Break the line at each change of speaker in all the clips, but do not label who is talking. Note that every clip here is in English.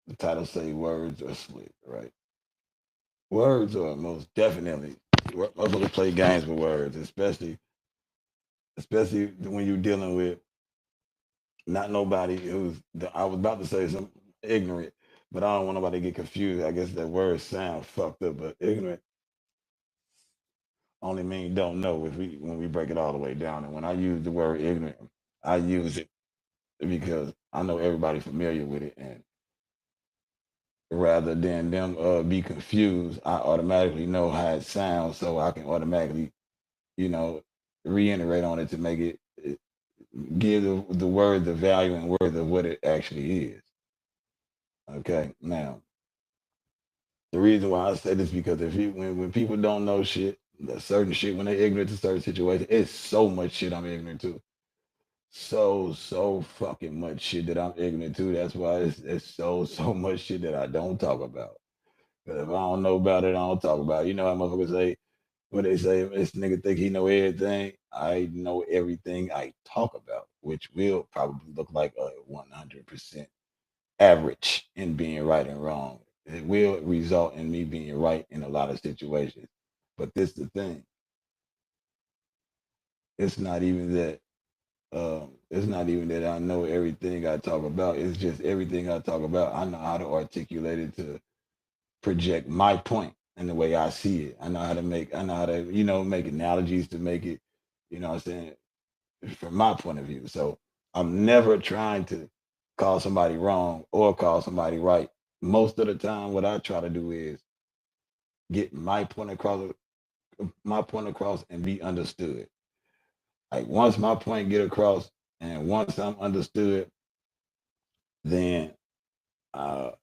The title say words are slick, right? Words are most definitely. Motherfuckers play games with words, especially when you're dealing with not nobody who's. I was about to say some ignorant, but I don't want nobody to get confused. I guess that word sound fucked up, but ignorant only mean don't know if we when we break it all the way down. And when I use the word ignorant, I use it because I know everybody familiar with it, and rather than them be confused, I automatically know how it sounds, so I can automatically, you know, reiterate on it to make it give the word the value and worth of what it actually is. Okay, now the reason why I say this because if you when people don't know shit, certain shit when they ignorant to certain situations, it's so much shit I'm ignorant to. So fucking much shit that I'm ignorant to. That's why it's so much shit that I don't talk about. Because if I don't know about it, I don't talk about it. You know how motherfuckers say when they say this nigga think he know everything. I know everything I talk about, which will probably look like a 100% average in being right and wrong. It will result in me being right in a lot of situations. But this the thing. It's not even that. It's not even that I know everything I talk about. It's just everything I talk about. I know how to articulate it to project my point and the way I see it. I know how to make. I know how to make analogies to make it. You know what I'm saying from my point of view. So I'm never trying to call somebody wrong or call somebody right. Most of the time, what I try to do is get my point across, and be understood. Like once my point get across, and once I'm understood, then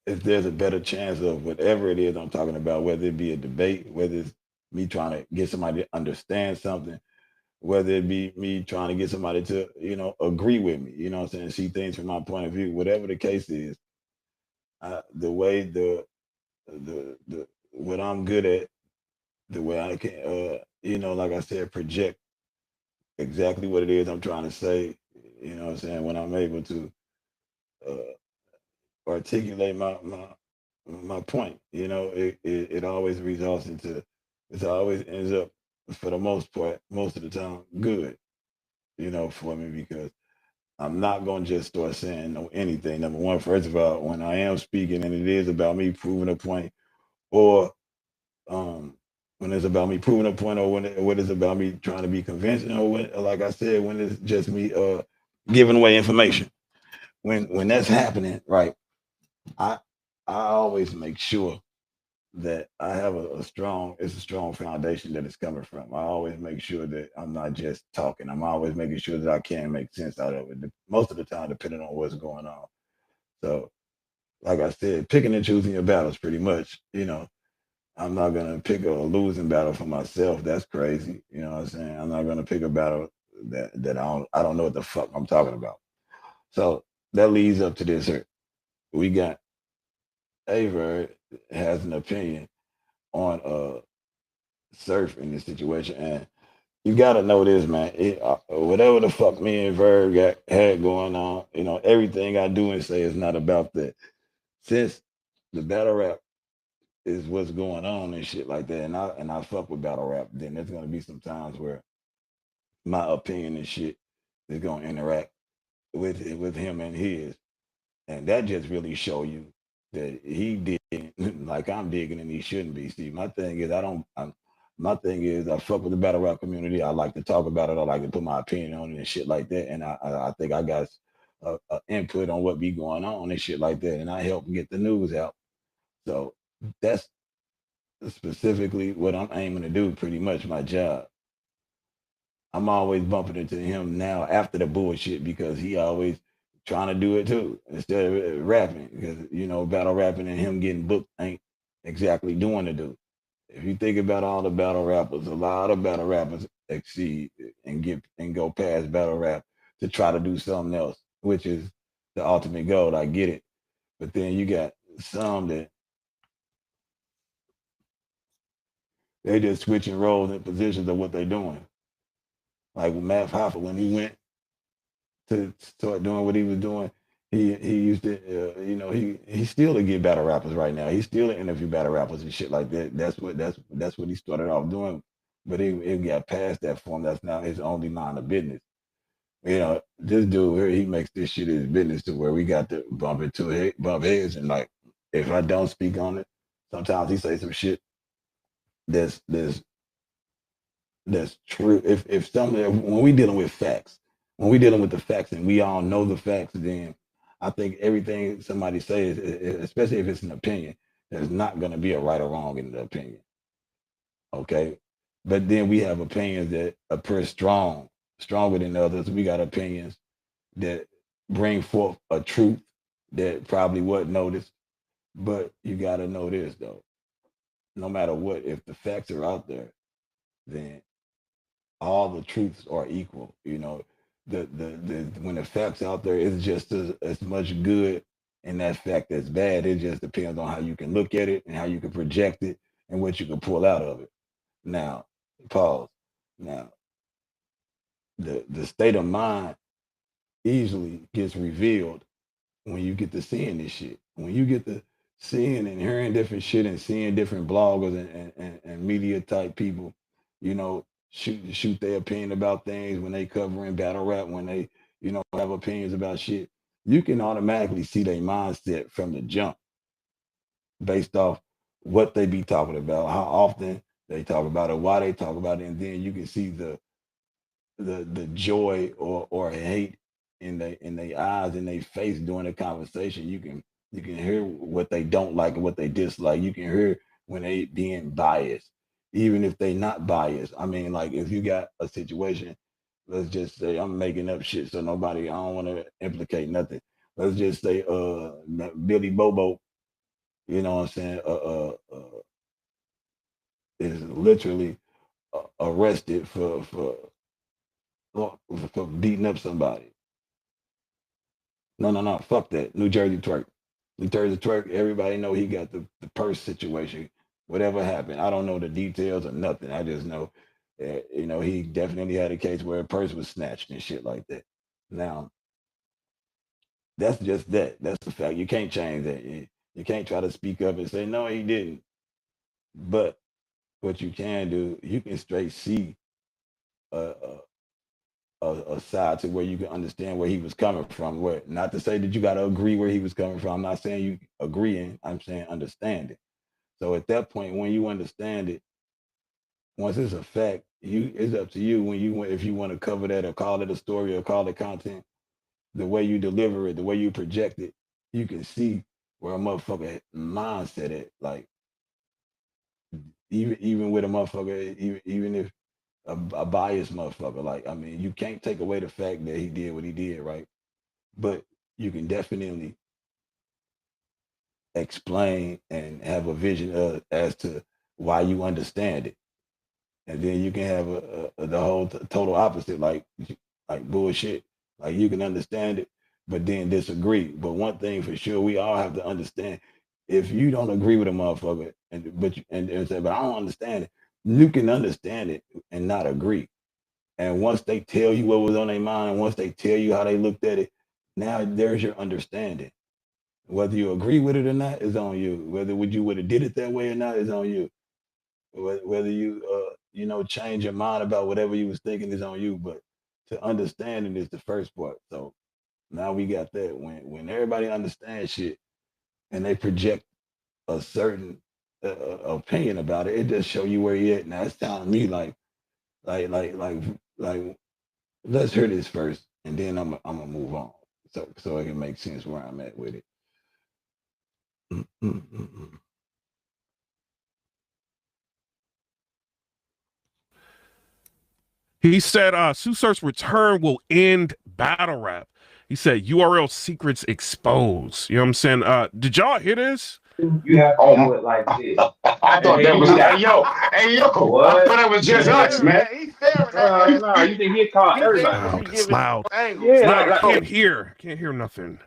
if there's a better chance of whatever it is I'm talking about, whether it be a debate, whether it's me trying to get somebody to understand something, whether it be me trying to get somebody to, agree with me, you know what I'm saying, see things from my point of view, whatever the case is, the way the what I'm good at, the way I can, like I said, project exactly what it is I'm trying to say, you know what I'm saying, when I'm able to uh, articulate my point. It always results into it always ends up for the most part, most of the time, good. For me because I'm not gonna just start saying no anything. Number one, first of all, when I am speaking and it is about me proving a point, or um, when it's about me proving a point, or when it's about me trying to be convincing, or when, like I said, when it's just me giving away information. When that's happening, right? I I always make sure that I have it's a strong foundation that it's coming from. I always make sure that I'm not just talking. I'm always making sure that I can make sense out of it. Most of the time, depending on what's going on. So, like I said, picking and choosing your battles, pretty much. I'm not gonna pick a losing battle for myself. That's crazy. You know what I'm saying? I'm not gonna pick a battle that I don't know what the fuck I'm talking about. So that leads up to this here. We got Aver has an opinion on surf in this situation, and you gotta know this, man. Whatever the fuck me and Verb got had going on, everything I do and say is not about that. Since the battle rap is what's going on and shit like that, and I fuck with battle rap, then there's gonna be some times where my opinion and shit is gonna interact with him and his, and that just really show you that he did like I'm digging and he shouldn't be. See, my thing is my thing is I fuck with the battle rap community. I like to talk about it. I like to put my opinion on it and shit like that. And I think I got a input on what be going on and shit like that. And I help get the news out. So that's specifically what I'm aiming to do. Pretty much my job. I'm always bumping into him now after the bullshit because he always trying to do it too instead of rapping because battle rapping and him getting booked ain't exactly doing the do. If you think about all the battle rappers, a lot of battle rappers exceed and get and go past battle rap to try to do something else, which is the ultimate goal. I get it, but then you got some that they just switching roles and positions of what they're doing. Like with Matt Hoffa when he went to start doing what he was doing. he used to, you know, he still to get battle rappers right now. He still to interview battle rappers and shit like that. That's what he started off doing. But it got past that form. That's now his only line of business. You know, this dude here, he makes this shit his business to where we got to bump heads, and like if I don't speak on it, sometimes he say some shit that's that's that's true. If when we dealing with facts, when we dealing with the facts, and we all know the facts, then I think everything somebody says, especially if it's an opinion, there's not going to be a right or wrong in the opinion. Okay, but then we have opinions that appear stronger than others. We got opinions that bring forth a truth that probably wasn't noticed. But you got to know this though: no matter what, if the facts are out there, then all the truths are equal. You know, the when the facts out there, it's just as much good in that fact as bad. It just depends on how you can look at it and how you can project it and what you can pull out of it. Now, pause. Now, the state of mind easily gets revealed when you get to seeing this shit. When you get to seeing and hearing different shit and seeing different bloggers and media type people, you know, shoot their opinion about things when they covering battle rap, when they, you know, have opinions about shit, you can automatically see their mindset from the jump based off what they be talking about, how often they talk about it, why they talk about it, and then you can see the joy or hate in their eyes, in their face during the conversation. You can hear what they don't like and what they dislike. You can hear when they being biased, even if they not biased. I mean, like if you got a situation, let's just say I'm making up shit, so nobody. I don't want to implicate nothing. Let's just say Billy Bobo. You know what I'm saying? Is literally arrested for beating up somebody. No. Fuck that. New Jersey twerk. New Jersey twerk. Everybody know he got the purse situation. Whatever happened, I don't know the details or nothing. I just know, you know, he definitely had a case where a purse was snatched and shit like that. Now, that's just that. That's the fact. You can't change that. You can't try to speak up and say no, he didn't. But what you can do, you can straight see a, a side to where you can understand where he was coming from. Where not to say that you got to agree where he was coming from. I'm not saying you agreeing. I'm saying understand it. So at that point, when you understand it, once it's a fact, it's up to you when you if you want to cover that or call it a story or call it content. The way you deliver it, the way you project it, you can see where a motherfucker mindset at. Like even with a motherfucker, even if a biased motherfucker. Like, I mean, you can't take away the fact that he did what he did, right? But you can definitely explain and have a vision as to why you understand it, and then you can have the whole total opposite, like bullshit. Like you can understand it, but then disagree. But one thing for sure, we all have to understand: if you don't agree with a motherfucker, and say, but I don't understand it, you can understand it and not agree. And once they tell you what was on their mind, and once they tell you how they looked at it, now there's your understanding. Whether you agree with it or not is on you. Whether would you would have did it that way or not is on you. Whether you you know change your mind about whatever you was thinking is on you. But to understand it is the first part. So now we got that. When everybody understands shit and they project a certain opinion about it, it just show you where you at. Now it's telling me like like like like let's hear this first, and then I'm gonna move on, so it can make sense where I'm at with it. Mm, mm, mm, mm.
He said, Sue Surf's return will end battle rap. He said, URL secrets exposed. You know what I'm saying? Did y'all hear this?
You have to do it like this.
I thought that was hey yo.
What?
I thought it was just us, man.
He's staring. No, you think he called everybody?
Loud. It's loud.
Yeah,
Loud. I can't hear. I can't hear nothing.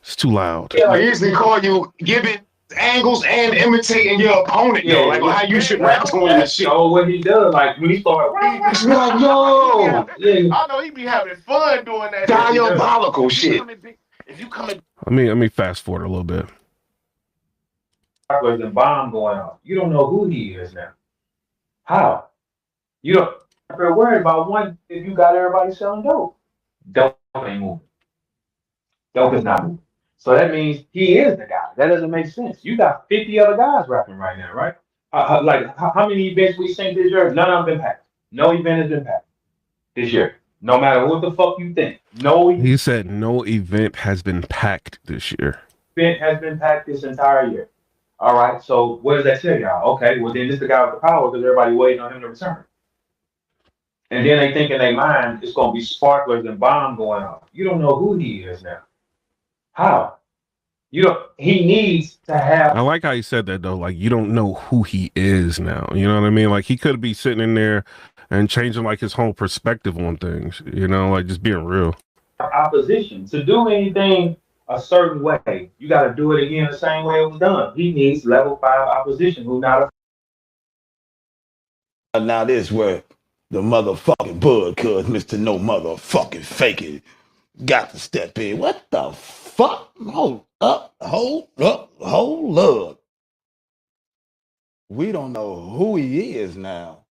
It's too loud.
Yeah, I usually call you giving angles and imitating your opponent, though. Like how you should rap to him and shit.
Oh, what he does, like when he start,
It's like, yo,
yeah.
I know he be having fun doing that.
diabolical shit. If you come in,
Let me fast forward a little bit.
There's a bomb going off. You don't know who he is now. How? You don't have to worry about one if you got everybody selling dope. Dope ain't moving. Dope is not moving. So that means he is the guy. That doesn't make sense. You got 50 other guys rapping right now, right? How many events we seen this year? None of them been packed. No event has been packed this year. No matter what the fuck you think. No
He said no event has been packed this year.
event has been packed this entire year. All right. So what does that tell y'all? Okay, well then this is the guy with the power because everybody waiting on him to return. And then they think in their mind it's gonna be sparklers and bomb going off. You don't know who he is now. How? You don't. He needs to have.
I like how he said that though. Like you don't know who he is now. You know what I mean? Like he could be sitting in there and changing like his whole perspective on things. You know, like just being real.
Opposition to do anything a certain way. You got to do it again the same way it was done. He needs level 5 opposition who not a.
Now this where the motherfucking bud, cuz Mr. No motherfucking faking got to step in. What the fuck? Hold up. We don't know who he is now.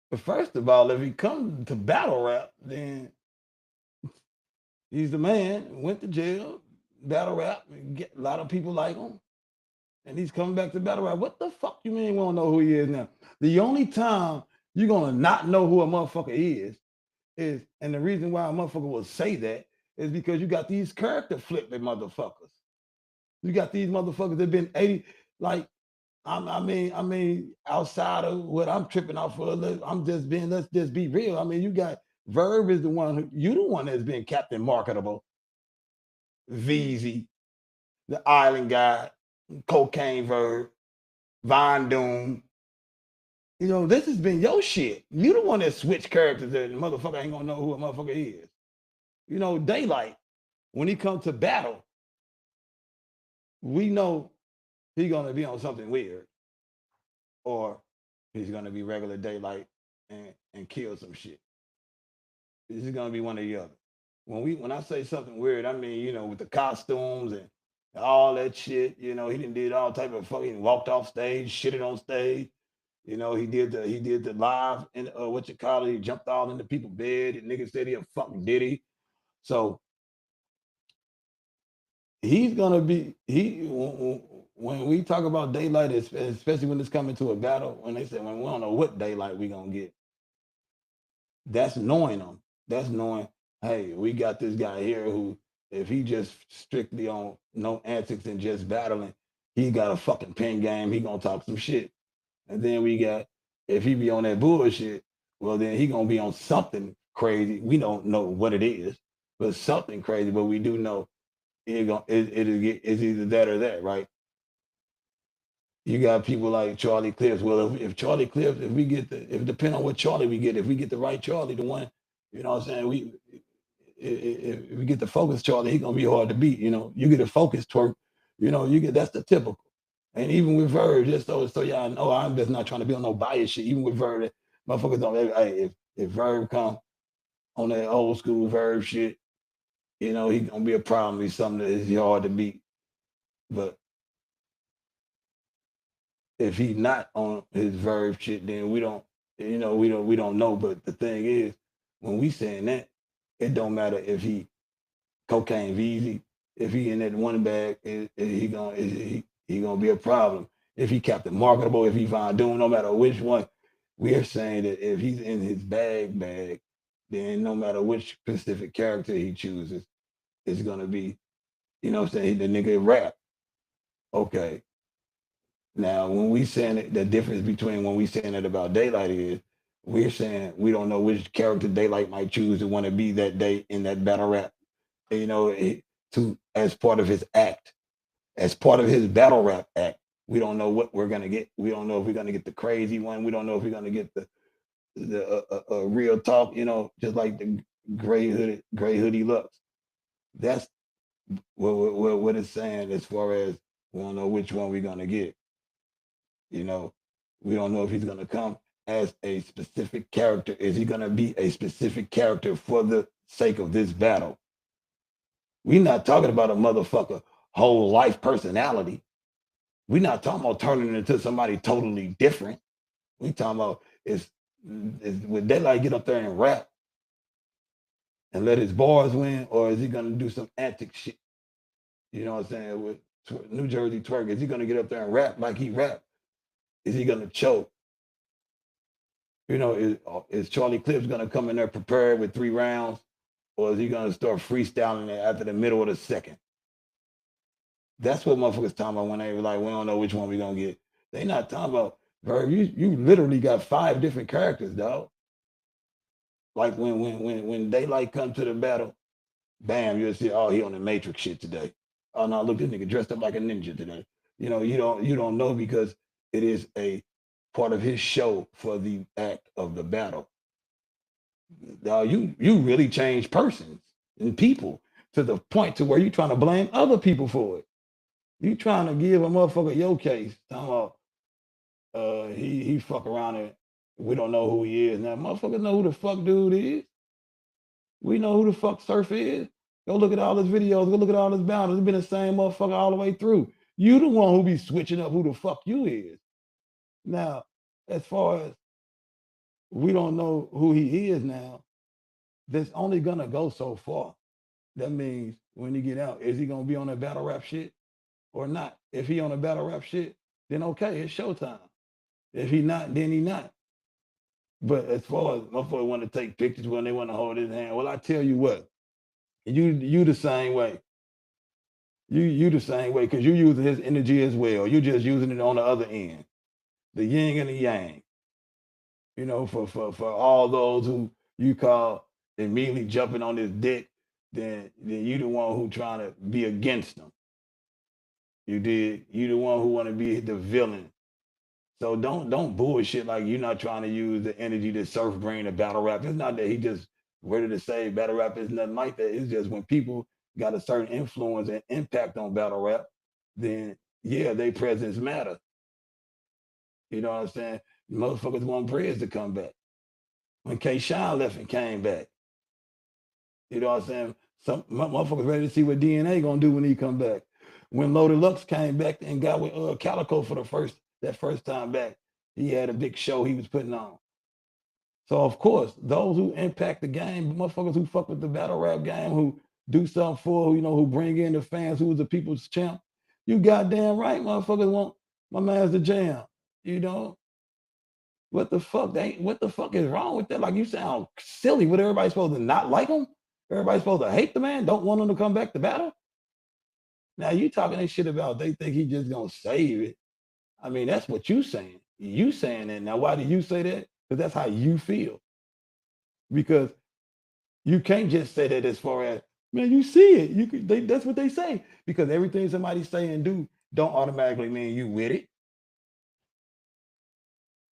But first of all, if he comes to battle rap, then he's the man. Went to jail, battle rap, get a lot of people like him. And he's coming back to battle rap. What the fuck you mean we don't know who he is now? The only time you're gonna not know who a motherfucker is, and the reason why a motherfucker will say that is because you got these character flipping motherfuckers. You got these motherfuckers that been 80, like, I mean, outside of what I'm tripping off for, I'm just being, let's just be real. I mean, you got Verb is the one, you the one that's been Captain Marketable, VZ, the Island Guy, Cocaine Verb, Von Doom. You know, this has been your shit. You the one that switched characters and the motherfucker ain't gonna know who a motherfucker is. You know, Daylight, when he comes to battle, we know he's gonna be on something weird. Or he's gonna be regular Daylight and kill some shit. This is gonna be one or the other. When I say something weird, I mean, you know, with the costumes and all that shit, you know, he did all type of fucking walked off stage, shitted on stage. You know, he did the live and what you call it, he jumped all into people's bed and niggas said he a fucking Diddy. So he's gonna be when we talk about Daylight, especially when it's coming to a battle, when they say when we don't know what Daylight we gonna get, that's knowing them. That's knowing, hey, we got this guy here who, if he just strictly on no antics and just battling, he got a fucking pen game. He gonna talk some shit. And then we got, if he be on that bullshit, well, then he gonna be on something crazy. We don't know what it is, but something crazy. But we do know it's either that or that, right? You got people like Charlie Clips. Well, if Charlie Clips, if depending on what Charlie we get, if we get the right Charlie, the one, you know what I'm saying, if we get the focus Charlie, he gonna be hard to beat. You know, you get a focus twerk, you know, that's the typical. And even with Verb, just so y'all know, I'm just not trying to be on no bias shit. Even with Verb, motherfuckers don't. Hey, if Verb come on that old school Verb shit, you know, he gonna be a problem. He's something that is hard to beat. But if he's not on his Verb shit, then we don't know. But the thing is, when we saying that, it don't matter if he Cocaine VZ, if he in that one bag, he gonna be a problem. If he Captain Marketable, if he Von Doom, no matter which one, we are saying that if he's in his bag, then no matter which specific character he chooses, it's gonna be, you know what I'm saying, the nigga rap. Okay. Now, when we saying it, the difference between when we saying it about Daylight is, we're saying we don't know which character Daylight might choose to want to be that day in that battle rap, you know, to as part of his act, as part of his battle rap act. We don't know what we're gonna get. We don't know if we're gonna get the crazy one. We don't know if we're gonna get the real talk. You know, just like the gray hoodie looks. That's what it's saying as far as we don't know which one we're gonna get. You know, we don't know if he's gonna come as a specific character. Is he gonna be a specific character for the sake of this battle? We not talking about a motherfucker whole life personality. We not talking about turning into somebody totally different. We talking about is would Daylight get up there and rap and let his bars win, or is he gonna do some antic shit? You know what I'm saying? With New Jersey Twerk, is he gonna get up there and rap like he rap? Is he gonna choke? You know, is Charlie Clips gonna come in there prepared with 3 rounds, or is he gonna start freestyling it after the middle of the second? That's what motherfuckers talking about when they were like, we don't know which one we gonna get. They not talking about, bro. You literally got 5 different characters, dog. Like when Daylight come to the battle, bam, you'll see, oh, he on the Matrix shit today. Oh no, look, this nigga dressed up like a ninja today. You know, you don't know because it is a part of his show for the act of the battle. You really change persons and people to the point to where you trying to blame other people for it. You trying to give a motherfucker your case, talking about he fuck around and we don't know who he is. Now motherfuckers know who the fuck dude is. We know who the fuck Surf is. Go look at all his videos. Go look at all his battles. It's been the same motherfucker all the way through. You the one who be switching up who the fuck you is. Now, as far as we don't know who he is now, that's only gonna go so far. That means when he get out, is he gonna be on that battle rap shit or not? If he on a battle rap shit, then okay, it's showtime. If he not, then he not. But as far as motherfuckers want to take pictures when they want to hold his hand, well, I tell you what, you the same way. You the same way because you using his energy as well. You just using it on the other end, the yin and the yang. You know, for all those who you call immediately jumping on his dick, then you the one who trying to be against them. You did. You the one who want to be the villain. So don't bullshit like you're not trying to use the energy that Surf bring to battle rap. It's not that he just ready to say battle rap is nothing like that. It's just when people got a certain influence and impact on battle rap, then yeah, their presence matter. You know what I'm saying? Motherfuckers want Prez to come back. When K Shine left and came back, you know what I'm saying? Some motherfuckers ready to see what DNA gonna do when he come back. When Loaded Lux came back and got with Calico for that first time back, he had a big show he was putting on. So of course, those who impact the game, motherfuckers who fuck with the battle rap game, who do something for, who bring in the fans, who was the people's champ, you goddamn right, motherfuckers want my man's the jam. You know what the fuck? What the fuck is wrong with that? Like you sound silly. What everybody supposed to not like him? Everybody supposed to hate the man? Don't want him to come back to battle? Now you talking that shit about they think he just gonna save it. I mean, that's what you saying. You saying that. Now, why do you say that? Because that's how you feel. Because you can't just say that as far as, man, you see it. That's what they say. Because everything somebody say and do don't automatically mean you with it.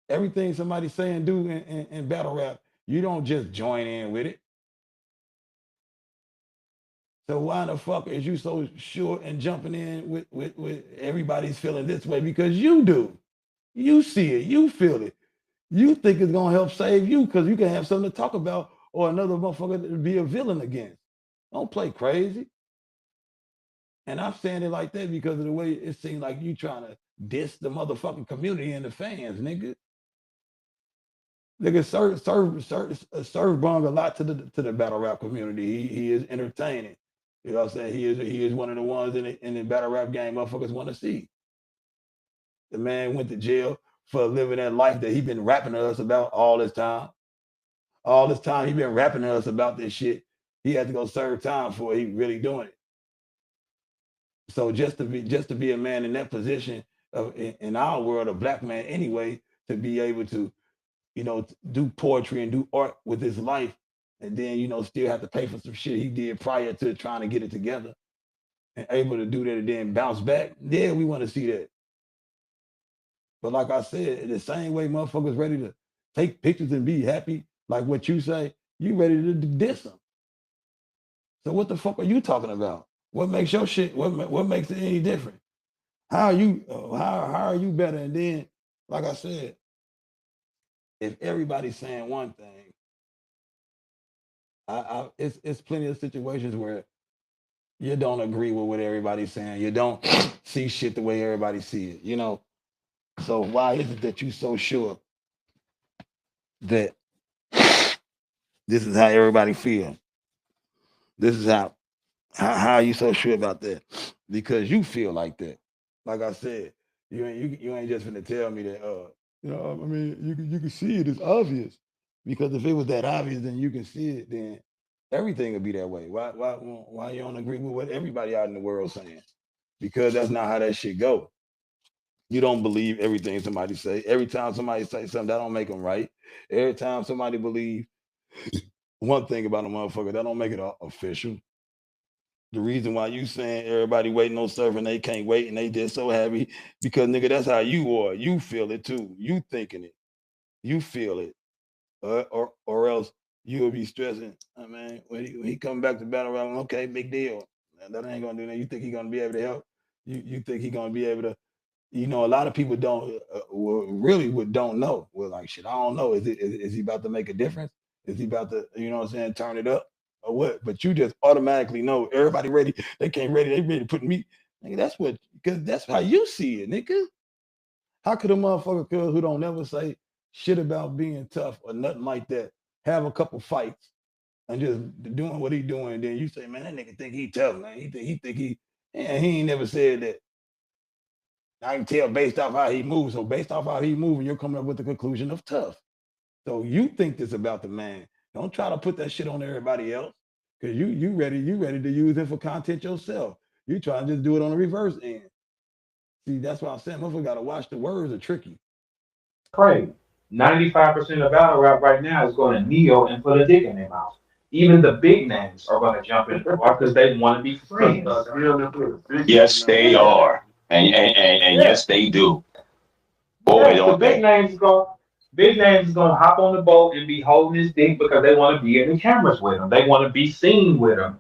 Everything somebody say and do in battle rap, you don't just join in with it. So why the fuck is you so short and jumping in with everybody's feeling this way? Because you do. You see it. You feel it. You think it's gonna help save you because you can have something to talk about or another motherfucker to be a villain against. Don't play crazy. And I'm saying it like that because of the way it seems like you trying to diss the motherfucking community and the fans, nigga. Nigga, Surf brung a lot to the battle rap community. He is entertaining. You know what I'm saying? He is one of the ones in the battle rap game motherfuckers want to see. The man went to jail for living that life that he been rapping to us about all this time. All this time he been rapping to us about this shit. He had to go serve time for it. He really doing it. So just to be a man in that position in our world, a black man anyway, to be able to, do poetry and do art with his life, and then still have to pay for some shit he did prior to trying to get it together, and able to do that and then bounce back. Yeah, we want to see that. But like I said, the same way motherfuckers ready to take pictures and be happy, like what you say, you ready to diss them. So what the fuck are you talking about? What makes your shit? What makes it any different? How are you? How are you better? And then, like I said, if everybody's saying one thing, it's plenty of situations where You don't agree with what everybody's saying. You don't see shit the way everybody see it. You know. So why is it that you so sure that this is how everybody feels? This is how are you so sure about that? Because you feel like that. Like I said, you ain't just gonna tell me that. I mean, you can see it. It's obvious. Because if it was that obvious, then you can see it. Then everything would be that way. Why you don't agree with what everybody out in the world saying? Because that's not how that shit go. You don't believe everything somebody say. Every time somebody say something, that don't make them right. Every time somebody believe one thing about a motherfucker, that don't make it official. The reason why you saying everybody waiting on surfing, they can't wait and they just so happy because nigga, that's how you are. You feel it too. You thinking it. You feel it. Or else you'll be stressing. I mean, when he come back to battle rap, okay, big deal. That ain't gonna do that. You think he gonna be able to help? You think he gonna be able to? You know, a lot of people don't know. Well, like shit, I don't know. Is he about to make a difference? Is he about to, you know what I'm saying, turn it up or what? But you just automatically know everybody ready. They can't ready. They ready to put me. Nigga, that's what because that's how you see it, nigga. How could a motherfucker who don't never say shit about being tough or nothing like that have a couple fights and just doing what he doing? And then you say, man, that nigga think he tough, man. And he ain't never said that. I can tell based off how he moves. So based off how he moving, you're coming up with the conclusion of tough. So you think this about the man. Don't try to put that shit on everybody else. Cause you ready to use it for content yourself. You try to just do it on the reverse end. See, that's why I'm saying motherfucker gotta watch the words are tricky.
Crazy. 95% of battle rap right now is going to kneel and put a dick in their mouth. Even the big names are going to jump in the war because they want to be friends.
Yes, they are. And
Yeah.
yes, they do. Boy,
Yeah, the
don't they.
big names is gonna hop on the boat and be holding his dick because they want to be in the cameras with him. They want to be seen with him.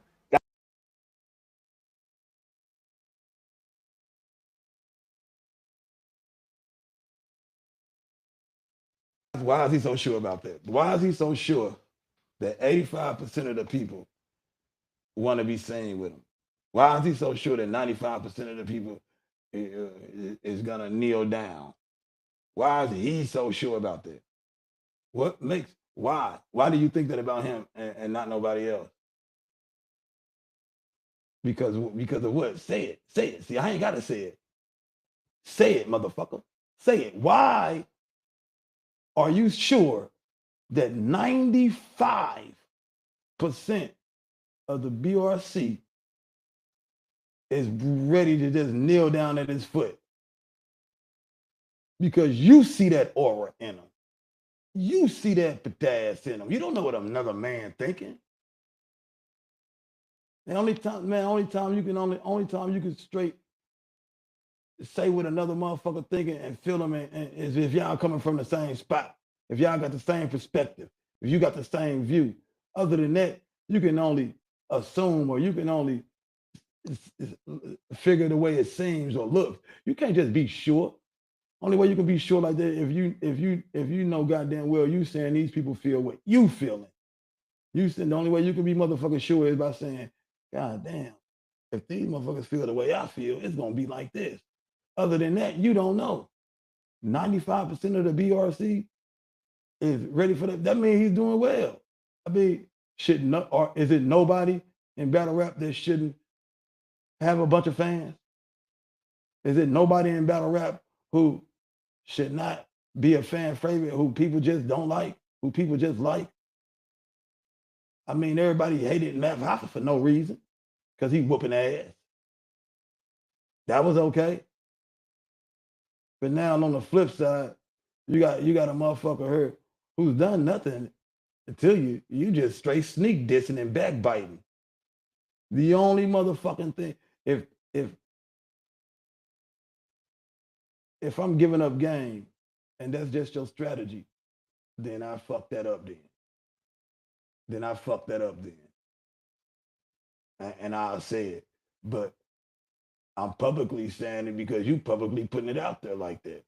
Why is he so sure about that? Why is he so sure that 85% of the people want to be seen with him? Why is he so sure that 95% of the people is gonna kneel down? Why is he so sure about that? What makes why? Why do you think that about him and not nobody else? Because of what? Say it. Say it. See, I ain't gotta say it. Say it, motherfucker. Say it. Why are you sure that 95% of the BRC is ready to just kneel down at his foot? Because you see that aura in him. You see that patass in him. You don't know what another man thinking. The only time you can straight say what another motherfucker thinking and feel them is if y'all coming from the same spot, if y'all got the same perspective, if you got the same view. Other than that, you can only assume or you can only figure the way it seems or looks. You can't just be sure. Only way you can be sure like that if you know goddamn well you saying these people feel what you feeling. You said the only way you can be motherfucking sure is by saying, God damn, if these motherfuckers feel the way I feel, it's gonna be like this. Other than that, you don't know. 95% of the BRC is ready for that. That means he's doing well. I mean, or is it nobody in battle rap that shouldn't have a bunch of fans? Is it nobody in battle rap who should not be a fan favorite, who people just don't like, who people just like? I mean, everybody hated Matt Hoffa for no reason because he whooping ass. That was okay. But now on the flip side, you got a motherfucker here who's done nothing until you just straight sneak dissing and backbiting. The only motherfucking thing, if if if I'm giving up game and that's just your strategy, then I fuck that up then. Then I fuck that up then. And I'll say it. But I'm publicly saying it because you publicly putting it out there like that.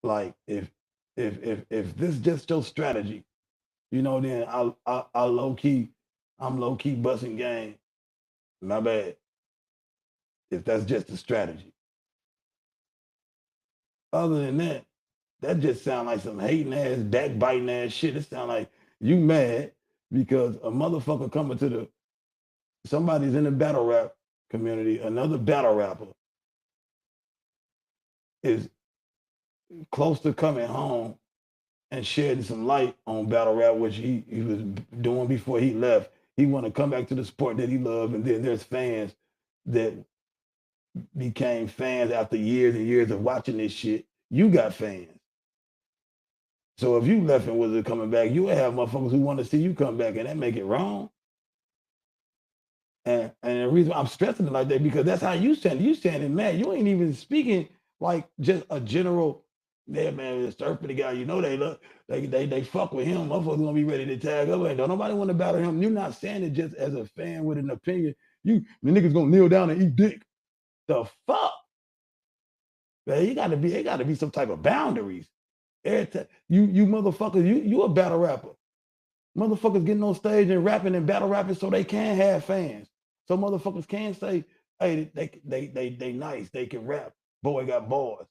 Like if this just your strategy, then I low key, I'm low key busting game. My bad. If that's just a strategy. Other than that, that just sound like some hating ass, backbiting ass shit. It sound like you mad because a motherfucker coming to the somebody's in the battle rap community, another battle rapper is close to coming home and shedding some light on battle rap, which he was doing before he left. He want to come back to the sport that he loved, and then there's fans that became fans after years and years of watching this shit. You got fans. So if you left and wasn't coming back, you would have motherfuckers who want to see you come back, and that make it wrong. And the reason I'm stressing it like that because that's how you stand. You standing mad. You ain't even speaking like just a general. Yeah, man, surf for the guy. You know they look, they fuck with him. Motherfuckers gonna be ready to tag up. Ain't don't nobody want to battle him. You're not saying it just as a fan with an opinion. The niggas gonna kneel down and eat dick. The fuck, man. It gotta be some type of boundaries. You motherfuckers, you a battle rapper. Motherfuckers getting on stage and rapping and battle rapping so they can have fans. So motherfuckers can say, hey, they nice, they can rap. Boy got bars.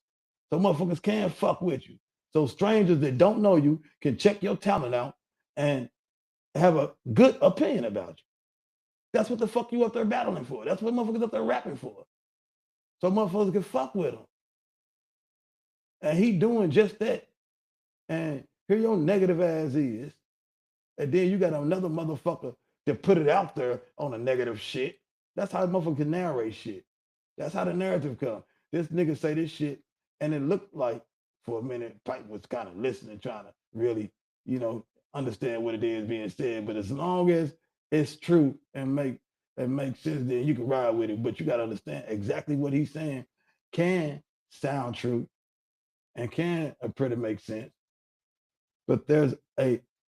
So motherfuckers can fuck with you. So strangers that don't know you can check your talent out and have a good opinion about you. That's what the fuck you up there battling for. That's what motherfuckers up there rapping for. So motherfuckers can fuck with him. And he doing just that. And here your negative ass is. And then you got another motherfucker that put it out there on a negative shit. That's how motherfuckers can narrate shit. That's how the narrative comes. This nigga say this shit, and it looked like for a minute Pipe was kind of listening, trying to really, understand what it is being said. But as long as it's true and makes sense, then you can ride with it. But you got to understand exactly what he's saying can sound true and can pretty make sense. But there's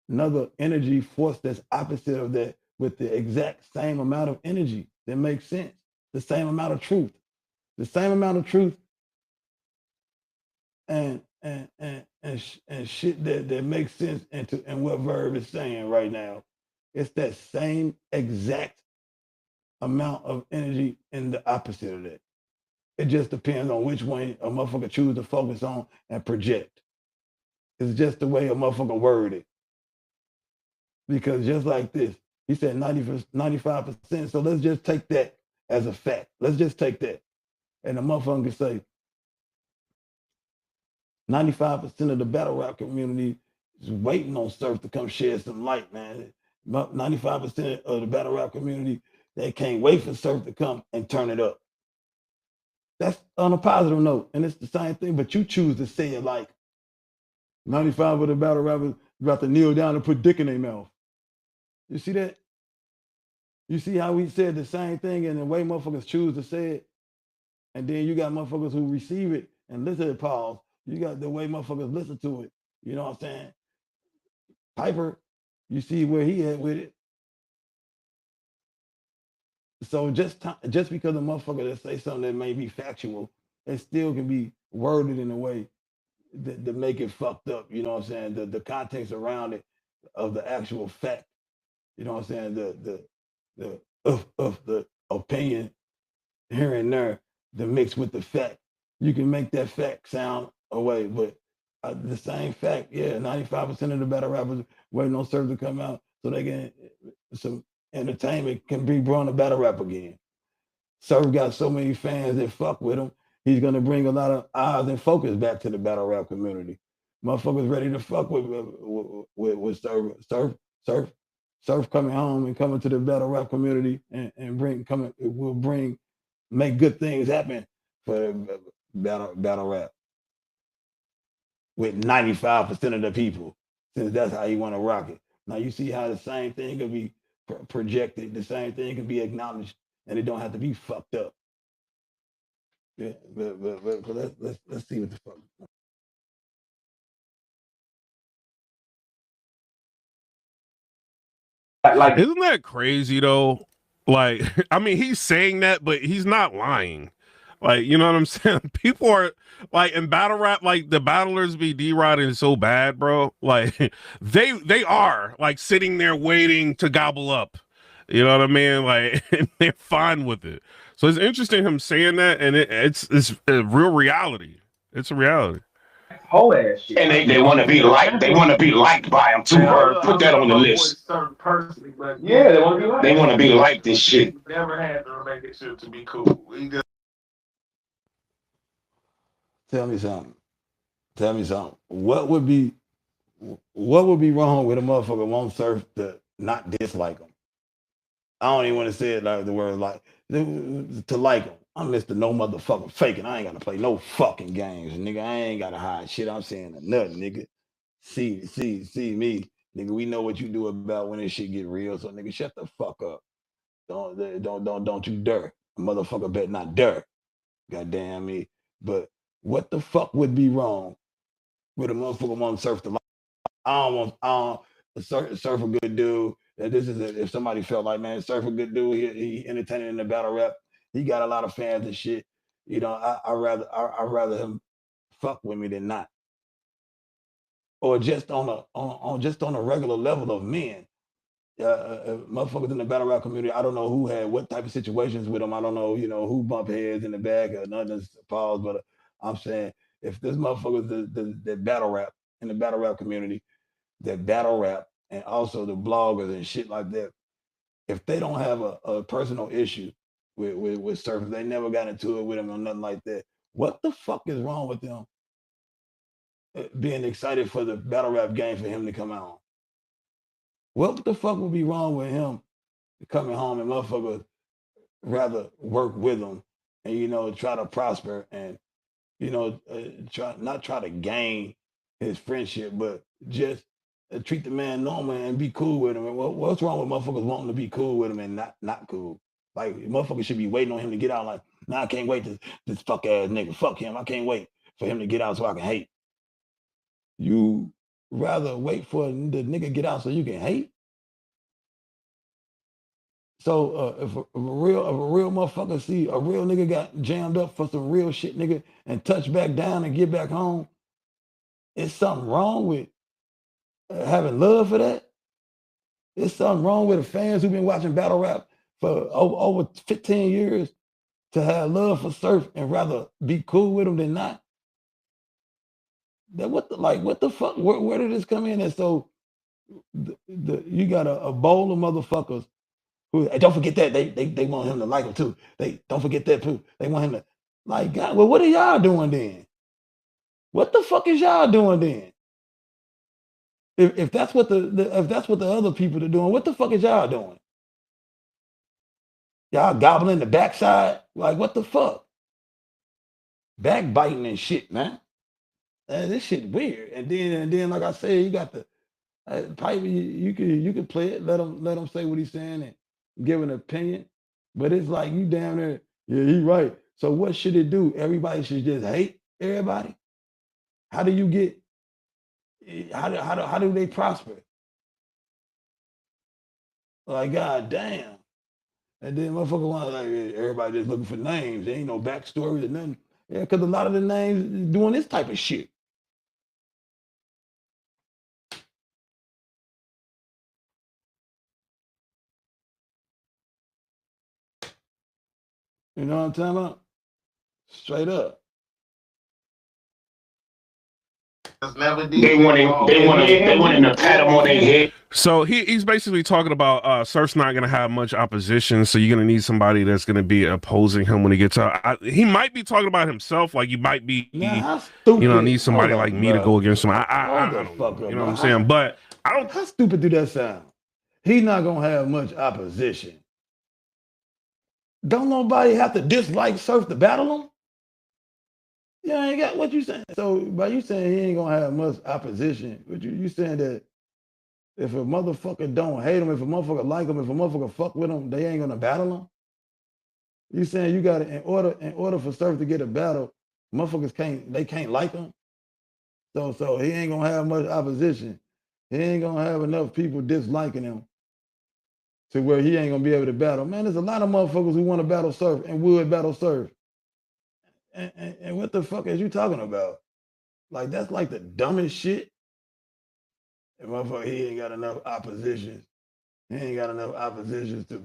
another energy force that's opposite of that with the exact same amount of energy that makes sense, the same amount of truth, and shit that makes sense and what Verb is saying right now. It's that same exact amount of energy in the opposite of that. It just depends on which one a motherfucker choose to focus on and project. It's just the way a motherfucker word it. Because just like this, he said 95%. So let's just take that as a fact. Let's just take that. And the motherfucker can say 95% of the battle rap community is waiting on Surf to come shed some light, man. 95% of the battle rap community, they can't wait for Surf to come and turn it up. That's on a positive note. And it's the same thing, but you choose to say it like 95 of the battle rappers about to kneel down and put dick in their mouth. You see that? You see how we said the same thing and the way motherfuckers choose to say it? And then you got motherfuckers who receive it and listen to pause. You got the way motherfuckers listen to it. You know what I'm saying? Piper, you see where he at with it. So just because a motherfucker that say something that may be factual, it still can be worded in a way that make it fucked up. You know what I'm saying? The context around it of the actual fact. You know what I'm saying? The opinion here and there, the mix with the fact. You can make that fact sound away, but the same fact, 95% of the battle rappers waiting on Surf to come out so they can some entertainment can be brought to battle rap again. Surf got so many fans that fuck with him. He's gonna bring a lot of eyes and focus back to the battle rap community. Motherfuckers ready to fuck with Surf coming home and coming to the battle rap community and make good things happen for battle rap with 95% of the people, since that's how you want to rock it. Now you see how the same thing can be projected, the same thing can be acknowledged, and it don't have to be fucked up. Yeah, but let's see what the fuck.
Like,
isn't that crazy though? Like, I mean, he's saying that, but he's not lying. Like, you know what I'm saying? People are like in battle rap, like the battlers be D-Roding so bad, bro. Like they are like sitting there waiting to gobble up. You know what I mean? Like, and they're fine with it. So it's interesting him saying that, and it's a real reality. It's a reality.
Whole ass shit.
And they want to be liked. They want to be liked by them too, bro. Put that on the list.
Personally, but yeah, they want to be liked.
They want to be liked and shit.
Never had the relationship to be cool.
Tell me something. Tell me something. What would be wrong with a motherfucker won't surf to not dislike him? I don't even want to say it like the word like to like him. I'm Mr. No motherfucker faking. I ain't gotta play no fucking games, nigga. I ain't gotta hide shit. I'm saying nothing, nigga. See me, nigga. We know what you do about when this shit get real. So nigga, shut the fuck up. Don't you dare. A motherfucker better not dare. Goddamn me. But what the fuck would be wrong with a motherfucker want to surf the life? I don't surf a good dude. This is if somebody felt like, man, surf a good dude, he entertaining in the battle rap. He got a lot of fans and shit. You know, I rather him fuck with me than not. Or just on a regular level of men. Motherfuckers in the battle rap community, I don't know who had what type of situations with them. I don't know, who bumped heads in the back or nothing. Pause, but I'm saying if this motherfuckers that battle rap in the battle rap community, that battle rap and also the bloggers and shit like that, if they don't have a personal issue with surfers, they never got into it with them or nothing like that. What the fuck is wrong with them being excited for the battle rap game for him to come out? What the fuck would be wrong with him coming home and motherfuckers rather work with him and try to prosper and try to gain his friendship, but just treat the man normal and be cool with him. And what's wrong with motherfuckers wanting to be cool with him and not cool? Like motherfuckers should be waiting on him to get out. Like, nah, I can't wait this fuck ass nigga. Fuck him. I can't wait for him to get out so I can hate. You rather wait for the nigga get out so you can hate? So if a real motherfucker see a real nigga got jammed up for some real shit, nigga, and touch back down and get back home, is something wrong with having love for that? Is something wrong with the fans who've been watching battle rap for over 15 years to have love for surf and rather be cool with them than not? That what the fuck? Where did this come in? And so you got a bowl of motherfuckers who, hey, don't forget that they want him to like him too. They don't forget that too. They want him to like God. Well, what are y'all doing then? What the fuck is y'all doing then? If that's what if that's what the other people are doing, what the fuck is y'all doing? Y'all gobbling the backside? Like what the fuck? Backbiting and shit, man. This shit weird. And then like I said, you got the pipe. You could play it. Let him say what he's saying and give an opinion. But it's like you down there. Yeah, he right. So what should it do? Everybody should just hate everybody. How do you get? How do they prosper? Like god damn. And then motherfucker want like everybody just looking for names. There ain't no backstories or nothing. Yeah, because a lot of the names doing this type of shit. You know what I'm talking about? Straight up.
They want to pat him on their head.
So he's basically talking about Surf's not going to have much opposition, so you're going to need somebody that's going to be opposing him when he gets out. He might be talking about himself, like you might be, need somebody like me to go against him. I don't know, you know what I'm saying? But I don't.
How stupid do that sound? He's not going to have much opposition. Don't nobody have to dislike Surf to battle him? Yeah, I ain't got what you saying. So by you saying he ain't gonna have much opposition, but you saying that if a motherfucker don't hate him, if a motherfucker like him, if a motherfucker fuck with him, they ain't gonna battle him? You saying you gotta in order for Surf to get a battle, motherfuckers can't like him? So he ain't gonna have much opposition. He ain't gonna have enough people disliking him to where he ain't gonna be able to battle. Man, there's a lot of motherfuckers who want to battle Surf and would battle Surf. And what the fuck is you talking about? Like, that's like the dumbest shit. And motherfucker, he ain't got enough opposition. he ain't got enough oppositions to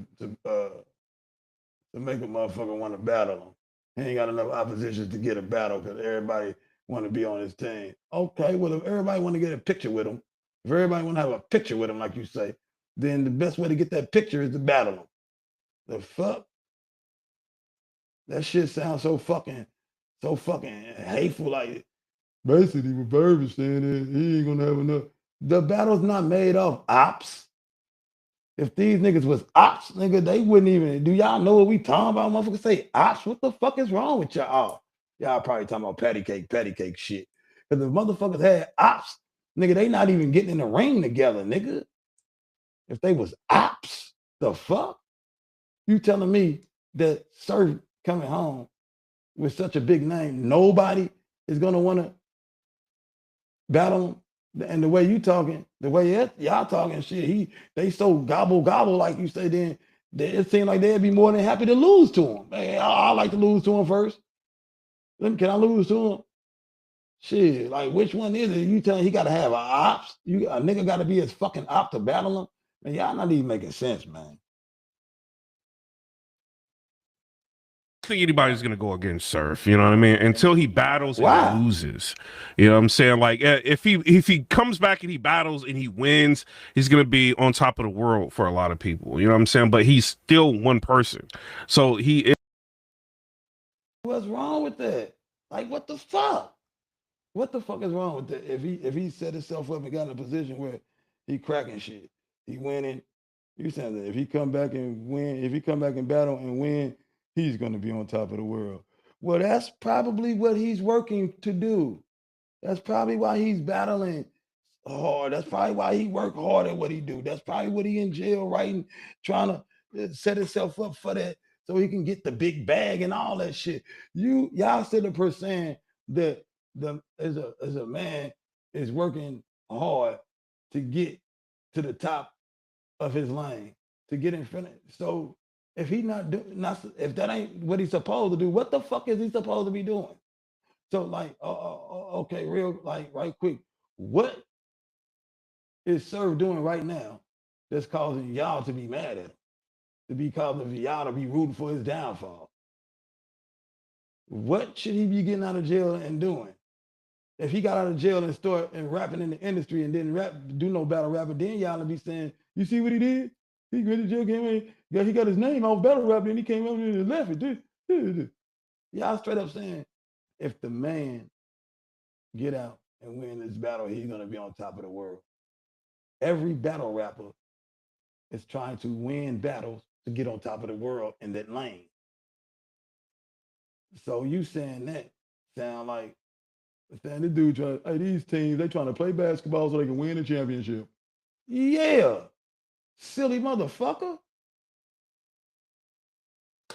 make a motherfucker want to battle him. He ain't got enough oppositions to get a battle because everybody want to be on his team. Okay, well, if everybody want to get a picture with him, if everybody want to have a picture with him, like you say, then the best way to get that picture is to battle him. The fuck? That shit sounds so fucking hateful. Like, basically, what Verb is saying is he ain't gonna have enough. The battle's not made of ops. If these niggas was ops, nigga, they wouldn't even. Do y'all know what we talking about? Motherfuckers say ops. What the fuck is wrong with y'all? Y'all probably talking about patty cake shit. Because if motherfuckers had ops, nigga, they not even getting in the ring together, nigga. If they was ops, the fuck? You telling me that Surf coming home with such a big name, nobody is gonna want to battle him? And the way you talking, the way y'all talking shit, they so gobble like you say, then it seems like they'd be more than happy to lose to him. Hey, I like to lose to him first. Can I lose to him? Shit, like which one is it? You telling he gotta have a ops? A nigga gotta be his fucking op to battle him? Man, y'all not even making sense, man.
Think anybody's gonna go against Surf, you know what I mean? Until he battles and loses, you know what I'm saying? Like if he comes back and he battles and he wins, he's gonna be on top of the world for a lot of people, you know what I'm saying? But he's still one person, so he is.
What's wrong with that? Like, what the fuck? What the fuck is wrong with that? If he set himself up and got in a position where he cracking shit, he winning. You saying that if he come back and win, if he come back and battle and win, he's going to be on top of the world. Well, that's probably what he's working to do. That's probably why he's battling hard. That's probably why he work hard at what he do. That's probably what he in jail writing, trying to set himself up for that so he can get the big bag and all that shit. Y'all sit up here saying that as a man is working hard to get to the top of his lane, to get in front of. So if he if that ain't what he's supposed to do, what the fuck is he supposed to be doing? So like, okay, right quick, what is Surf doing right now that's causing y'all to be mad at him, to be causing y'all to be rooting for his downfall? What should he be getting out of jail and doing? If he got out of jail and start and rapping in the industry and didn't do no battle rapper, then y'all be saying, you see what he did? He went to jail, came in, he got his name off battle rap, and he came up and left it. Y'all straight up saying, if the man get out and win this battle, he's gonna be on top of the world. Every battle rapper is trying to win battles to get on top of the world in that lane. So you saying that sound like saying this dude these teams, they trying to play basketball so they can win the championship. Yeah. Silly motherfucker.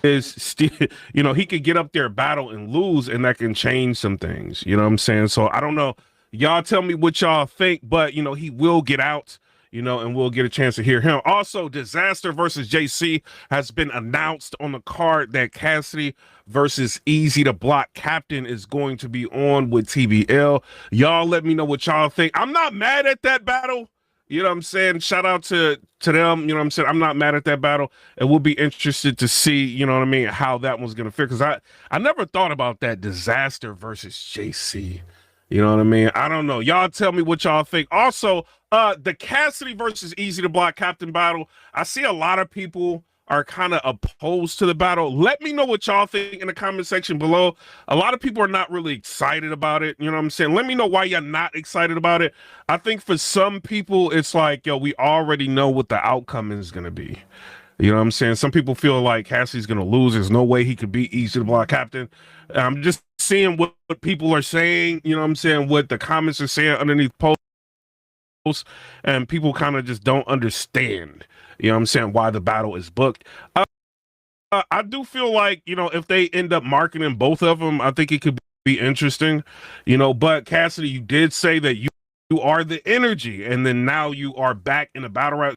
Is still, you know, he could get up there, battle and lose, and that can change some things. You know what I'm saying? So I don't know. Y'all tell me what y'all think, but you know, he will get out, you know, and we'll get a chance to hear him. Also, Disaster versus JC has been announced on the card that Cassidy versus Easy to Block Captain is going to be on with TBL. Y'all let me know what y'all think. I'm not mad at that battle. You know what I'm saying? Shout out to them. You know what I'm saying? I'm not mad at that battle. And we'll be interested to see, you know what I mean, how that one's going to fit. Because I never thought about that Disaster versus JC. You know what I mean? I don't know. Y'all tell me what y'all think. Also, the Cassidy versus Easy to Block Captain battle, I see a lot of people are kind of opposed to the battle. Let me know what y'all think in the comment section below. A lot of people are not really excited about it. You know what I'm saying? Let me know why you're not excited about it. I think for some people, it's like, yo, we already know what the outcome is going to be. You know what I'm saying? Some people feel like Cassidy's going to lose. There's no way he could beat Easy to Block Captain. I'm just seeing what people are saying. You know what I'm saying? What the comments are saying underneath posts. And people kind of just don't understand, you know what I'm saying, why the battle is booked. I do feel like, you know, if they end up marketing both of them, I think it could be interesting, you know. But Cassidy, you did say that you are the energy, and then now you are back in the battle rap.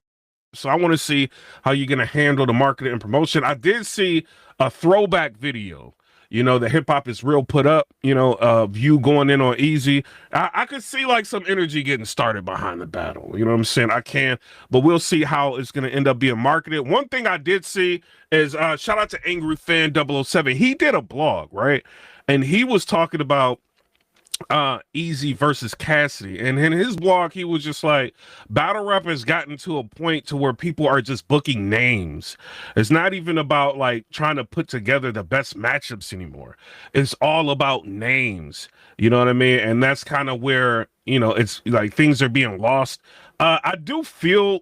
So I want to see how you're going to handle the marketing and promotion. I did see a throwback video, You know, the hip hop is real put up. You know, you going in on Easy. I could see like some energy getting started behind the battle. You know what I'm saying? I can, but we'll see how it's going to end up being marketed. One thing I did see is shout out to Angry Fan 007. He did a blog, right? And he was talking about Easy versus Cassidy, and in his blog he was just like, battle rap has gotten to a point to where people are just booking names. It's not even about like trying to put together the best matchups anymore. It's all about names, you know what I mean? And that's kind of where, you know, it's like things are being lost. I do feel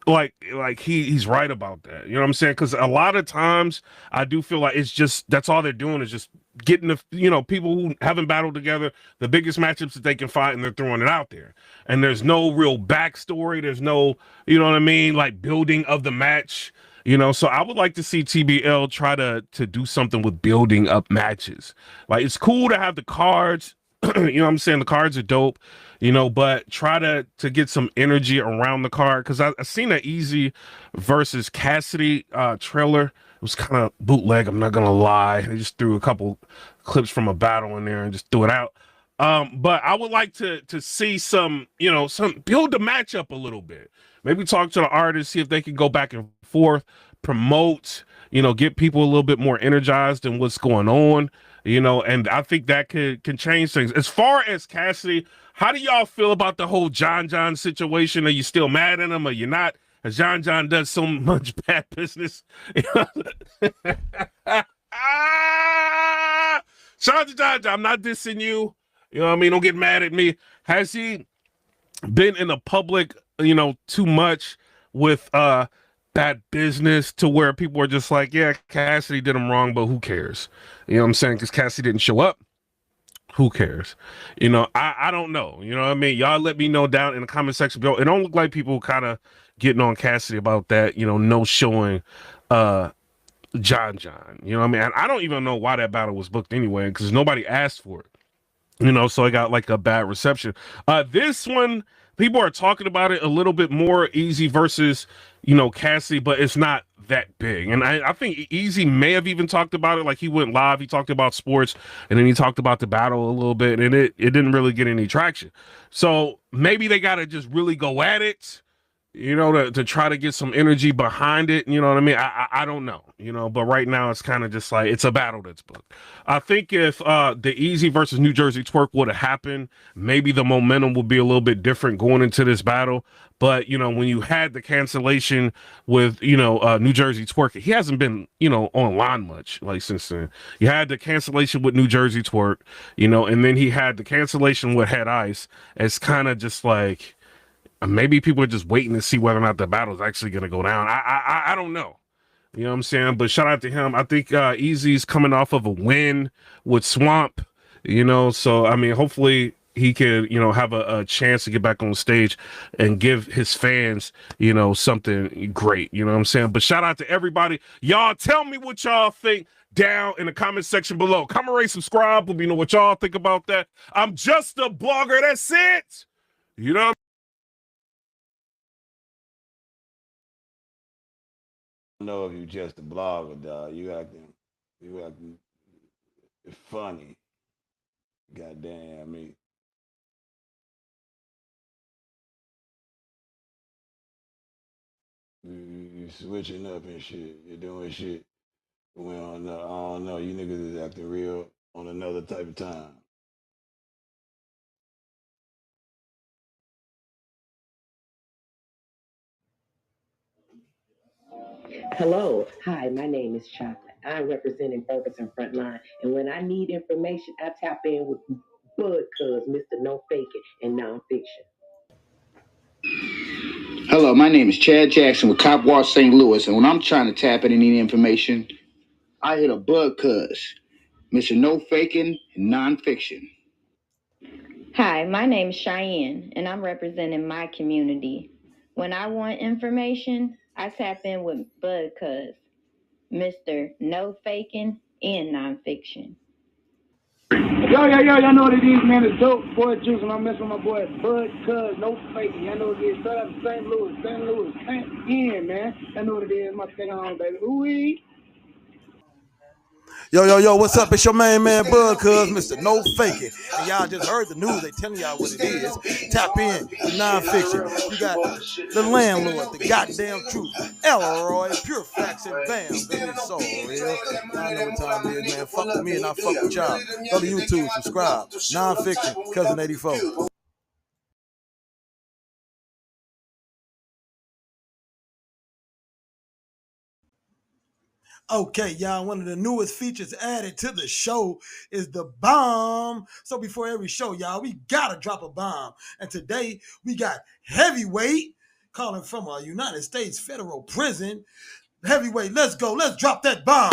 like he's right about that, you know what I'm saying? Because a lot of times I do feel like it's just that's all they're doing is just getting the, you know, people who haven't battled together the biggest matchups that they can fight, and they're throwing it out there, and there's no real backstory, there's no, you know what I mean, like building of the match, you know. So I would like to see TBL try to do something with building up matches. Like, it's cool to have the cards, you know what I'm saying, the cards are dope, you know, but try to get some energy around the card, because I seen that Easy versus Cassidy trailer. It was kind of bootleg, I'm not gonna lie. They just threw a couple clips from a battle in there and just threw it out. But I would like to see some, you know, some build the matchup a little bit. Maybe talk to the artists, see if they can go back and forth, promote, you know, get people a little bit more energized in what's going on, you know, and I think that can change things. As far as Cassidy, how do y'all feel about the whole John situation? Are you still mad at him, or you not? As John does so much bad business. Shout out to John. I'm not dissing you. You know what I mean? Don't get mad at me. Has he been in the public, you know, too much with bad business to where people are just like, yeah, Cassidy did him wrong, but who cares? You know what I'm saying? Because Cassidy didn't show up. Who cares? You know, I don't know. You know what I mean? Y'all let me know down in the comment section below. It don't look like people kind of getting on Cassidy about that, you know, no showing John. You know what I mean? And I don't even know why that battle was booked anyway, because nobody asked for it. You know, so I got like a bad reception. This one, people are talking about it a little bit more, Easy versus, you know, Cassidy, but it's not that big. And I think Easy may have even talked about it. Like, he went live, he talked about sports, and then he talked about the battle a little bit, and it didn't really get any traction. So maybe they got to just really go at it, you know, to try to get some energy behind it. You know what I mean? I don't know, you know, but right now it's kind of just like, it's a battle that's booked. I think if the Easy versus New Jersey Twerk would have happened, maybe the momentum would be a little bit different going into this battle. But, you know, when you had the cancellation with, you know, New Jersey Twerk, he hasn't been, you know, online much like since then. You had the cancellation with New Jersey Twerk, you know, and then he had the cancellation with Head Ice. It's kind of just like, maybe people are just waiting to see whether or not the battle is actually going to go down. I don't know. You know what I'm saying? But shout out to him. I think Easy's coming off of a win with Swamp, you know, so I mean, hopefully he can, you know, have a chance to get back on stage and give his fans, you know, something great. You know what I'm saying? But shout out to everybody. Y'all tell me what y'all think down in the comment section below. Comment, rate, subscribe. Let me know what y'all think about that. I'm just a blogger. That's it. You know.
Know if you just a blogger, dog. You acting funny. Goddamn me. You switching up and shit. You're doing shit. Well, I don't know. You niggas is acting real on another type of time.
Hello, hi, my name is Chocolate. I'm representing Ferguson Frontline, and when I need information, I tap in with Bud Cuz, Mr. No Faking, and Nonfiction.
Hello, my name is Chad Jackson with Cop Watch St. Louis, and when I'm trying to tap in and need information, I hit a Bud Cuz, Mr. No Faking and Nonfiction.
Hi, my name is Cheyenne, and I'm representing my community. When I want information, I tap in with Bud Cuz, Mr. No Faking and Nonfiction.
Y'all know what it is, man. It's dope, boy Juice, and I'm messing with my boy Bud Cuz, No Faking. Y'all know what it is. Straight out of St. Louis, man. Y'all know what it is. My second home, baby. Ooh-wee.
Yo, what's up? It's your main man, Bud, cuz Mr. No Faking. And y'all just heard the news. They telling y'all what it is. Tap in to nonfiction. You got the landlord, the goddamn truth, Elroy, pure facts and bam. This is so real. Y'all know what time it is, man. Fuck with me and I fuck with y'all. Go to YouTube, subscribe. Nonfiction, Cousin 84. Okay, y'all, one of the newest features added to the show is the bomb. So before every show, y'all, we gotta drop a bomb. And today, we got Heavyweight calling from a United States federal prison. Heavyweight, let's go. Let's drop that bomb.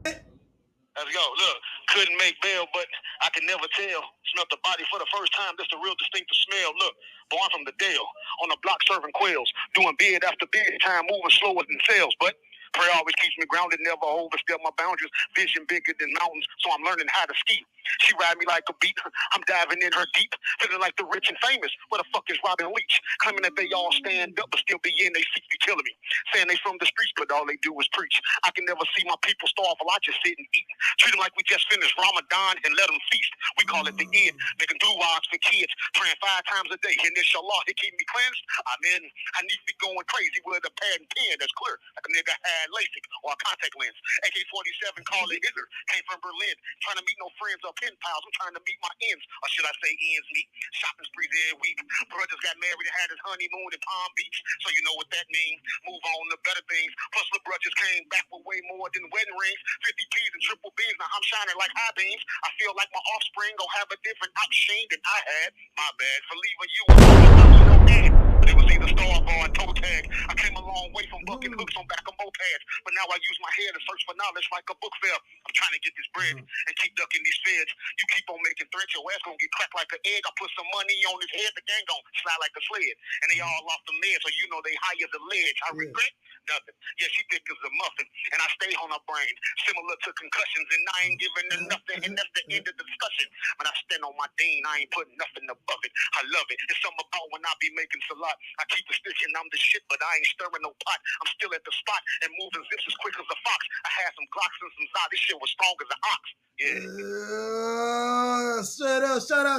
Let's go. Look, couldn't make bail, but I can never tell. Smelt the body for the first time. That's the real distinctive smell. Look, born from the Dale, on the block serving quails, doing bid after bid time, moving slower than sales. But prayer always keeps me grounded, never overstep my boundaries. Vision bigger than mountains, so I'm learning how to ski. She ride me like a beat. I'm diving in her deep, feeling like the rich and famous. Where the fuck is Robin Leach? Claiming that they all stand up, but still be in they seats, be killing me. Saying they from the streets, but all they do is preach. I can never see my people starve while I just sit and eat. Treat them like we just finished Ramadan and let them feast. We call it the Eid, making dua for kids, praying 5 times a day. And inshallah, he keep me cleansed. Amen. I need to be going crazy with a pad and pen that's clear, like a nigga had LASIK or a contact lens. AK-47, call it Hitler. Came from Berlin, trying to meet no friends or pen pals. I'm trying to meet my ends, or should I say ends meet. Shopping sprees every week. Brothers got married and had his honeymoon in Palm Beach, so you know what that means. Move on to better things. Plus the brothers came back with way more than wedding rings. 50 P's and triple B's. Now I'm shining like high beams. I feel like my offspring gon' have a different outsheen than I had. My bad for leaving you no ad. But it was either star bar or toe tag. I came a long way from bucking hooks on back of mopeds, but now I use my head to search for knowledge like a book fair. I'm trying to get this bread and keep ducking these feds. You keep on making threats, your ass gonna get cracked like an egg. I put some money on his head, the gang gon' slide like a sled. And they all off the meds, so you know they higher the ledge. I regret nothing. Yeah, she thick as a muffin, and I stay on her brain, similar to concussions, and I ain't giving her nothing, and that's the end of the discussion. When I stand on my dean, I ain't putting nothing above it. I love it. It's something about when I be making salat. I keep the stick and I'm the shit, but I ain't stirring no pot. I'm still at the spot and moving zips as quick as a fox. I had some Glocks and some Zod. This shit was strong as an ox.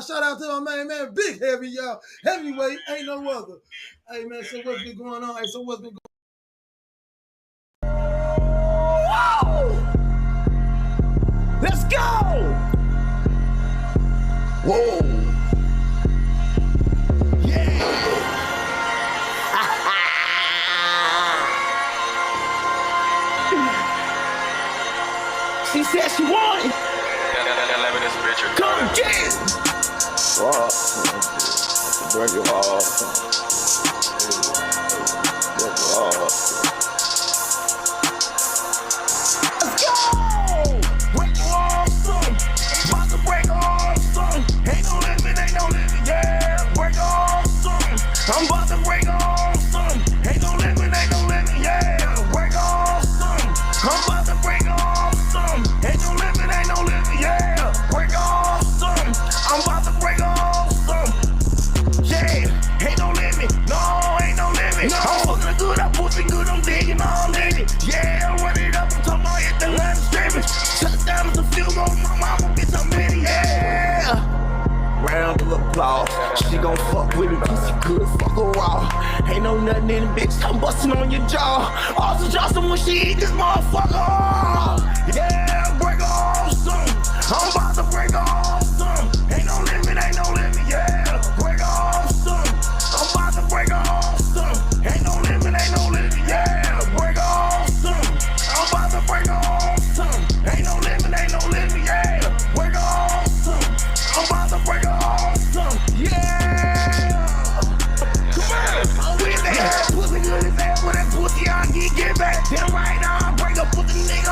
Shout out to my main man, Big Heavy, y'all. Heavyweight, ain't no other. Hey, man, so what's been going on? Hey, so what's been going on? Whoa! Let's go! Whoa! She said she won. Come again. Wow. Break your heart. Let's go. Break your heart, son. About to break your heart, son. Ain't no limit, yeah. Break your heart, son. I'm about to break your heart, son. Ain't no limit, yeah. Break your heart, son. I'm about to break your heart, son. Ain't no limit, yeah. Break off some. I'm about to break off some. Yeah, ain't no limit. No, ain't no limit. No. I'm fucking good, I'm pushing good, I'm digging all in it. Yeah, I'm running up, I'm talking about hit the line of scrimmage. Touchdown is a field goal, my mama gets so many, yeah. Round of applause. She gon' fuck with me, cause she good, fuck her raw. Ain't no nothing in the bitch, I'm busting on your jaw. Also Johnson when she eat this motherfucker. Yeah, break off some. I'm about to break off some. Ain't no limit, yeah. Break off some. I'm about to break off some. Ain't no limit, yeah. Break off some. I'm about to break off some. Ain't no limit, yeah. Break off some. I'm about to break off some. Yeah. Come on. I'm with that. Pussy good as that. With that pussy, I get back. Damn right now, I break up with the nigga.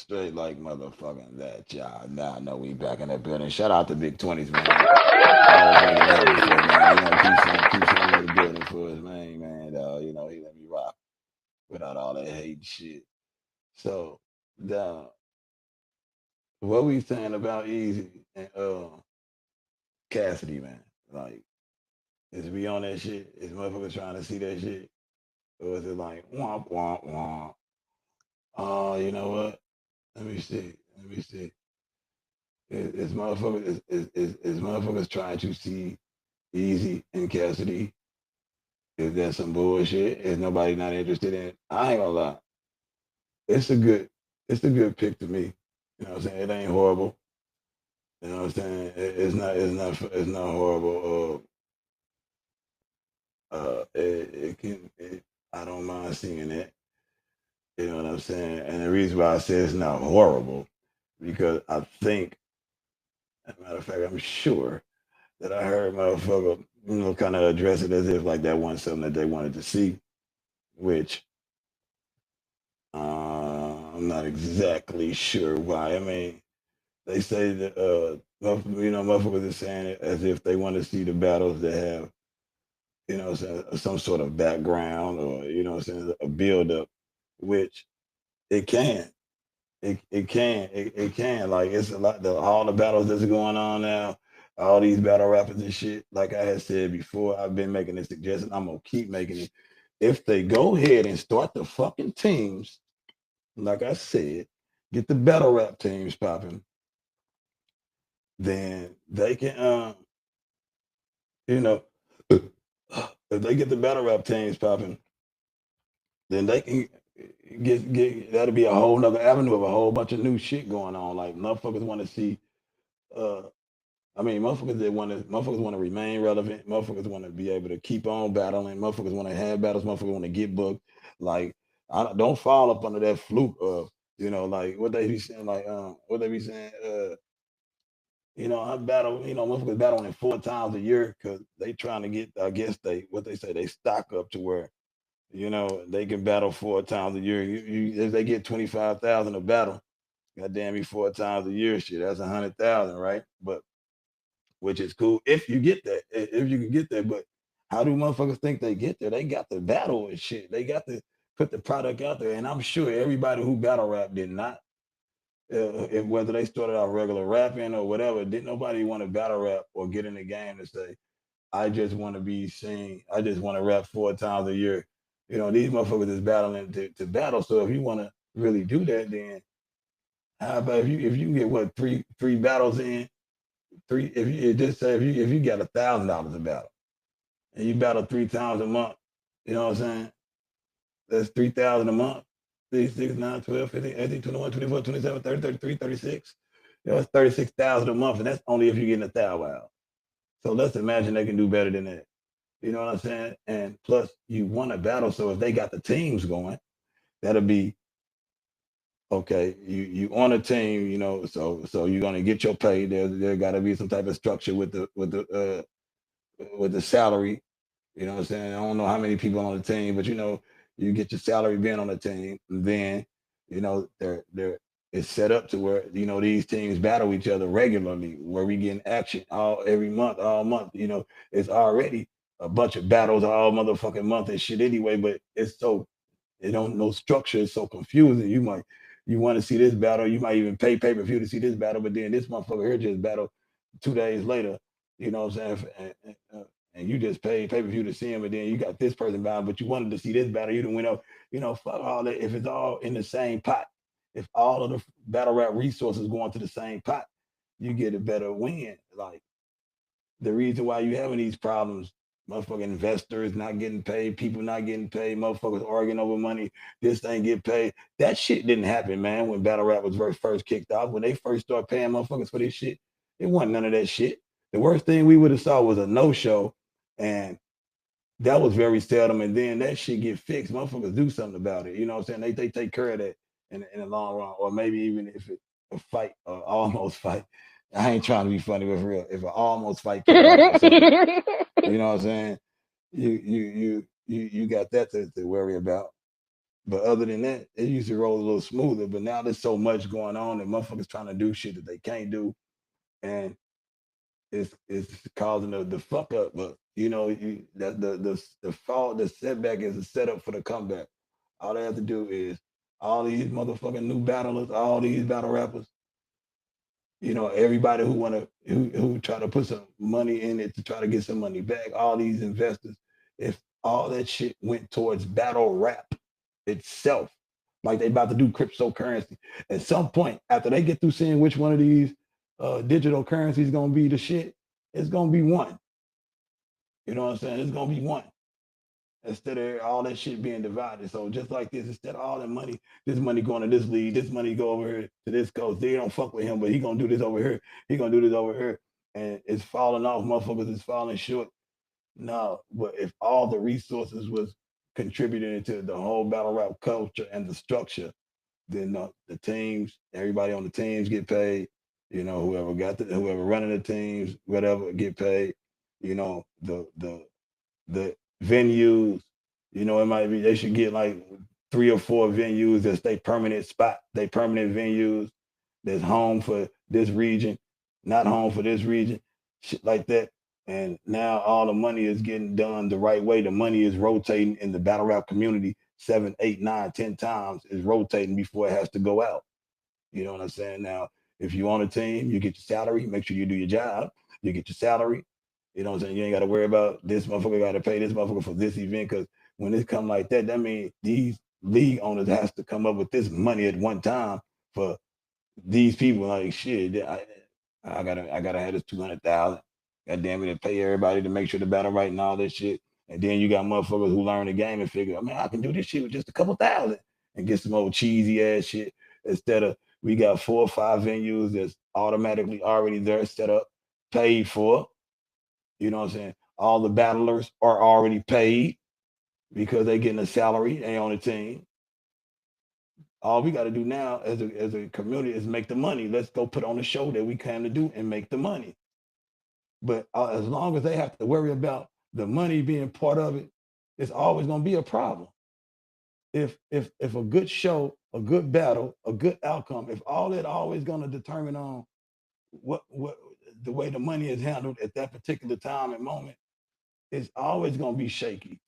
straight like motherfucking that, y'all. Now I know we back in that building. Shout out to Big 20s, man. Always making it happen for man. You know, keep something in the building for us, man. You know, he let me rock without all that hate and shit. So the what we saying about Easy and Cassidy, man? Like, is we on that shit? Is motherfuckers trying to see that shit? Or is it like womp womp womp? Oh, you know what? Let me see. Let me see. Is motherfuckers trying to see Easy and Cassidy? Is that some bullshit? Is nobody not interested in it? I ain't gonna lie. It's a good pick to me. You know what I'm saying? It ain't horrible. You know what I'm saying? It's not horrible. I don't mind seeing it. You know what I'm saying? And the reason why I say it's not horrible, because I think, as a matter of fact, I'm sure that I heard motherfucker, kind of address it as if like that wasn't something that they wanted to see, which I'm not exactly sure why. I mean, they say that motherfuckers are saying it as if they want to see the battles that have, some sort of background or a build up, which it can. It can. Like it's a lot. All the battles that's going on now, all these battle rappers and shit. Like I had said before, I've been making this suggestion. I'm gonna keep making it. If they go ahead and start the fucking teams, like I said, get the battle rap teams popping, then they can, you know, if they get the battle rap teams popping, then they can get that'll be a whole nother avenue of a whole bunch of new shit going on. Like motherfuckers want to see. Uh, I mean, motherfuckers want to remain relevant. Motherfuckers want to be able to keep on battling. Motherfuckers want to have battles. Motherfuckers want to get booked. Like, I don't fall up under that fluke of, like what they be saying, like, what they be saying, I battle, motherfuckers battling 4 times a year because they trying to get, I guess what they say, they stock up to where, they can battle 4 times a year. If they get 25,000 a battle, goddamn me 4 times a year, shit, that's 100,000, right? But which is cool if you get that, if you can get there. But how do motherfuckers think they get there? They got the battle and shit. They got to put the product out there. And I'm sure everybody who battle rap did not, whether they started out regular rapping or whatever, didn't nobody want to battle rap or get in the game and say, I just want to be seen. I just want to rap 4 times a year. These motherfuckers is battling to battle. So if you want to really do that, then how about if you can get what three battles in, if you just say if you got $1,000 a battle and you battle 3 times a month, you know what I'm saying? That's 3,000 a month. 3, 6, 9, 12, 15, 18, 21, 24, 27, 30, 33, 36. That's 36,000 a month, and that's only if you're getting 1,000 out. So let's imagine they can do better than that. You know what I'm saying? And plus, you won a battle, so if they got the teams going, that'll be okay. You on a team, so you're gonna get your pay. There got to be some type of structure with the salary. You know what I'm saying? I don't know how many people on the team, but you get your salary being on the team, and then they're it's set up to where these teams battle each other regularly, where we get in action every month, all month. It's already a bunch of battles all motherfucking month and shit anyway, but it's so they don't know structure. It's so confusing. You want to see this battle, you might even pay pay-per-view to see this battle, but then this motherfucker here just battle 2 days later. You know what I'm saying? And you just pay pay-per-view to see him, and then you got this person bound, but you wanted to see this battle. You didn't win up. Fuck all that. If it's all in the same pot, if all of the battle rap resources going to the same pot, you get a better win. Like the reason why you having these problems, motherfucking investors not getting paid, people not getting paid, motherfuckers arguing over money, this ain't get paid. That shit didn't happen, man, when battle rap was first kicked off. When they first started paying motherfuckers for this shit, it wasn't none of that shit. The worst thing we would have saw was a no-show, and that was very seldom. And then that shit get fixed. Motherfuckers do something about it. You know what I'm saying? They take care of that in the long run, or maybe even if it's a fight or almost fight. I ain't trying to be funny, but for real, if an almost fight kick off or something, you know what I'm saying? You got that to worry about. But other than that, it used to roll a little smoother. But now there's so much going on and motherfuckers trying to do shit that they can't do. And it's causing the fuck up. But you know, the fall, the setback is a setup for the comeback. All they have to do is all these motherfucking new battlers, all these battle rappers, you know, everybody who try to put some money in it to try to get some money back, all these investors, if all that shit went towards battle rap itself, like they about to do cryptocurrency, at some point after they get through seeing which one of these digital currencies gonna be the shit, it's gonna be one. You know what I'm saying? It's gonna be one instead of all that shit being divided. So just like this, instead of all that money, this money going to this league, this money go over here to this coast. They don't fuck with him, but he gonna do this over here. He gonna do this over here, and it's falling off. Motherfuckers is falling short. No, but if all the resources was contributing into the whole battle rap culture and the structure, then the teams, everybody on the teams get paid. You know, whoever running the teams, whatever, get paid. You know, the venues, you know, it might be they should get like 3 or 4 venues that's they permanent spot, they permanent venues that's home for this region, not home for this region, shit like that. And now all the money is getting done the right way. The money is rotating in the battle rap community 7, 8, 9, 10 times is rotating before it has to go out. You know what I'm saying? Now, if you on a team, you get your salary, make sure you do your job, you get your salary. You know what I'm saying? You ain't got to worry about this motherfucker got to pay this motherfucker for this event. Because when it come like that, that means these league owners has to come up with this money at one time for these people. Like shit, I gotta have this 200,000. God damn it, to pay everybody to make sure the battle right and all that shit. And then you got motherfuckers who learn the game and figure, man, I can do this shit with just a couple thousand and get some old cheesy ass shit instead of we got 4 or 5 venues that's automatically already there, set up, paid for. You know what I'm saying? All the battlers are already paid because they getting a salary, they on the team. All we got to do now as a community is make the money. Let's go put on the show that we came to do and make the money. But as long as they have to worry about the money being part of it, it's always going to be a problem. If a good show, a good battle, a good outcome, if all that always going to determine on what the way the money is handled at that particular time and moment, it's always going to be shaky.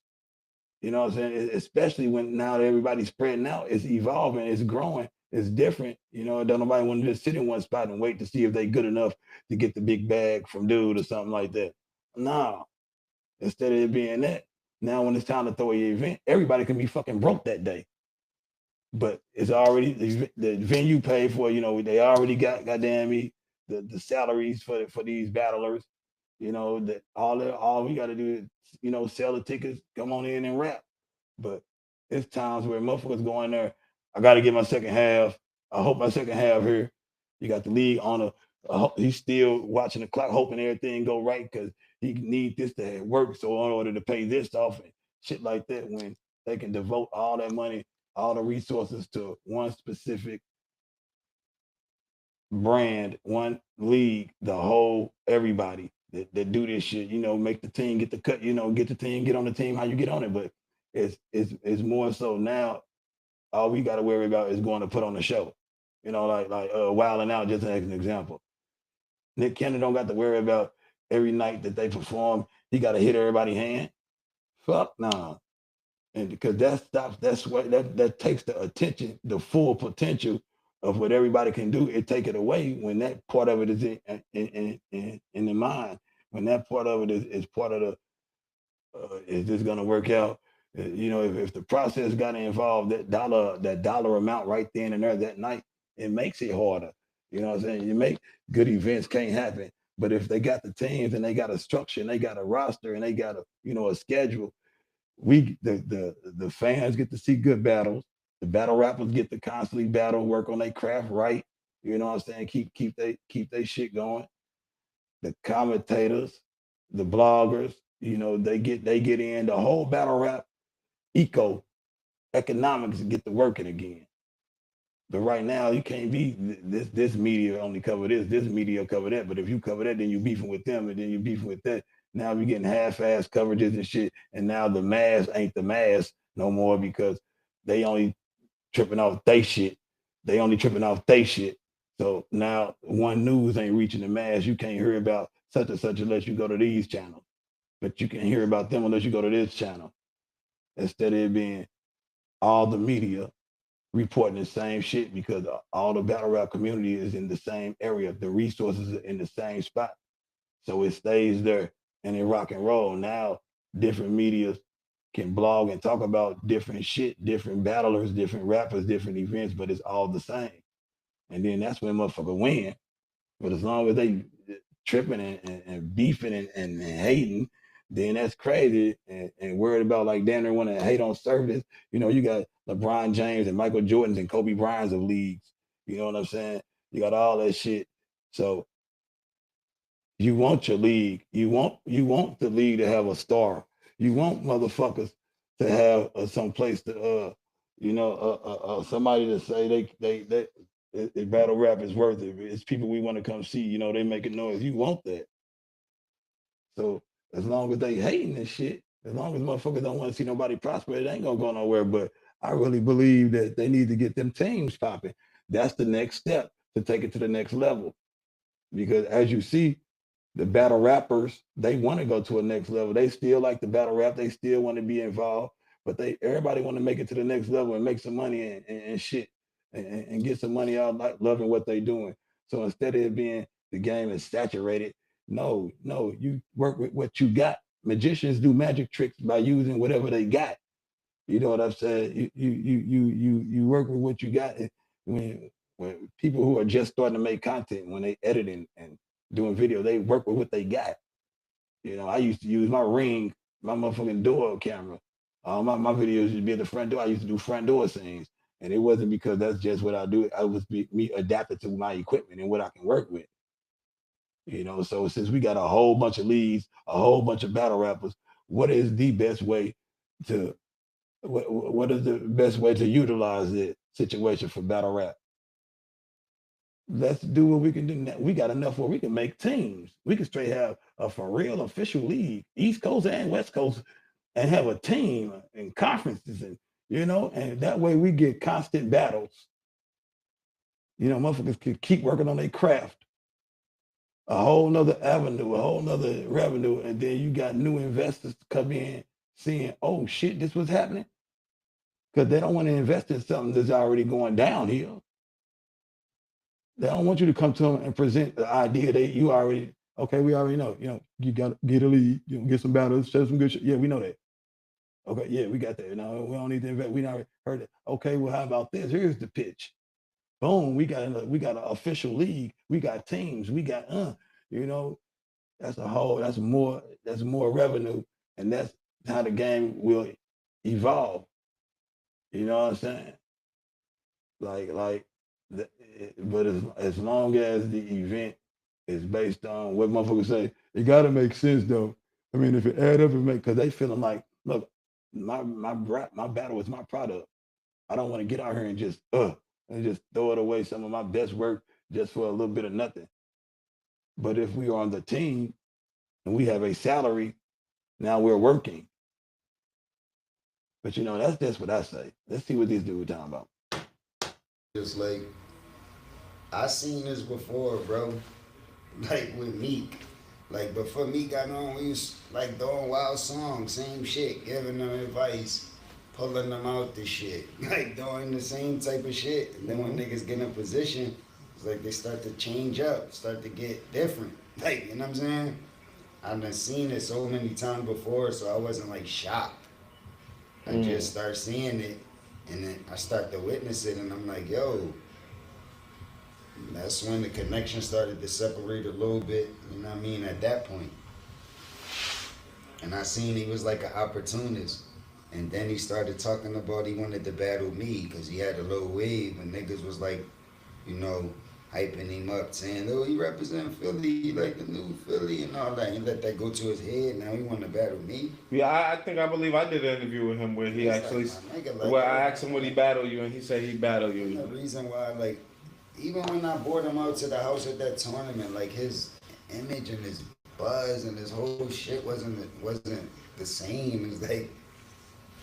You know what I'm saying? Especially when now that everybody's spreading out, it's evolving, it's growing, it's different. You know, don't nobody want to just sit in one spot and wait to see if they good enough to get the big bag from dude or something like that. No. Instead of it being that, now when it's time to throw an event, everybody can be fucking broke that day. But it's already the venue paid for, you know, they already got goddamn me the salaries for these battlers. You know, that all we gotta do is, you know, sell the tickets, come on in and rap. But it's times where motherfuckers go in there, I gotta get my second half. I hope my second half here. You got the league on he's still watching the clock, hoping everything go right because he need this to work. So in order to pay this off and shit like that, when they can devote all that money, all the resources to one specific brand, one league, the whole everybody that do this shit, you know, make the team get the cut, you know, get the team, get on the team, how you get on it. But it's more so now, all we gotta worry about is going to put on the show. You know, like Wilding Out, just as an example. Nick Cannon don't got to worry about every night that they perform, he gotta hit everybody's hand. Fuck no. Nah. And because that's what that takes the attention, the full potential of what everybody can do. It take it away when that part of it is in the mind. When that part of it is part of the is this going to work out? You know, if the process got involved, that dollar amount right then and there that night, it makes it harder. You know what I'm saying? You make good events can't happen, but if they got the teams and they got a structure and they got a roster and they got a schedule, we the fans get to see good battles. The battle rappers get to constantly battle, work on their craft right. You know what I'm saying? Keep they shit going. The commentators, the bloggers, you know, they get in the whole battle rap economics get to working again. But right now, you can't be this media only cover this media cover that. But if you cover that, then you beefing with them, and then you beefing with that. Now we're getting half-ass coverages and shit, and now the mass ain't the mass no more because they only tripping off they shit. They only tripping off they shit. So now one news ain't reaching the mass. You can't hear about such and such unless you go to these channels. But you can hear about them unless you go to this channel. Instead of it being all the media reporting the same shit because all the battle rap community is in the same area. The resources are in the same spot. So it stays there and in rock and roll. Now different medias can blog and talk about different shit, different battlers, different rappers, different events, but it's all the same. And then that's when motherfucker win. But as long as they tripping and beefing and hating, then that's crazy and worried about like damn near want to hate on service. You know, you got LeBron James and Michael Jordans and Kobe Bryants of leagues. You know what I'm saying? You got all that shit. So you want your league. You want the league to have a star. You want motherfuckers to have some place to somebody to say they battle rap is worth it. It's people we want to come see. You know, they making noise. You want that. So as long as they hating this shit, as long as motherfuckers don't want to see nobody prosper, it ain't gonna go nowhere. But I really believe that they need to get them teams popping. That's the next step to take it to the next level. Because as you see, the battle rappers, they want to go to a next level. They still like the battle rap. They still want to be involved, but everybody want to make it to the next level and make some money and shit and get some money out like loving what they doing. So instead of it being the game is saturated, no, you work with what you got. Magicians do magic tricks by using whatever they got. You know what I'm saying? You work with what you got. When people who are just starting to make content, when they editing and doing video, they work with what they got. You know, I used to use my Ring, my motherfucking door camera. My videos used to be at the front door. I used to do front door scenes. And it wasn't because that's just what I do. I was me adapted to my equipment and what I can work with. You know, so since we got a whole bunch of leads, a whole bunch of battle rappers, what is the best way to what is the best way to utilize the situation for battle rap? Let's do what we can do now. We got enough where we can make teams. We can straight have a for real official league, East Coast and West Coast, and have a team and conferences and and that way we get constant battles. You know, motherfuckers can keep working on their craft. A whole nother avenue, a whole nother revenue, and then you got new investors to come in seeing, oh shit, this was happening. Because they don't want to invest in something that's already going downhill. They don't want you to come to them and present the idea that we already know. You know, you got to get a lead, get some battles, show some good shit. Yeah, we know that. Okay, yeah, we got that. No, we don't need to invest. We already heard it. Okay, well, how about this? Here's the pitch. Boom, we got an official league. We got teams. We got that's more revenue, and that's how the game will evolve. You know what I'm saying? But as long as the event is based on what motherfuckers say, it got to make sense though. I mean, if it add up and make, because they feeling like, look, my battle is my product. I don't want to get out here and just throw it away, some of my best work just for a little bit of nothing. But if we are on the team and we have a salary, now we're working. But that's just what I say. Let's see what these dudes talking about.
Just like I seen this before, bro. Like with Meek. Like before Meek got on, we was like throwing wild songs, same shit, giving them advice, pulling them out the shit. Like doing the same type of shit. And then when niggas get in position, it's like they start to change up, start to get different. Like, you know what I'm saying? I've done seen it so many times before, so I wasn't like shocked. I just start seeing it. And then I start to witness it, and I'm like, yo, that's when the connection started to separate a little bit, you know what I mean, at that point. And I seen he was like an opportunist. And then he started talking about he wanted to battle me because he had a little wave, and niggas was like, hyping him up, saying, oh, he represent Philly, like the new Philly and all that. He let that go to his head. Now he want to battle me.
Yeah, I believe I did an interview with him where he actually, where I asked him would he battle you, and he said he'd battle you.
The reason why, like, even when I brought him out to the house at that tournament, like his image and his buzz and his whole shit wasn't the same. It's like,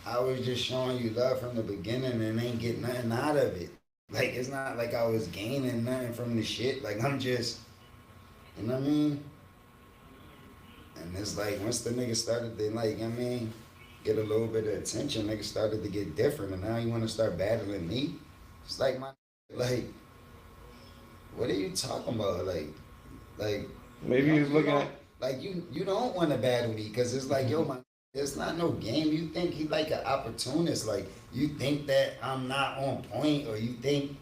I was just showing you love from the beginning and ain't get nothing out of it. Like, it's not like I was gaining nothing from the shit. Like, I'm just, you know what I mean? And it's like, once the nigga started to, like, I mean, get a little bit of attention, niggas started to get different. And now you want to start battling me? It's like, like, what are you talking about? Like,
maybe he's looking at.
Like, you don't want to battle me because it's like, yo, my, it's not no game. You think he like an opportunist. Like, you think that I'm not on point, or you think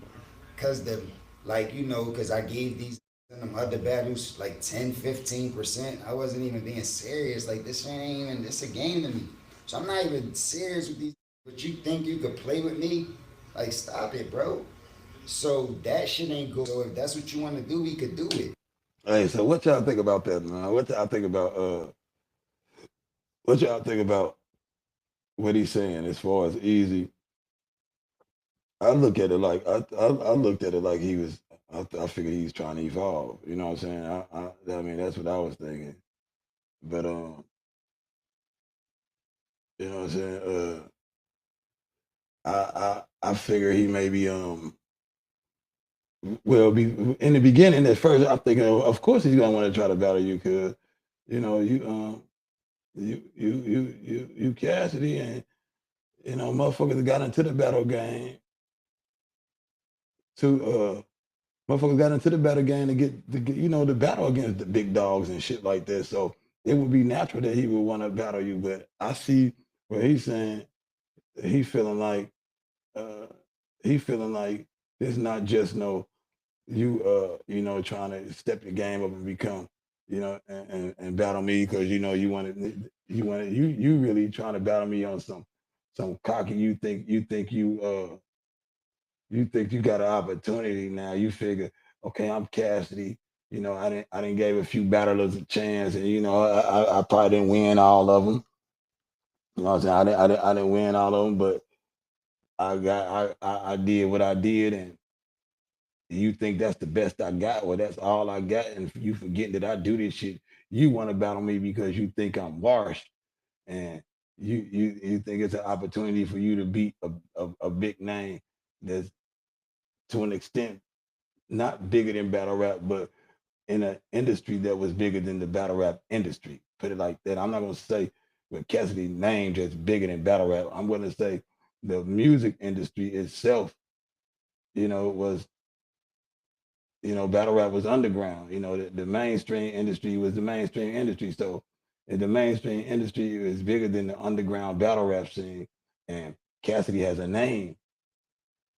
because like, you know, because I gave these in them other battles like 10, 15%. I wasn't even being serious. Like, this ain't even, this a game to me. So I'm not even serious with these. But you think you could play with me? Like, stop it, bro. So that shit ain't good. So if that's what you want to do, we could do it.
Hey, so what y'all think about that, man? What y'all think about what he's saying as far as Easy? I look at it like I looked at it like he was. I figured he's trying to evolve. You know what I'm saying? I mean, that's what I was thinking. But you know what I'm saying? I figure he may be well, be in the beginning at first. I'm thinking, of course, he's gonna want to try to battle you, cause you know you Cassidy, and you know motherfuckers got into the battle game to motherfuckers got into the battle game to get you know the battle against the big dogs and shit like that. So it would be natural that he would want to battle you. But I see what he's saying. He feeling like uh he feeling like it's not just no you know trying to step your game up and become you know and battle me because you know you really trying to battle me on some cocky you think you got an opportunity now. You figure, okay, I'm Cassidy. You know, I didn't gave a few battlers a chance, and you know, I probably didn't win all of them. You know what I'm saying? I didn't win all of them, but I did what I did, and you think that's the best I got, well, that's all I got, and you forgetting that I do this shit. You want to battle me because you think I'm washed, and you think it's an opportunity for you to beat a big name that's to an extent not bigger than battle rap, but in an industry that was bigger than the battle rap industry. Put it like that. I'm not gonna say with Cassidy's name just bigger than battle rap. I'm gonna say the music industry itself, you know, was battle rap was underground. You know, the mainstream industry was the mainstream industry. So if the mainstream industry is bigger than the underground battle rap scene, and Cassidy has a name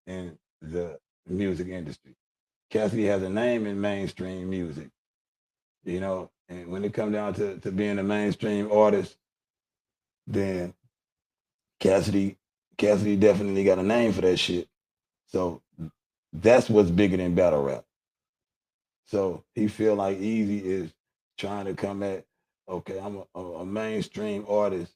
in the music industry. Cassidy has a name in mainstream music, you know, and when it comes down to being a mainstream artist, then Cassidy definitely got a name for that shit. So that's what's bigger than battle rap. So he feel like Easy is trying to come at, okay, I'm a mainstream artist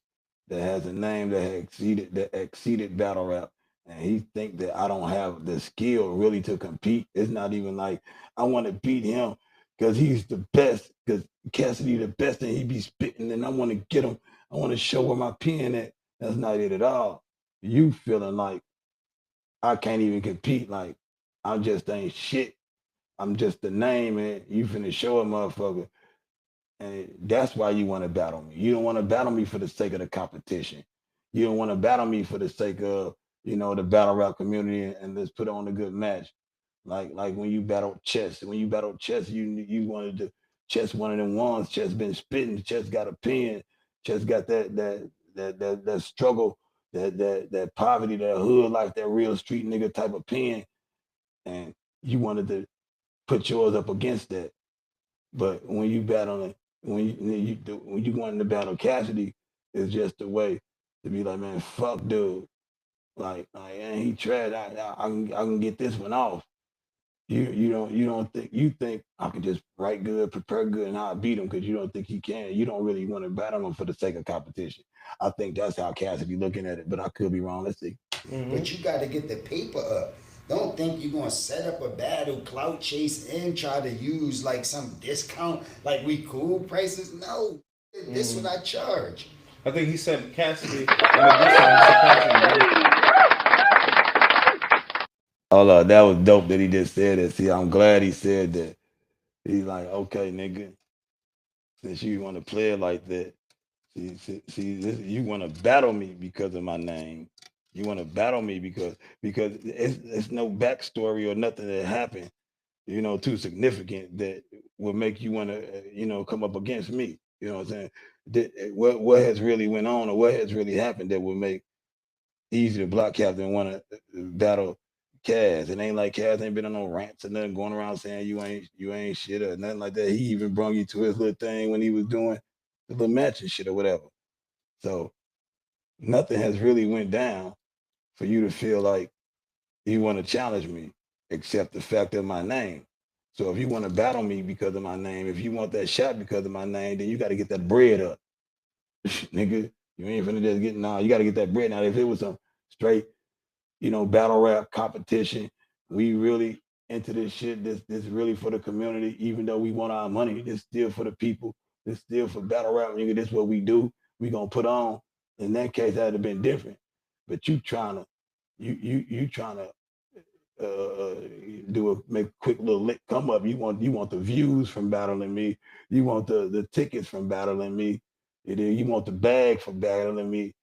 that has a name that exceeded battle rap, and he think that I don't have the skill really to compete. It's not even like I want to beat him because he's the best, because Cassidy the best, and he be spitting, and I want to get him. I want to show where my pen at. That's not it at all. You feeling like I can't even compete, like I just ain't shit. I'm just the name, and you finna show a motherfucker. And that's why you want to battle me. You don't want to battle me for the sake of the competition. You don't want to battle me for the sake of, you know, the battle rap community and let's put on a good match. Like when you battle Chess. When you battle Chess, you wanted to Chess one of them ones. Chess been spitting. Chess got a pen. Chess got that struggle, that poverty, that hood life, that real street nigga type of pen. And you wanted to put yours up against that. But when you battle, when you going to battle Cassidy, it's just a way to be like, man, fuck dude. And he tried. I can get this one off. You don't think you think I can just write good, prepare good, and I'll beat him because you don't think he can. You don't really want to battle him for the sake of competition. I think that's how Cassidy looking at it, but I could be wrong. Let's see.
Mm-hmm. But you got to get the paper up. Don't think you're going to set up a battle, clout chase, and try to use like some discount, like we cool prices. No, this is what I charge.
I think he said Cassidy. In Cassidy.
Oh, that was dope that he just said it. See, I'm glad he said that. He's like, okay, nigga, since you want to play it like that, you want to battle me because of my name. You want to battle me because it's no backstory or nothing that happened, too significant that will make you want to, come up against me. You know what I'm saying? What has really went on or what has really happened that will make Easy the Block Captain want to battle Kaz? It ain't like Kaz ain't been on no rants or nothing going around saying you ain't shit or nothing like that. He even brought you to his little thing when he was doing the little match and shit or whatever. So nothing has really went down for you to feel like you want to challenge me, except the fact of my name. So if you want to battle me because of my name, if you want that shot because of my name, then you got to get that bread up, nigga. You ain't finna just get you got to get that bread. Now, if it was a straight, battle rap competition, we really into this shit. This really for the community. Even though we want our money, this still for the people. This still for battle rap, nigga. This what we do. We gonna put on. In that case, that'd have been different. But you trying to make a quick little lick come up. You want the views from battling me. You want the tickets from battling me. You want the bag for battling me.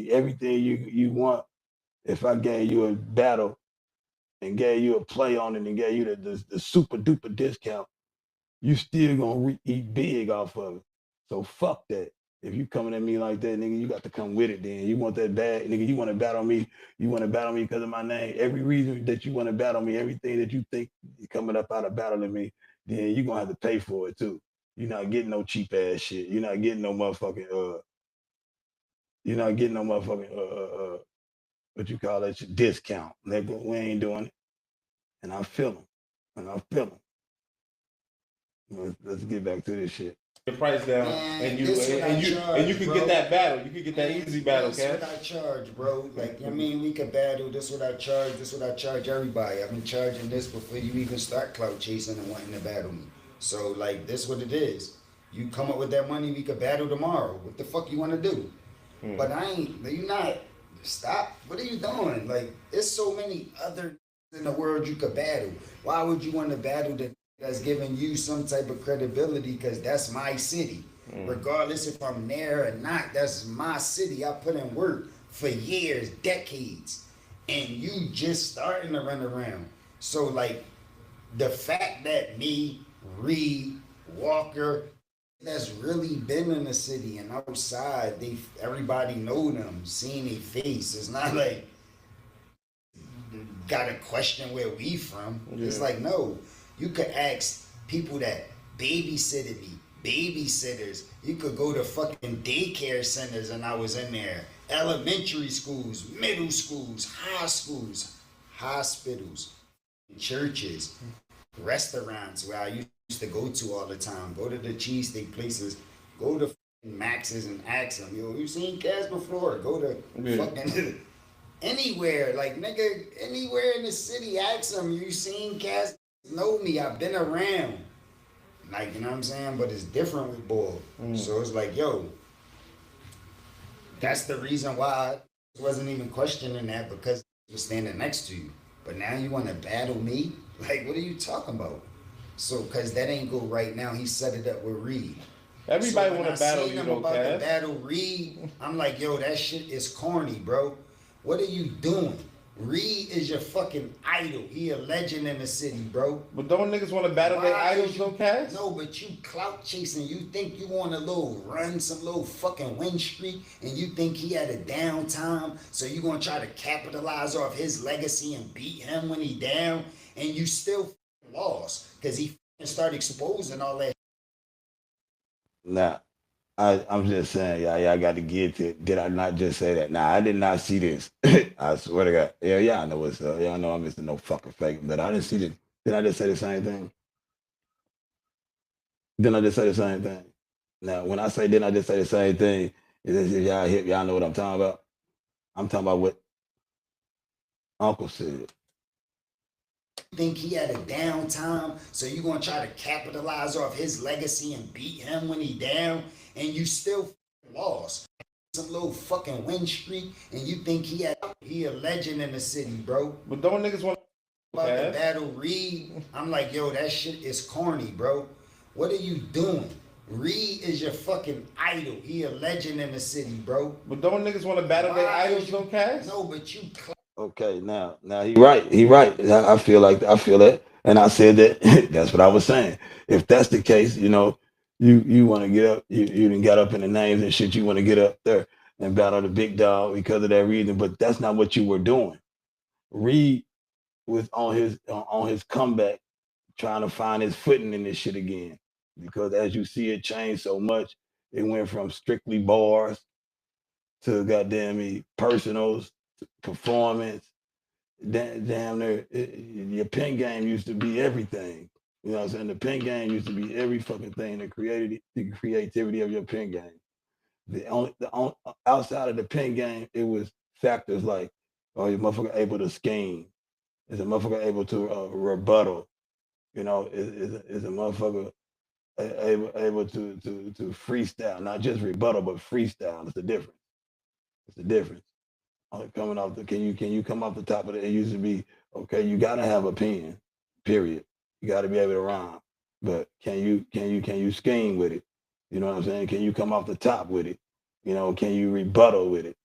Everything you want. If I gave you a battle and gave you a play on it and gave you the super duper discount, you still gonna eat big off of it. So fuck that. If you coming at me like that, nigga, you got to come with it then. You want that bad, nigga, you want to battle me. You want to battle me because of my name. Every reason that you want to battle me, everything that you think is coming up out of battling me, then you're gonna have to pay for it too. You're not getting no cheap ass shit. You're not getting no motherfucking what you call that shit, discount. Nigga, we ain't doing it. And I feel them. Let's get back to this shit.
Your price down, and you could get that battle. You could get that easy battle,
That's what I charge, bro. Like, we could battle. This what I charge. This what I charge everybody. I've been charging this before you even start clout chasing and wanting to battle me. So, like, this what it is. You come up with that money, we could battle tomorrow. What the fuck you want to do? But you not. Stop. What are you doing? Like, there's so many other in the world you could battle. Why would you want to battle that's giving you some type of credibility? Because that's my city. Regardless if I'm there or not, that's my city. I put in work for years, decades, and you just starting to run around. So, like, the fact that me, Reed, Walker, that's really been in the city and outside, everybody know them, seeing their face. It's not like gotta question where we from. It's like, no, you could ask people that babysitted me, babysitters. You could go to fucking daycare centers and I was in there. Elementary schools, middle schools, high schools, hospitals, churches, restaurants where I used to go to all the time. Go to the cheesesteak places. Go to Max's and ask them, yo, you seen Kaz before? Go to fucking anywhere, like, nigga, anywhere in the city, ask them, you seen Kaz? Know me, I've been around. Like, you know what I'm saying? But it's different with Bull. So it's like, yo, that's the reason why I wasn't even questioning that, because I was standing next to you. But now you want to battle me? Like, what are you talking about? So, because that ain't go right now, he set it up with Reed.
Everybody want to battle you, though,
about to battle Reed, I'm like, yo, that shit is corny, bro. What are you doing? Reed is your fucking idol. He a legend in the city, bro.
But don't niggas want to battle their idols, though, Cass?
No, but you clout chasing. You think you want a little run, some little fucking win streak, and you think he had a downtime, so you gonna try to capitalize off his legacy and beat him when he down, and you still lost because he started exposing all that.
Nah, I'm just saying, y'all got to get to it. Did I not just say that? Nah, I did not see this. I swear to God. Yeah, I know what's up. Y'all know I'm Mr. No fucking fake, but I didn't see it. Did I just say the same thing? Didn't I just say the same thing? Now, when I say didn't I just say the same thing, is as if y'all hip, y'all know what I'm talking about. I'm talking about what Uncle said.
Think he had a downtime, so you gonna try to capitalize off his legacy and beat him when he down, and you still lost. some little fucking win streak, and you think he a legend in the city, bro.
But don't niggas want
about the battle Reed? I'm like, yo, that shit is corny, bro. What are you doing? Reed is your fucking idol. He a legend in the city, bro.
But don't niggas want to battle their idols, though, Cass?
No, but you.
Okay, now he right. He right. I feel that, and I said that. That's what I was saying. If that's the case, you want to get up. You didn't get up in the names and shit. You want to get up there and battle the big dog because of that reason. But that's not what you were doing. Reed was on his comeback, trying to find his footing in this shit again. Because as you see, it changed so much. It went from strictly bars to goddamn personals, performance. Damn near your pen game used to be everything. You know what I'm saying? The pen game used to be every fucking thing. The creativity of your pen game. The only outside of the pen game, it was factors like, oh, your motherfucker able to scheme. Is a motherfucker able to rebuttal? Is a motherfucker able to freestyle, not just rebuttal, but freestyle. It's the difference. It's the difference. Coming off can you come off the top of it? It used to be okay. You gotta have a pen, period. You gotta be able to rhyme. But can you scheme with it? You know what I'm saying? Can you come off the top with it? Can you rebuttal with it?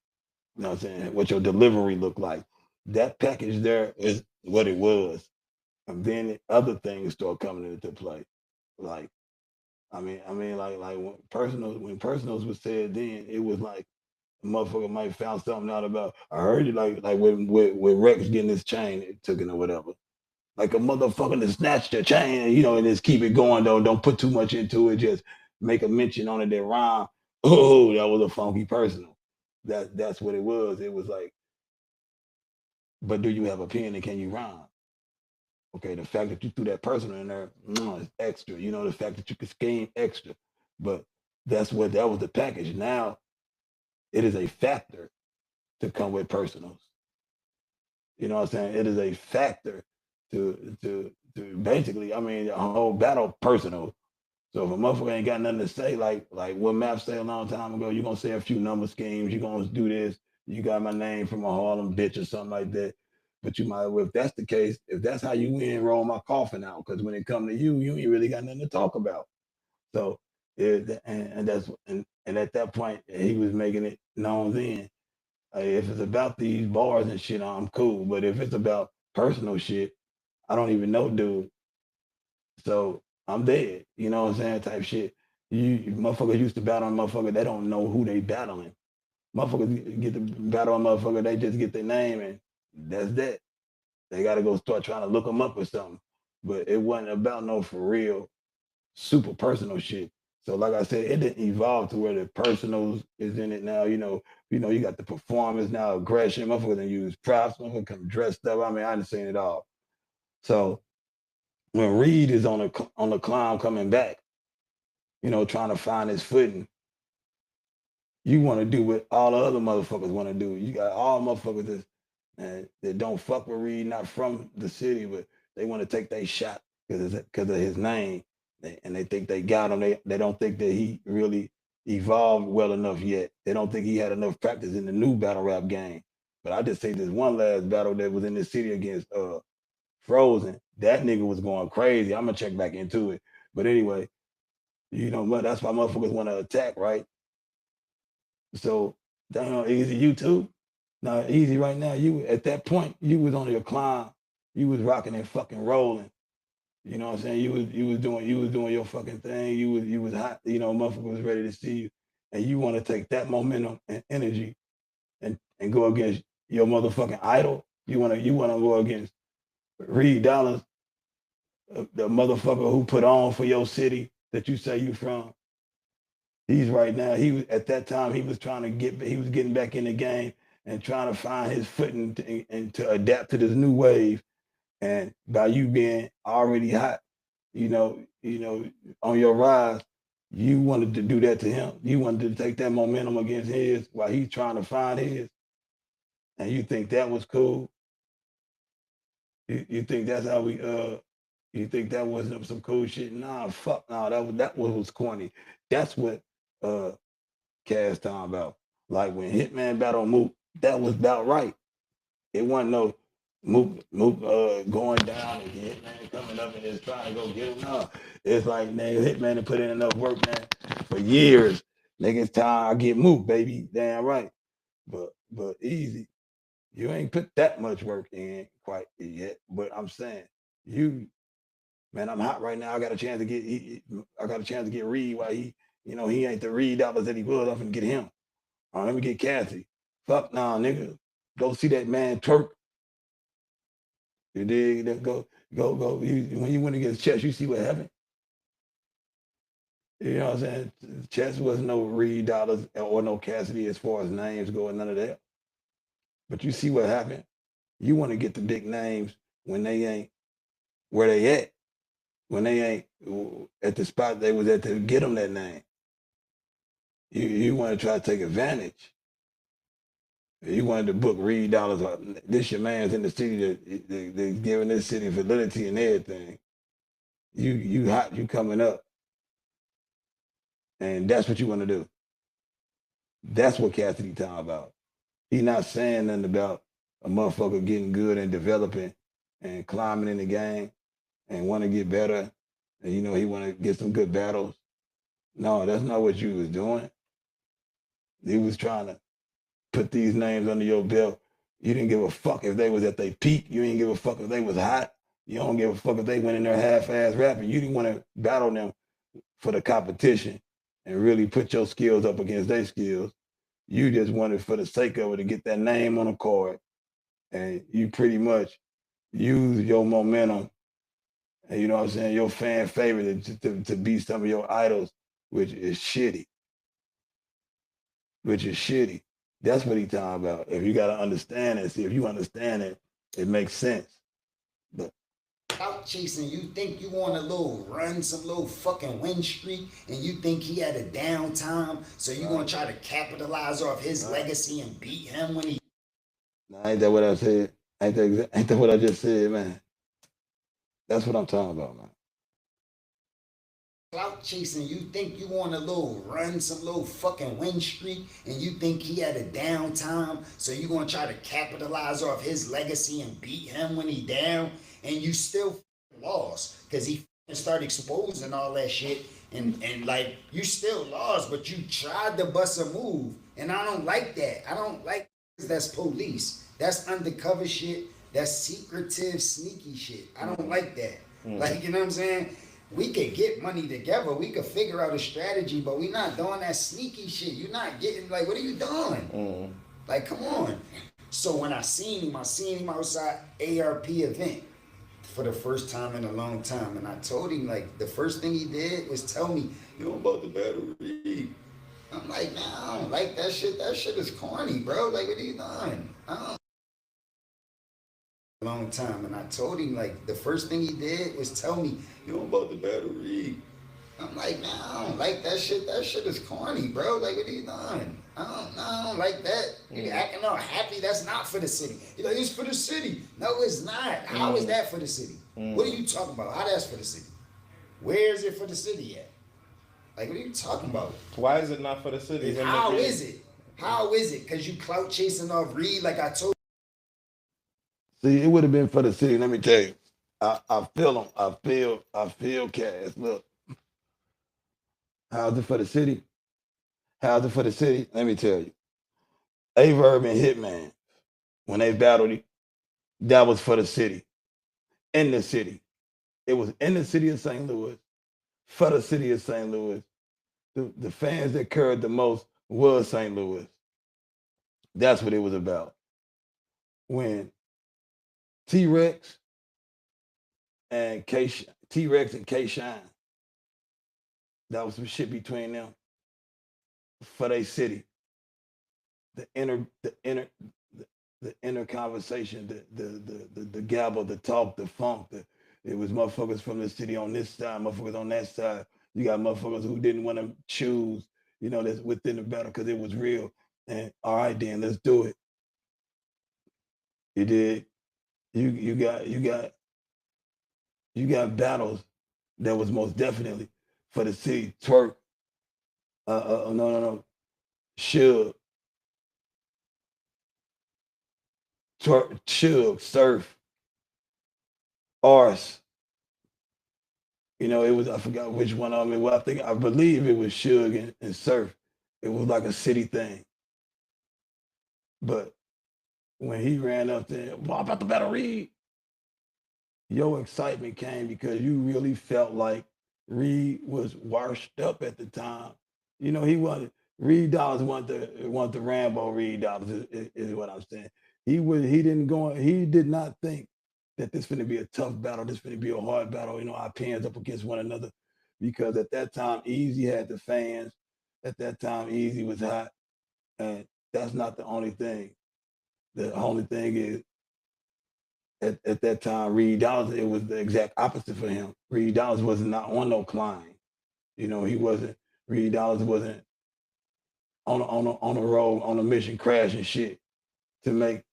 You know what I'm saying? What your delivery look like? That package there is what it was, and then other things start coming into play. Like, like when personals was said, then it was like motherfucker might found something out about. I heard it like with Rex getting his chain taken or whatever. Like a motherfucker to snatch the chain, and just keep it going though. Don't put too much into it. Just make a mention on it that rhyme. Oh, that was a funky personal. That's what it was. It was like, but do you have a pen and can you rhyme? Okay, the fact that you threw that personal in there, is extra. The fact that you could scheme extra. But that was the package. Now it is a factor to come with personals. You know what I'm saying? It is a factor to basically, the whole battle personal. So if a motherfucker ain't got nothing to say, like what Matt said a long time ago, you're gonna say a few number schemes, you're gonna do this, you got my name from a Harlem bitch or something like that. But you might, if that's the case, if that's how you win, roll my coffin out. Because when it come to you, you ain't really got nothing to talk about. So and at that point, he was making it known then. If it's about these bars and shit, I'm cool. But if it's about personal shit, I don't even know, dude. So I'm dead. You know what I'm saying? Type shit. You motherfuckers used to battle on motherfucker. They don't know who they battling. Motherfuckers get to battle on motherfucker. They just get their name and that's that. They got to go start trying to look them up or something. But it wasn't about no for real, super personal shit. So like I said, it didn't evolve to where the personals is in it now. You got the performance now, aggression. Motherfuckers done use props. Motherfuckers come dressed up. I done seen it all. So when Reed is on the climb coming back, trying to find his footing, you want to do what all the other motherfuckers want to do. You got all motherfuckers that don't fuck with Reed, not from the city, but they want to take their shot because of his name. And they think they got him. They don't think that he really evolved well enough yet. They don't think he had enough practice in the new battle rap game. But I just say this one last battle that was in the city against Frozen. That nigga was going crazy. I'm gonna check back into it. But anyway, that's why motherfuckers want to attack, right? So damn, Easy, you too. Now, Easy, right now, you at that point, you was on your climb. You was rocking and fucking rolling. You know what I'm saying? You was doing your fucking thing. You was hot. Motherfucker was ready to see you, and you want to take that momentum and energy and go against your motherfucking idol. You want to go against Reed Dollars, the motherfucker who put on for your city that you say you from. He's right now. He was at that time. He was getting back in the game and trying to find his footing and to adapt to this new wave. And by you being already hot, on your rise, you wanted to do that to him. You wanted to take that momentum against his while he's trying to find his. And you think that was cool? You think that's how we you think that wasn't some cool shit? Nah, fuck no, that was corny. That's what Cass talking about. Like when Hitman battled Mook, that was about right. It wasn't no Mook going down and Hitman coming up and just trying to go get him. No, it's like nigga, Hitman to put in enough work, man, for years. Nigga, it's time I get Mook, baby. Damn right. But easy. You ain't put that much work in quite yet. But I'm saying, you, man, I'm hot right now. I got a chance to get Reed while he ain't the Reed dollars that he was. I'm gonna get him. Let me get Cassie. Fuck nah, nigga. Go see that man Turk. You dig? Go. When you went against Chess, you see what happened. You know what I'm saying? Chess was no Reed dollars or no Cassidy as far as names go and none of that. But you see what happened. You want to get the big names when they ain't where they at. When they ain't at the spot they was at to get them that name. You want to try to take advantage. You wanted to book Reed dollars. This your man's in the city they're giving this city validity and everything. You hot, you coming up. And that's what you want to do. That's what Cassidy talking about. He not saying nothing about a motherfucker getting good and developing and climbing in the game and want to get better. And he want to get some good battles. No, that's not what you was doing. He was trying to put these names under your belt. You didn't give a fuck if they was at their peak. You didn't give a fuck if they was hot. You don't give a fuck if they went in there half-ass rapping. You didn't want to battle them for the competition and really put your skills up against their skills. You just wanted for the sake of it to get that name on a card. And you pretty much use your momentum and you know what I'm saying, your fan favorite to beat some of your idols, which is shitty. That's what he's talking about. If you got to understand it, see if you understand it, it makes sense. But
out chasing, you think you want a little run, some little fucking win streak, and you think he had a downtime, so you gonna try to capitalize off his legacy and beat him when he.
Nah, ain't that what I said? Ain't that what I just said, man? That's what I'm talking about, man.
Clout chasing, you think you want a little run, some little fucking win streak, and you think he had a downtime, so you gonna try to capitalize off his legacy and beat him when he down, and you still lost because he started exposing all that shit, and like you still lost, but you tried to bust a move, and I don't like that. I don't like that's police. That's undercover shit. That's secretive, sneaky shit. I don't like that. Like, you know what I'm saying? We could get money together. We could figure out a strategy, but we not doing that sneaky shit. You're not getting, like, what are you doing? Like, come on. So when I seen him outside ARP event for the first time in a long time. And I told him, like, the first thing he did was tell me, you know about the battery. I'm like, nah, I don't like that shit. That shit is corny, bro. Like, what are you doing? Long time, and I told him, like, the first thing he did was tell me, you know about the battery. I'm like, nah, I don't like that shit. That shit is corny, bro. Like, what are you doing? I don't like that. You acting all happy. That's not for the city. You're like, it's for the city. No, it's not. How is that for the city? What are you talking about? How that's for the city? Where is it for the city at? Like, what are you talking about?
Why is it not for the city?
How is it? How is it? Because you clout chasing off Reed, like I told.
See, it would have been for the city. Let me tell you. I feel them. I feel Cass. Look. How's it for the city? How's it for the city? Let me tell you. Averb and Hitman, when they battled, that was for the city. In the city. It was in the city of St. Louis. For the city of St. Louis. The fans that cared the most was St. Louis. That's what it was about. When T-Rex and K-Shine, that was some shit between them for their city. The inner conversation, the gabble, the talk, the funk. It was motherfuckers from the city on this side, motherfuckers on that side. You got motherfuckers who didn't want to choose, that's within the battle because it was real. And all right, then let's do it. You did. You got battles that was most definitely for the city. Twerk. No. Should. Suge, Surf, Ars. You know, it was, I forgot which one of them. Well, I believe it was Suge and Surf. It was like a city thing. But when he ran up there, well, I'm about to battle Reed, your excitement came because you really felt like Reed was washed up at the time. You know, he wanted Reed Dollars want the Rambo Reed Dollars is what I'm saying. He did not think that this finna be a tough battle, this finna be a hard battle, you know, our pans up against one another. Because at that time, Easy had the fans. At that time, Easy was hot. And that's not the only thing. The only thing is at that time, Reed Dollars, it was the exact opposite for him. Reed Dollars was not on no climb. You know, Reed Dollars wasn't on a road, on a mission, crashing shit to make